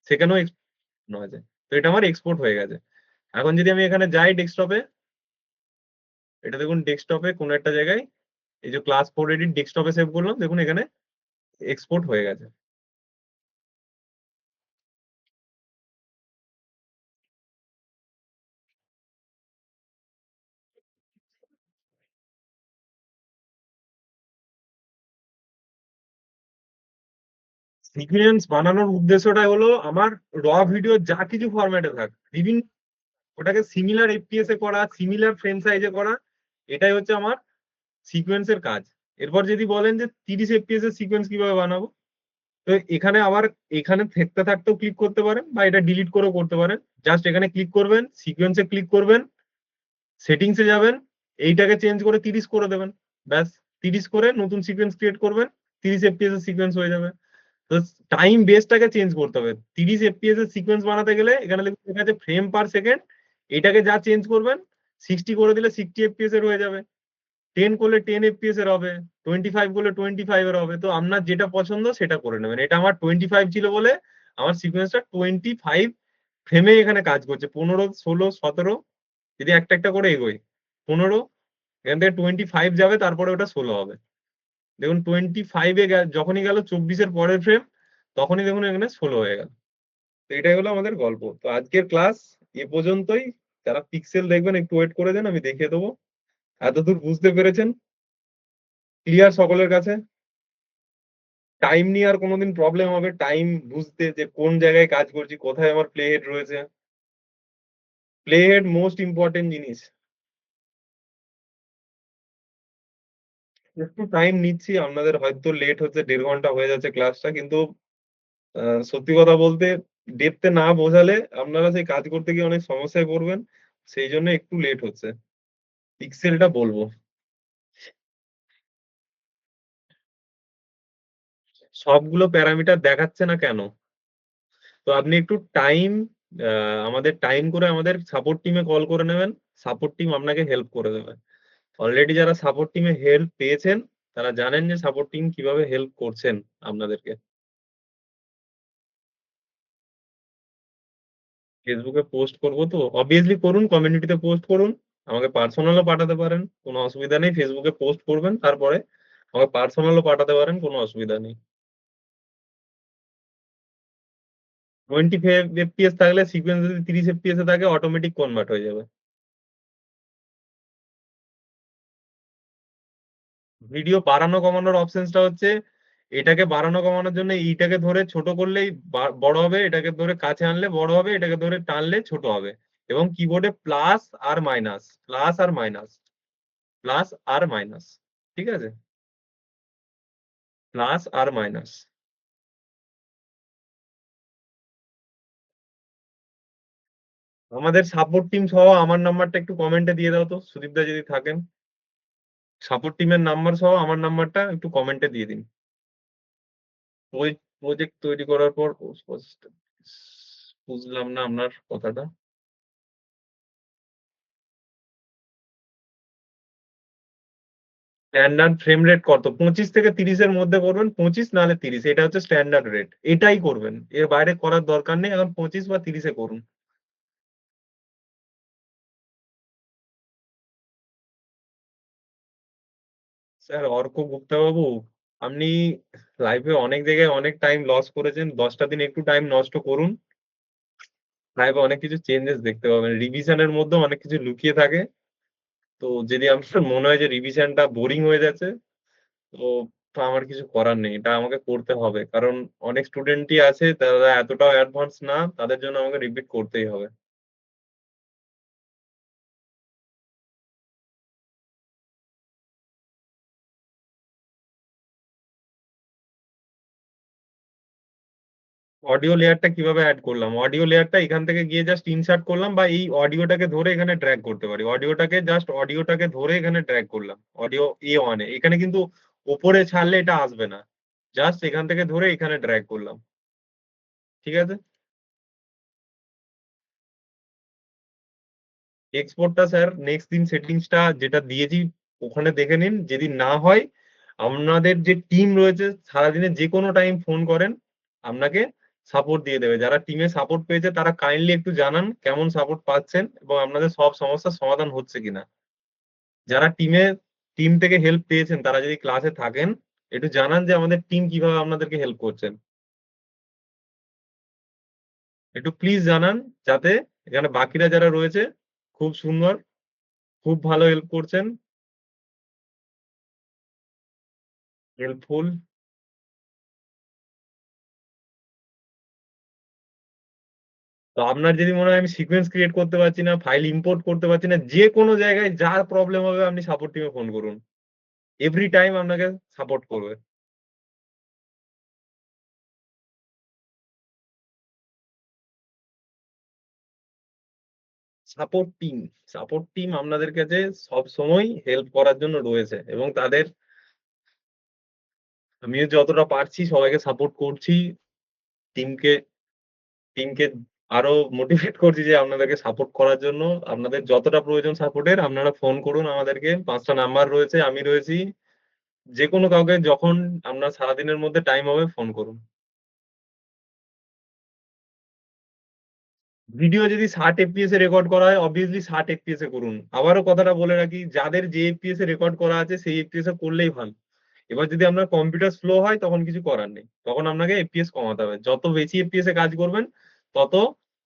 সেখানেও এক্সপোর্ট হয়ে যায়। তো এটা আমার এক্সপোর্ট হয়ে গেছে। এখন যদি আমি এখানে যাই ডেস্কটপে, এটা দেখুন ডেস্কটপে কোনো একটা জায়গায় এই যে ক্লাস 4 এডিট ডেস্কটপে সেভ করলাম, দেখুন এখানে এক্সপোর্ট হয়ে গেছে। সিকোয়েন্স বানানোর উদ্দেশ্যটা হলো আমার র ভিডিও যা কিছু ফরম্যাটে থাক, বিভিন্ন ওটাকে সিমিলার এফপিএস এ করা, সিমিলার ফ্রেম সাইজে করা, এটাই হচ্ছে আমার সিকোয়েন্সের কাজ। এরপর যদি বলেন যে 30 FPS এর সিকোয়েন্স কিভাবে বানাবো, তো এখানে আবার এখানে থাকতে থাকতেও ক্লিক করতে পারেন বা এটা ডিলিট করেও করতে পারেন। জাস্ট এখানে ক্লিক করবেন, সিকোয়েন্সে ক্লিক করবেন, সেটিংসে যাবেন, এইটাকে চেঞ্জ করে 30 করে দেবেন। ব্যাস, 30 করে নতুন সিকোয়েন্স ক্রিয়েট করবেন, 30 FPS এর সিকোয়েন্স হয়ে যাবে। তো টাইম বেসটাকে চেঞ্জ করতে হবে। 30 FPS এর সিকোয়েন্স বানাতে গেলে এখানে লেখা আছে ফ্রেম পার সেকেন্ড, এটাকে যা চেঞ্জ করবেন, 60 করে দিলে 60 FPS এর হয়ে যাবে, 10 করলে 10 FPS এর হবে, 25 করলে 25 এর হবে। তো আপনার যেটা পছন্দ সেটা করে নেবেন। এটা আমার 25 ছিল বলে আমার সিকোয়েন্সটা 25 ফ্রেমে এখানে কাজ করছে। 15, 16, 17, যদি একটা একটা করে এগোই, 15, এখান থেকে 25 যাবে, তারপরে ওটা 16 হবে। দেখুন 25-এ যখনই গেল 24-এর পরের ফ্রেম, তখনই দেখুন এখানে 16 হয়ে গেল। তো এটাই হলো আমাদের গল্প। তো আজকের ক্লাস এ পর্যন্তই। যারা পিক্সেল দেখবেন একটু ওয়েট করে দেন, আমি দেখিয়ে দেবো। এতদূর বুঝতে পেরেছেন? ক্লিয়ার সকলের কাছে? টাইম নিয়ে আর কোনোদিন প্রবলেম হবে টাইম বুঝতে, যে কোন জায়গায় কাজ করছি, কোথায় আমার প্লে হেড রয়েছে? প্লে হেড মোস্ট ইম্পর্টেন্ট জিনিস। একটু টাইম নিচ্ছি, আপনাদের হয়তো লেট হচ্ছে, 1.5 ঘন্টা হয়ে যাচ্ছে ক্লাসটা, কিন্তু সত্যি কথা বলতে ডেপথে না বোঝালে আপনারা সেই কাজ করতে গিয়ে অনেক সমস্যায় পড়বেন। সেই জন্য একটু লেট হচ্ছে। পিক্সেলটা বলবো, সবগুলো প্যারামিটার দেখাচ্ছে না কেন? তো আপনি একটু টাইম, আমাদের টাইম করে আমাদের সাপোর্ট টিমে কল করে নেবেন। সাপোর্ট টিম আপনাকে হেল্প করে দেবে। অলরেডি যারা সাপোর্ট টিমে হেল্প পেয়েছেন, তারা জানেন যে সাপোর্ট টিম কিভাবে হেল্প করছেন আপনাদেরকে। ফেসবুকে পোস্ট করবো তো অবভিয়াসলি করুন, কমিউনিটিতে পোস্ট করুন, আমাকে পার্সোনালও পাঠাতে পারেন, কোনো অসুবিধা নেই। ফেসবুকে পোস্ট করবেন, তারপরে আমাকে পার্সোনালও পাঠাতে পারেন, কোনো অসুবিধা নেই। 20 FPS থাকলে সিকোয়েন্স যদি 30 FPS থাকে, অটোমেটিক কনভার্ট হয়ে যাবে। ভিডিও বাড়ানো কমানোর অপশনসটা হচ্ছে, এটাকে বাড়ানো কমানোর জন্য এইটাকে ধরে ছোট করলেই বড় হবে, এটাকে ধরে কাছে আনলে বড় হবে, এটাকে ধরে টানলে ছোট হবে। এবং কিবোর্ডে প্লাস আর মাইনাস, প্লাস আর মাইনাস, প্লাস আর মাইনাস। ঠিক আছে? প্লাস আর মাইনাস। আমাদের সাপোর্ট টিম সহ আমার নাম্বারটা একটু কমেন্টে দিয়ে দাও তো, সুদীপদা যদি থাকেন। সাপোর্ট টিমের নাম্বার সহ আমার নাম্বারটা একটু কমেন্টে দিয়ে দিন। ওই প্রজেক্ট তৈরি করার পর বুঝলাম না আপনার কথাটা। স্ট্যান্ডার্ড ফ্রেম রেট কত? 25 থেকে 30 এর মধ্যে করবেন, 25 নাহলে 30, এটা হচ্ছে স্ট্যান্ডার্ড রেট, এটাই করবেন, এর বাইরে করার দরকার নেই, এখন 25 বা 30 এ করুন। স্যার অর্ক গুপ্তা বাবু, আপনি লাইফে অনেক জায়গায় অনেক টাইম লস করেছেন, 10টা দিন একটু টাইম নষ্ট করুন, লাইফে অনেক কিছু চেঞ্জেস দেখতে পাবেন। রিভিশনের মধ্যে অনেক কিছু লুকিয়ে থাকে। তো যদি আপনার মনে হয় যে রিভিশনটা বোরিং হয়ে যাচ্ছে, তো তো আমার কিছু করার নেই, এটা আমাকে করতে হবে, কারণ অনেক স্টুডেন্টই আছে তারা এতটাও অ্যাডভান্স না, তাদের জন্য আমাকে রিপিট করতেই হবে। অডিও লেয়ারটা কিভাবে অ্যাড করলাম? অডিও লেয়ারটা এখান থেকে গিয়ে জাস্ট ইনসার্ট করলাম, বা এই অডিওটাকে ধরে এখানে ড্র্যাগ করতে পারি, অডিওটাকে ধরে এখানে ড্র্যাগ করলাম, অডিও A1 এ, এখানে কিন্তু ওপরে ছাড়লে এটা আসবে না, জাস্ট এখান থেকে ধরে এখানে ড্র্যাগ করলাম। ঠিক আছে। এক্সপোর্টটা স্যার নেক্সট দিন সেটিংসটা যেটা দিয়েছি ওখানে দেখে নিন, যদি না হয় আপনাদের যে টিম রয়েছে সারাদিনে যে কোনো টাইম ফোন করেন, আপনাকে সাপোর্ট দিয়ে দেবে। যারা টিমে সাপোর্ট পেয়েছে তারা কাইন্ডলি একটু জানান কেমন সাপোর্ট পাচ্ছেন এবং আপনাদের সব সমস্যার সমাধান হচ্ছে কিনা। যারা টিম থেকে হেল্প পেয়েছেন তারা যদি ক্লাসে থাকেন, একটু জানান যে আমাদের টিম কিভাবে আপনাদেরকে হেল্প করছেন, একটু প্লিজ জানান, যাতে এখানে বাকিরা যারা রয়েছে খুব সুন্দর, খুব ভালো হেল্প করছেন, হেল্পফুল। তো আপনার যদি মনে হয় আমি সিকোয়েন্স ক্রিয়েট করতে পারছি না, ফাইল ইম্পোর্ট করতে পারছি না, যে কোনো জায়গায় যার প্রবলেম হবে আপনি সাপোর্ট টিমে ফোন করুন, এভরি টাইম আপনাকে সাপোর্ট করবে। সাপোর্ট টিম আপনাদের কাছে সব সময় হেল্প করার জন্য রয়েছে, এবং তাদের আমিও যতটা পারছি সবাইকে সাপোর্ট করছি, টিমকে টিমকে আরো মোটিভেট করছি যে আপনাদেরকে সাপোর্ট করার জন্য। আপনাদের যতটা প্রয়োজন সাপোর্টের আপনারা ফোন করুন আমাদেরকে, 5টা নাম্বার রয়েছে, আমি রয়েছি, যে কোনো কাউকে যখন আপনার সারাদিনের মধ্যে টাইম হবে ফোন করুন। ভিডিও যদি 60 এফপিএস এ রেকর্ড করা হয় অবভিয়াসলি 60 এফপিএস এ করুন। আবারও কথাটা বলে রাখি, যাদের যে এফপিএস এ রেকর্ড করা আছে সেই এফপিএস এ করলেই ভালো। এবার যদি আপনার কম্পিউটার স্লো হয় তখন কিছু করার নেই, তখন আপনাকে এফপিএস কমাতে হবে, যত বেশি এফপিএস এ কাজ করবেন তত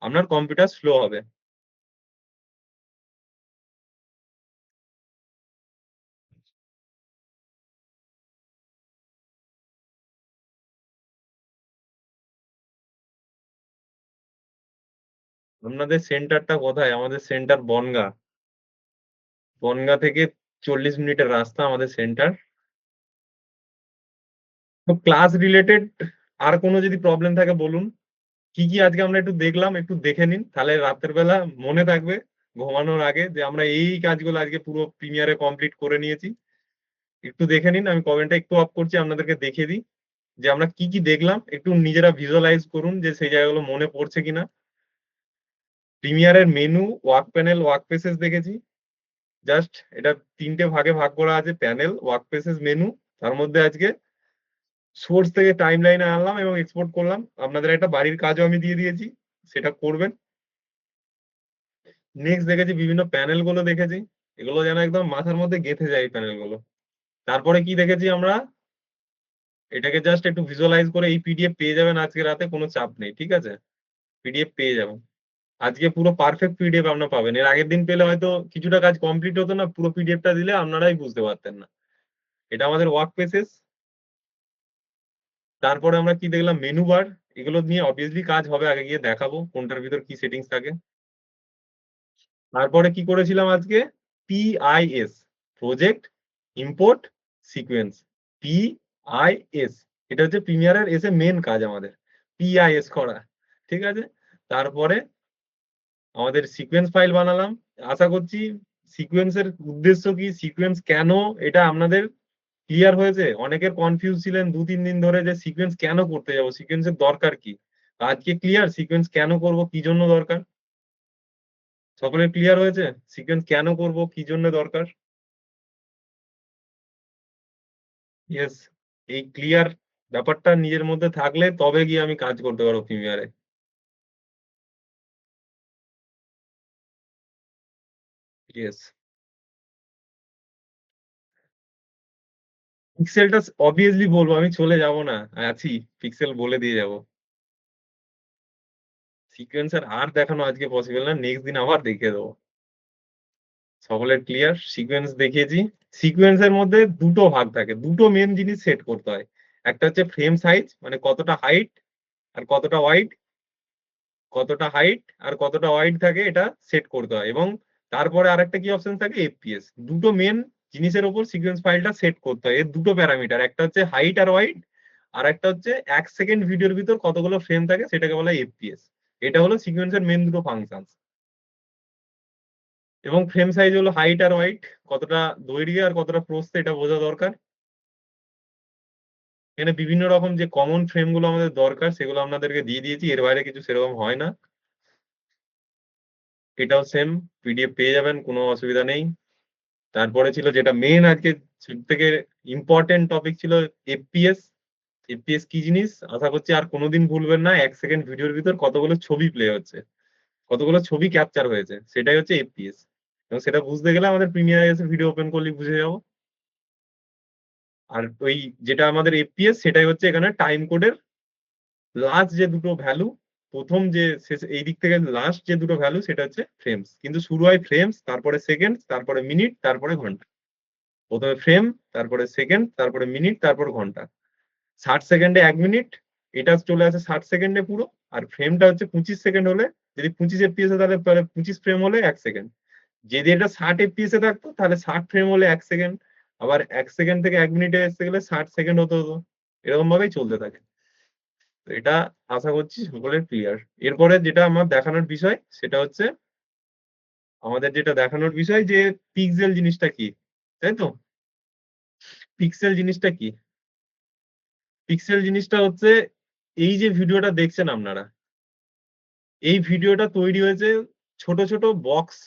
আপনার কম্পিউটার স্লো হবে। আপনাদের সেন্টারটা কোথায়? আমাদের সেন্টার বনগাঁ। বনগাঁ থেকে 40 মিনিটের রাস্তা আমাদের সেন্টার। তো ক্লাস রিলেটেড আর কোনো যদি প্রবলেম থাকে বলুন। কি কি আজকে আমরা একটু দেখলাম একটু দেখে নিন, তাহলে রাতের বেলা মনে থাকবে ঘুমানোর আগে যে আমরা এই কাজগুলো আজকে পুরো প্রিমিয়ারে কমপ্লিট করে নিয়েছি। একটু দেখে নিন, আমি কমেন্টটা একটু অফ করছি, আপনাদেরকে দেখিয়ে দিই যে আমরা কি কি দেখলাম, একটু নিজেরা ভিজুয়ালাইজ করুন যে সেই জায়গাগুলো মনে পড়ছে কিনা। প্রিমিয়ারের মেনু, ওয়ার্ক প্যানেল, ওয়ার্ক পেসেস দেখেছি, জাস্ট এটা 3টে ভাগে ভাগ করা আছে, প্যানেল, ওয়ার্ক পেসেস, মেনু। তার মধ্যে আজকে সোর্স থেকে টাইম লাইনে আনলাম এবং এক্সপোর্ট করলাম, আপনাদের একটা বাড়ির কাজও আমি দিয়ে দিয়েছি, সেটা করবেন। নেক্সট দেখেছি বিভিন্ন প্যানেল গুলো দেখেছি, এগুলো যেন একদম মাথার মধ্যে গেঁথে যায় এই প্যানেল গুলো। তারপরে কি দেখেছি আমরা, এটাকে জাস্ট একটু ভিজুয়ালাইজ করে এই পিডিএফ পেয়ে যাবেন আজকে রাতে, কোনো চাপ নেই, ঠিক আছে, পিডিএফ পেয়ে যাবেন। আজকে পুরো পারফেক্ট পিডিএফ আপনারা পাবেন, এর আগের দিন পেলে হয়তো কিছুটা কাজ কমপ্লিট হতো না, পুরো পিডিএফটা দিলে আপনারাই বুঝতে পারতেন না। এটা আমাদের ওয়ার্ক পেসেস। তারপরে আমরা কি দেখলাম, মেনু বার, এগুলো নিয়ে অবভিয়াসলি কাজ হবে, আগে গিয়ে দেখাবো কোনটার ভিতর কি সেটিংস থাকে। তারপরে কি করেছিলাম আজকে, PIS, project import sequence, is, এটা হচ্ছে প্রিমিয়ারের এসে মেন কাজ আমাদের, পিআইএস করা। ঠিক আছে, তারপরে আমাদের সিকোয়েন্স ফাইল বানালাম। আশা করছি সিকোয়েন্সের উদ্দেশ্য কি, সিকোয়েন্স কেন, এটা আপনাদের ক্লিয়ার হয়েছে। অনেকের কনফিউজ ছিলেন 2-3 দিন ধরে যে সিকোয়েন্স কেন করতে যাব, সিকোয়েন্সের দরকার কি। আজকে ক্লিয়ার সিকোয়েন্স কেন করব, কি জন্য দরকার। সকলের ক্লিয়ার হয়েছে সিকোয়েন্স কেন করব, কি জন্য দরকার। ইয়েস, এই ক্লিয়ার ব্যাপারটা নিজের মধ্যে থাকলে তবে গিয়ে আমি কাজ করতে পারবো প্রিমিয়ারে। ইয়েস, পিক্সেলটা অবভিয়াসলি বলবো, আমি চলে যাব না, আছি, পিক্সেল বলে দিয়ে যাব। সিকোয়েন্সার আর দেখানো আজকে পসিবল না, নেক্সট দিন আবার দেখিয়ে দেবো। সকলের ক্লিয়ার, সিকোয়েন্স দেখিয়েছি। সিকোয়েন্সের মধ্যে দুটো ভাগ থাকে, দুটো মেন জিনিস সেট করতে হয়। একটা হচ্ছে ফ্রেম সাইজ, মানে কতটা হাইট আর কতটা ওয়াইড, কতটা হাইট আর কতটা ওয়াইড থাকে এটা সেট করতে হয়। এবং তারপরে আরেকটা কি অপশন থাকে, এফপিএস। দুটো মেন জিনিসের উপর সিকোয়েন্স ফাইলটা সেট করতে হয়। এর দুটো প্যারামিটার, একটা হচ্ছে হাইট আর ওয়াইড, আর একটা হচ্ছে 1 সেকেন্ড ভিডিওর ভিতর কতগুলো ফ্রেম থাকে, সেটাকে বলা হয় এফপিএস। এটা হলো সিকোয়েন্সের মেন দুটো ফাংশন। এবং ফ্রেম সাইজ হলো হাইট আর ওয়াইট, কতটা দৈর্ঘ্যে আর কতটা প্রস্থে, এটা বোঝা দরকার। এখানে বিভিন্ন রকম যে কমন ফ্রেম গুলো আমাদের দরকার সেগুলো আপনাদেরকে দিয়ে দিয়েছি, এর বাইরে কিছু সেরকম হয় না। এটাও সেম, পিডিএফ পেয়ে যাবেন, কোনো অসুবিধা নেই। তারপরে ছিল যেটা মেন আজকে সব থেকে ইম্পর্টেন্ট টপিক ছিল, এফপিএস। এফপিএস কি জিনিস আশা করছি আর কোনোদিন ভুলবেন না। 1 সেকেন্ড ভিডিওর ভিতর কতগুলো ছবি প্লে হচ্ছে, কতগুলো ছবি ক্যাপচার হয়েছে, সেটাই হচ্ছে এফপিএস। এবং সেটা বুঝতে গেলে আমাদের প্রিমিয়ারে এসে ভিডিও ওপেন করলে বুঝে যাবো। আর ওই যেটা আমাদের এফপিএস, সেটাই হচ্ছে এখানে টাইম কোডের লাস্ট যে দুটো ভ্যালু, প্রথম যে শেষ এই দিক থেকে লাস্ট যে দুটো ভ্যালু, সেটা হচ্ছে ফ্রেমস। কিন্তু শুরু হয় ফ্রেমস, তারপরে সেকেন্ড, তারপরে মিনিট, তারপরে ঘন্টা। প্রথমে ফ্রেম, তারপরে সেকেন্ড, তারপরে মিনিট, তারপর ঘন্টা। 60 সেকেন্ডে 1 মিনিট, এটা চলে আসে 60 সেকেন্ডে পুরো। আর ফ্রেমটা হচ্ছে 25 সেকেন্ড হলে, যদি 25 এফপিএস তাহলে 25 ফ্রেম হলে 1 সেকেন্ড। যদি এটা 60 এফপিএস থাকতো তাহলে 60 ফ্রেম হলে 1 সেকেন্ড। আবার 1 সেকেন্ড থেকে 1 মিনিটে আসতে গেলে 60 সেকেন্ড হতে হতো। এরকম ভাবেই চলতে থাকে। তো এটা আশা করছি সকলের ক্লিয়ার। এরপরে যেটা আমার দেখানোর বিষয় সেটা হচ্ছে, আমাদের যেটা দেখানোর বিষয় যে পিক্সেল জিনিসটা কি, তাই তো। পিক্সেল জিনিসটা কি, পিক্সেল জিনিসটা হচ্ছে এই যে ভিডিওটা দেখছেন আপনারা, এই ভিডিওটা তৈরি হয়েছে ছোট ছোট বক্স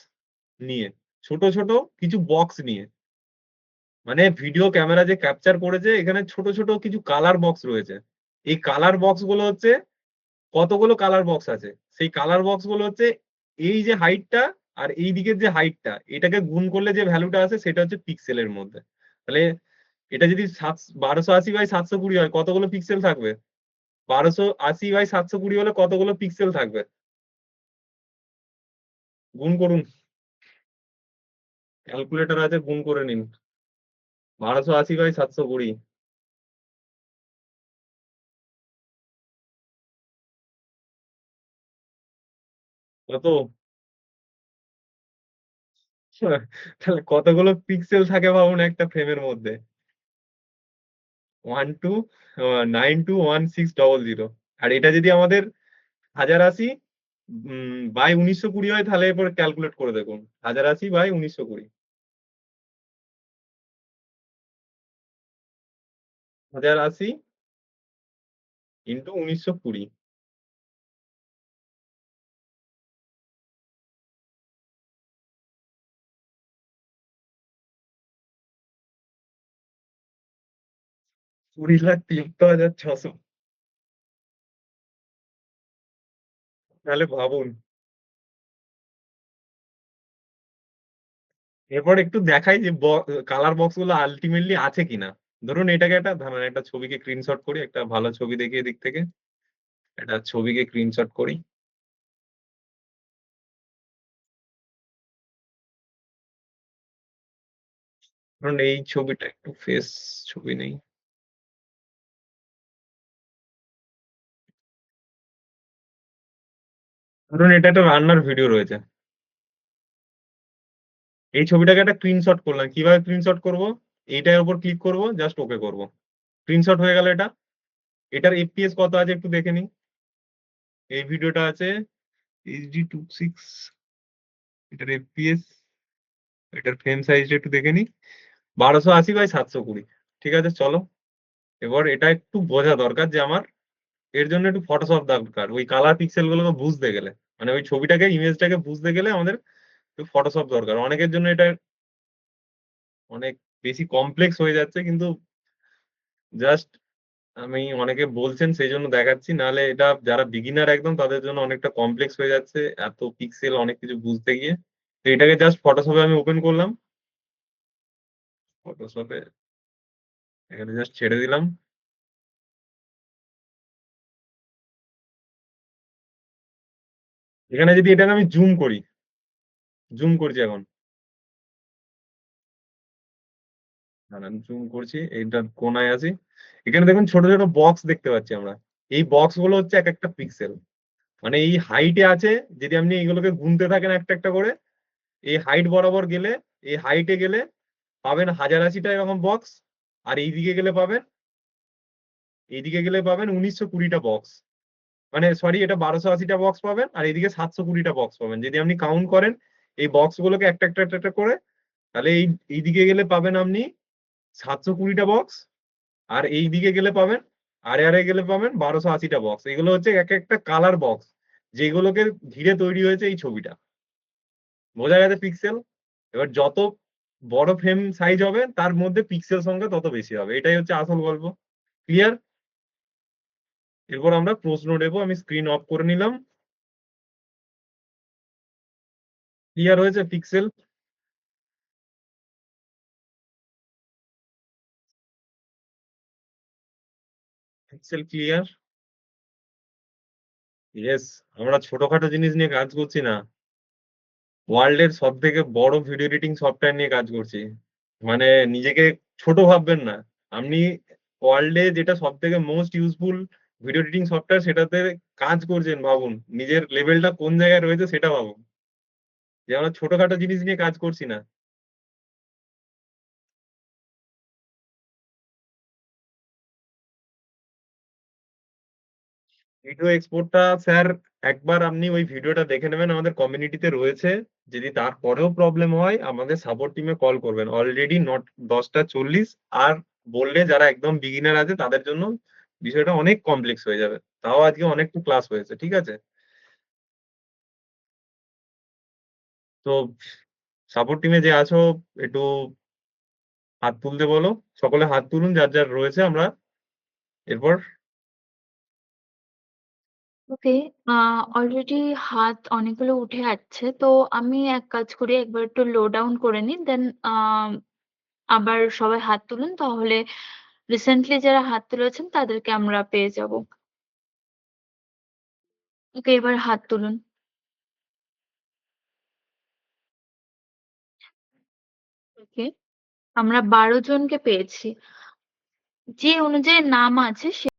নিয়ে, ছোট ছোট কিছু বক্স নিয়ে। মানে ভিডিও ক্যামেরা যে ক্যাপচার করেছে, এখানে ছোট ছোট কিছু কালার বক্স রয়েছে। এই কালার বক্স গুলো হচ্ছে, কতগুলো কালার বক্স আছে, সেই কালার বক্স গুলো হচ্ছে এই যে হাইটটা আর এই দিকের যে হাইটটা, এটাকে গুণ করলে যে ভ্যালুটা আছে সেটা হচ্ছে পিক্সেলের মধ্যে। তাহলে এটা যদি 1280 বাই 720 হয়, কতগুলো পিক্সেল থাকবে। 1280 বাই 720 হলে কতগুলো পিক্সেল থাকবে, গুণ করুন। ক্যালকুলেটর আছে, গুণ করে নিন। 1280 বাই 720, কত। তাহলে কতগুলো পিক্সেল থাকে ভাবুন একটা ফ্রেমের মধ্যে। 12921600। আর এটা যদি আমাদের 1080 বাই 1920 হয়, তাহলে এরপর ক্যালকুলেট করে দেখুন। 1080 বাই 1920, 1080 ইন্টু 1920। 20,73,600। তাহলে ভাবুন। এরপর একটু দেখাই যে কালার বক্স গুলো আলটিমেটলি আছে কিনা। ধরুন এটাকে একটা, ধরুন একটা ছবিকে স্ক্রিনশট করি, একটা ভালো ছবি দেখি এদিক থেকে। একটা ছবিকে স্ক্রিনশট করি। ধরুন এই ছবিটা একটু ফেস ছবি নেই। ধরুন এটা একটা রান্নার ভিডিও রয়েছে। এই ছবিটাকে একটা স্ক্রিনশট করলাম, কিভাবে স্ক্রিনশট করব, এইটার উপর ক্লিক করব, জাস্ট ওকে করব। স্ক্রিনশট হয়ে গেল এটা। এটার এফপিএস কত আছে একটু দেখে নিই। এই ভিডিওটা আছে HD26, এটার এফপিএস, এটার ফ্রেম সাইজটা একটু দেখে নিই, 1280 বাই 720। ঠিক আছে, চলো এবার এটা একটু বোঝা দরকার যে আমার এর জন্য একটু ফটোশপ দরকার, ওই কালার পিক্সেল গুলোকে বুঝতে গেলে, মানে ওই ছবিটাকে ইমেজটাকে বুঝতে গেলে আমাদের একটু ফটোশপ দরকার। অনেকের জন্য এটা অনেক বেশি কমপ্লেক্স হয়ে যাচ্ছে, কিন্তু জাস্ট আমি অনেকে বলছেন সেই জন্য দেখাচ্ছি, নাহলে এটা যারা বিগিনার একদম তাদের জন্য অনেকটা কমপ্লেক্স হয়ে যাচ্ছে এত পিক্সেল অনেক কিছু বুঝতে গিয়ে। তো এটাকে জাস্ট ফটোশপে আমি ওপেন করলাম, ফটোশপে এখানে জাস্ট ছেড়ে দিলাম। এখানে যদি এটাকে আমি জুম করি, জুম করছি এখন, দাঁড়ান জুম করছি, এইটা কোনায় আছি। এখানে দেখুন ছোট ছোট বক্স দেখতে পাচ্ছি আমরা, এই বক্স গুলো হচ্ছে এক একটা পিক্সেল। মানে এই হাইটে আছে, যদি আপনি এইগুলোকে গুনতে থাকেন একটা একটা করে, এই হাইট বরাবর গেলে, এই হাইটে গেলে পাবেন 1080টা এরকম বক্স, আর এইদিকে গেলে পাবেন 1920টা বক্স। মানে সরি, এটা 1280টা বক্স পাবেন, আর এইদিকে 720টা বক্স পাবেন যদি আপনি কাউন্ট করেন এই বক্স গুলোকে একটা একটা একটা একটা করে। তাহলে এইদিকে গেলে পাবেন আপনি 720টা বক্স, আর এই দিকে গেলে পাবেন, আরে আরে গেলে পাবেন 1280টা বক্স। এগুলো হচ্ছে এক একটা কালার বক্স, যেগুলোকে ঘিরে তৈরি হয়েছে এই ছবিটা। বোঝা গেছে পিক্সেল? এবার যত বড় ফ্রেম সাইজ হবে তার মধ্যে পিক্সেল সংখ্যা তত বেশি হবে, এটাই হচ্ছে আসল গল্প। ক্লিয়ার? এরপর আমরা প্রশ্ন নেব, আমি স্ক্রিন অফ করে নিলাম। ক্লিয়ার হয়েছে পিক্সেল? Pixel clear? ইয়েস। আমরা ছোটখাটো জিনিস নিয়ে কাজ করছি না, ওয়ার্ল্ডের সব থেকে বড় ভিডিও এডিটিং সফটওয়্যার নিয়ে কাজ করছি। মানে নিজেকে ছোট ভাববেন না। আপনি ওয়ার্ল্ডে যেটা সব থেকে most useful video editing software সেটাতে কাজ করছেন, ভাবুন নিজের লেভেলটা কোন জায়গায় রয়েছে সেটা ভাবুন, যে আমরা ছোটখাটো জিনিস নিয়ে কাজ করছি না। ভিডিও এক্সপোর্টটা স্যার একবার আপনি ওই ভিডিওটা দেখে নেবেন, আমাদের কমিউনিটিতে রয়েছে। যদি তারপরেও প্রবলেম হয় আমাদের সাপোর্ট টিমে কল করবেন, অলরেডি নট 10টা 40। আর বললে যারা একদম বিগিনার আছে তাদের জন্য বিষয়টা অনেক কমপ্লেক্স হয়ে যাবে, তাও আজকে অনেকটা ক্লাস হয়েছে, ঠিক আছে? তো সাপোর্ট টিমে যে আছো একটু হাত তুলতে বলো, সকলে হাত তুলুন যার যার রয়েছে। আমরা এরপর ওকে, অলরেডি হাত অনেকগুলো উঠে আসছে। তো আমি এক কাজ করি, একবার একটু লো ডাউন করে নিই। দেন আবার সবাই হাত তুলুন। তাহলে রিসেন্টলি যারা হাত তুলেছেন তাদেরকে আমরা পেয়ে যাবো। ওকে, এবার হাত তুলুন। ওকে, আমরা 12 জনকে পেয়েছি। যে অনুযায়ী নাম আছে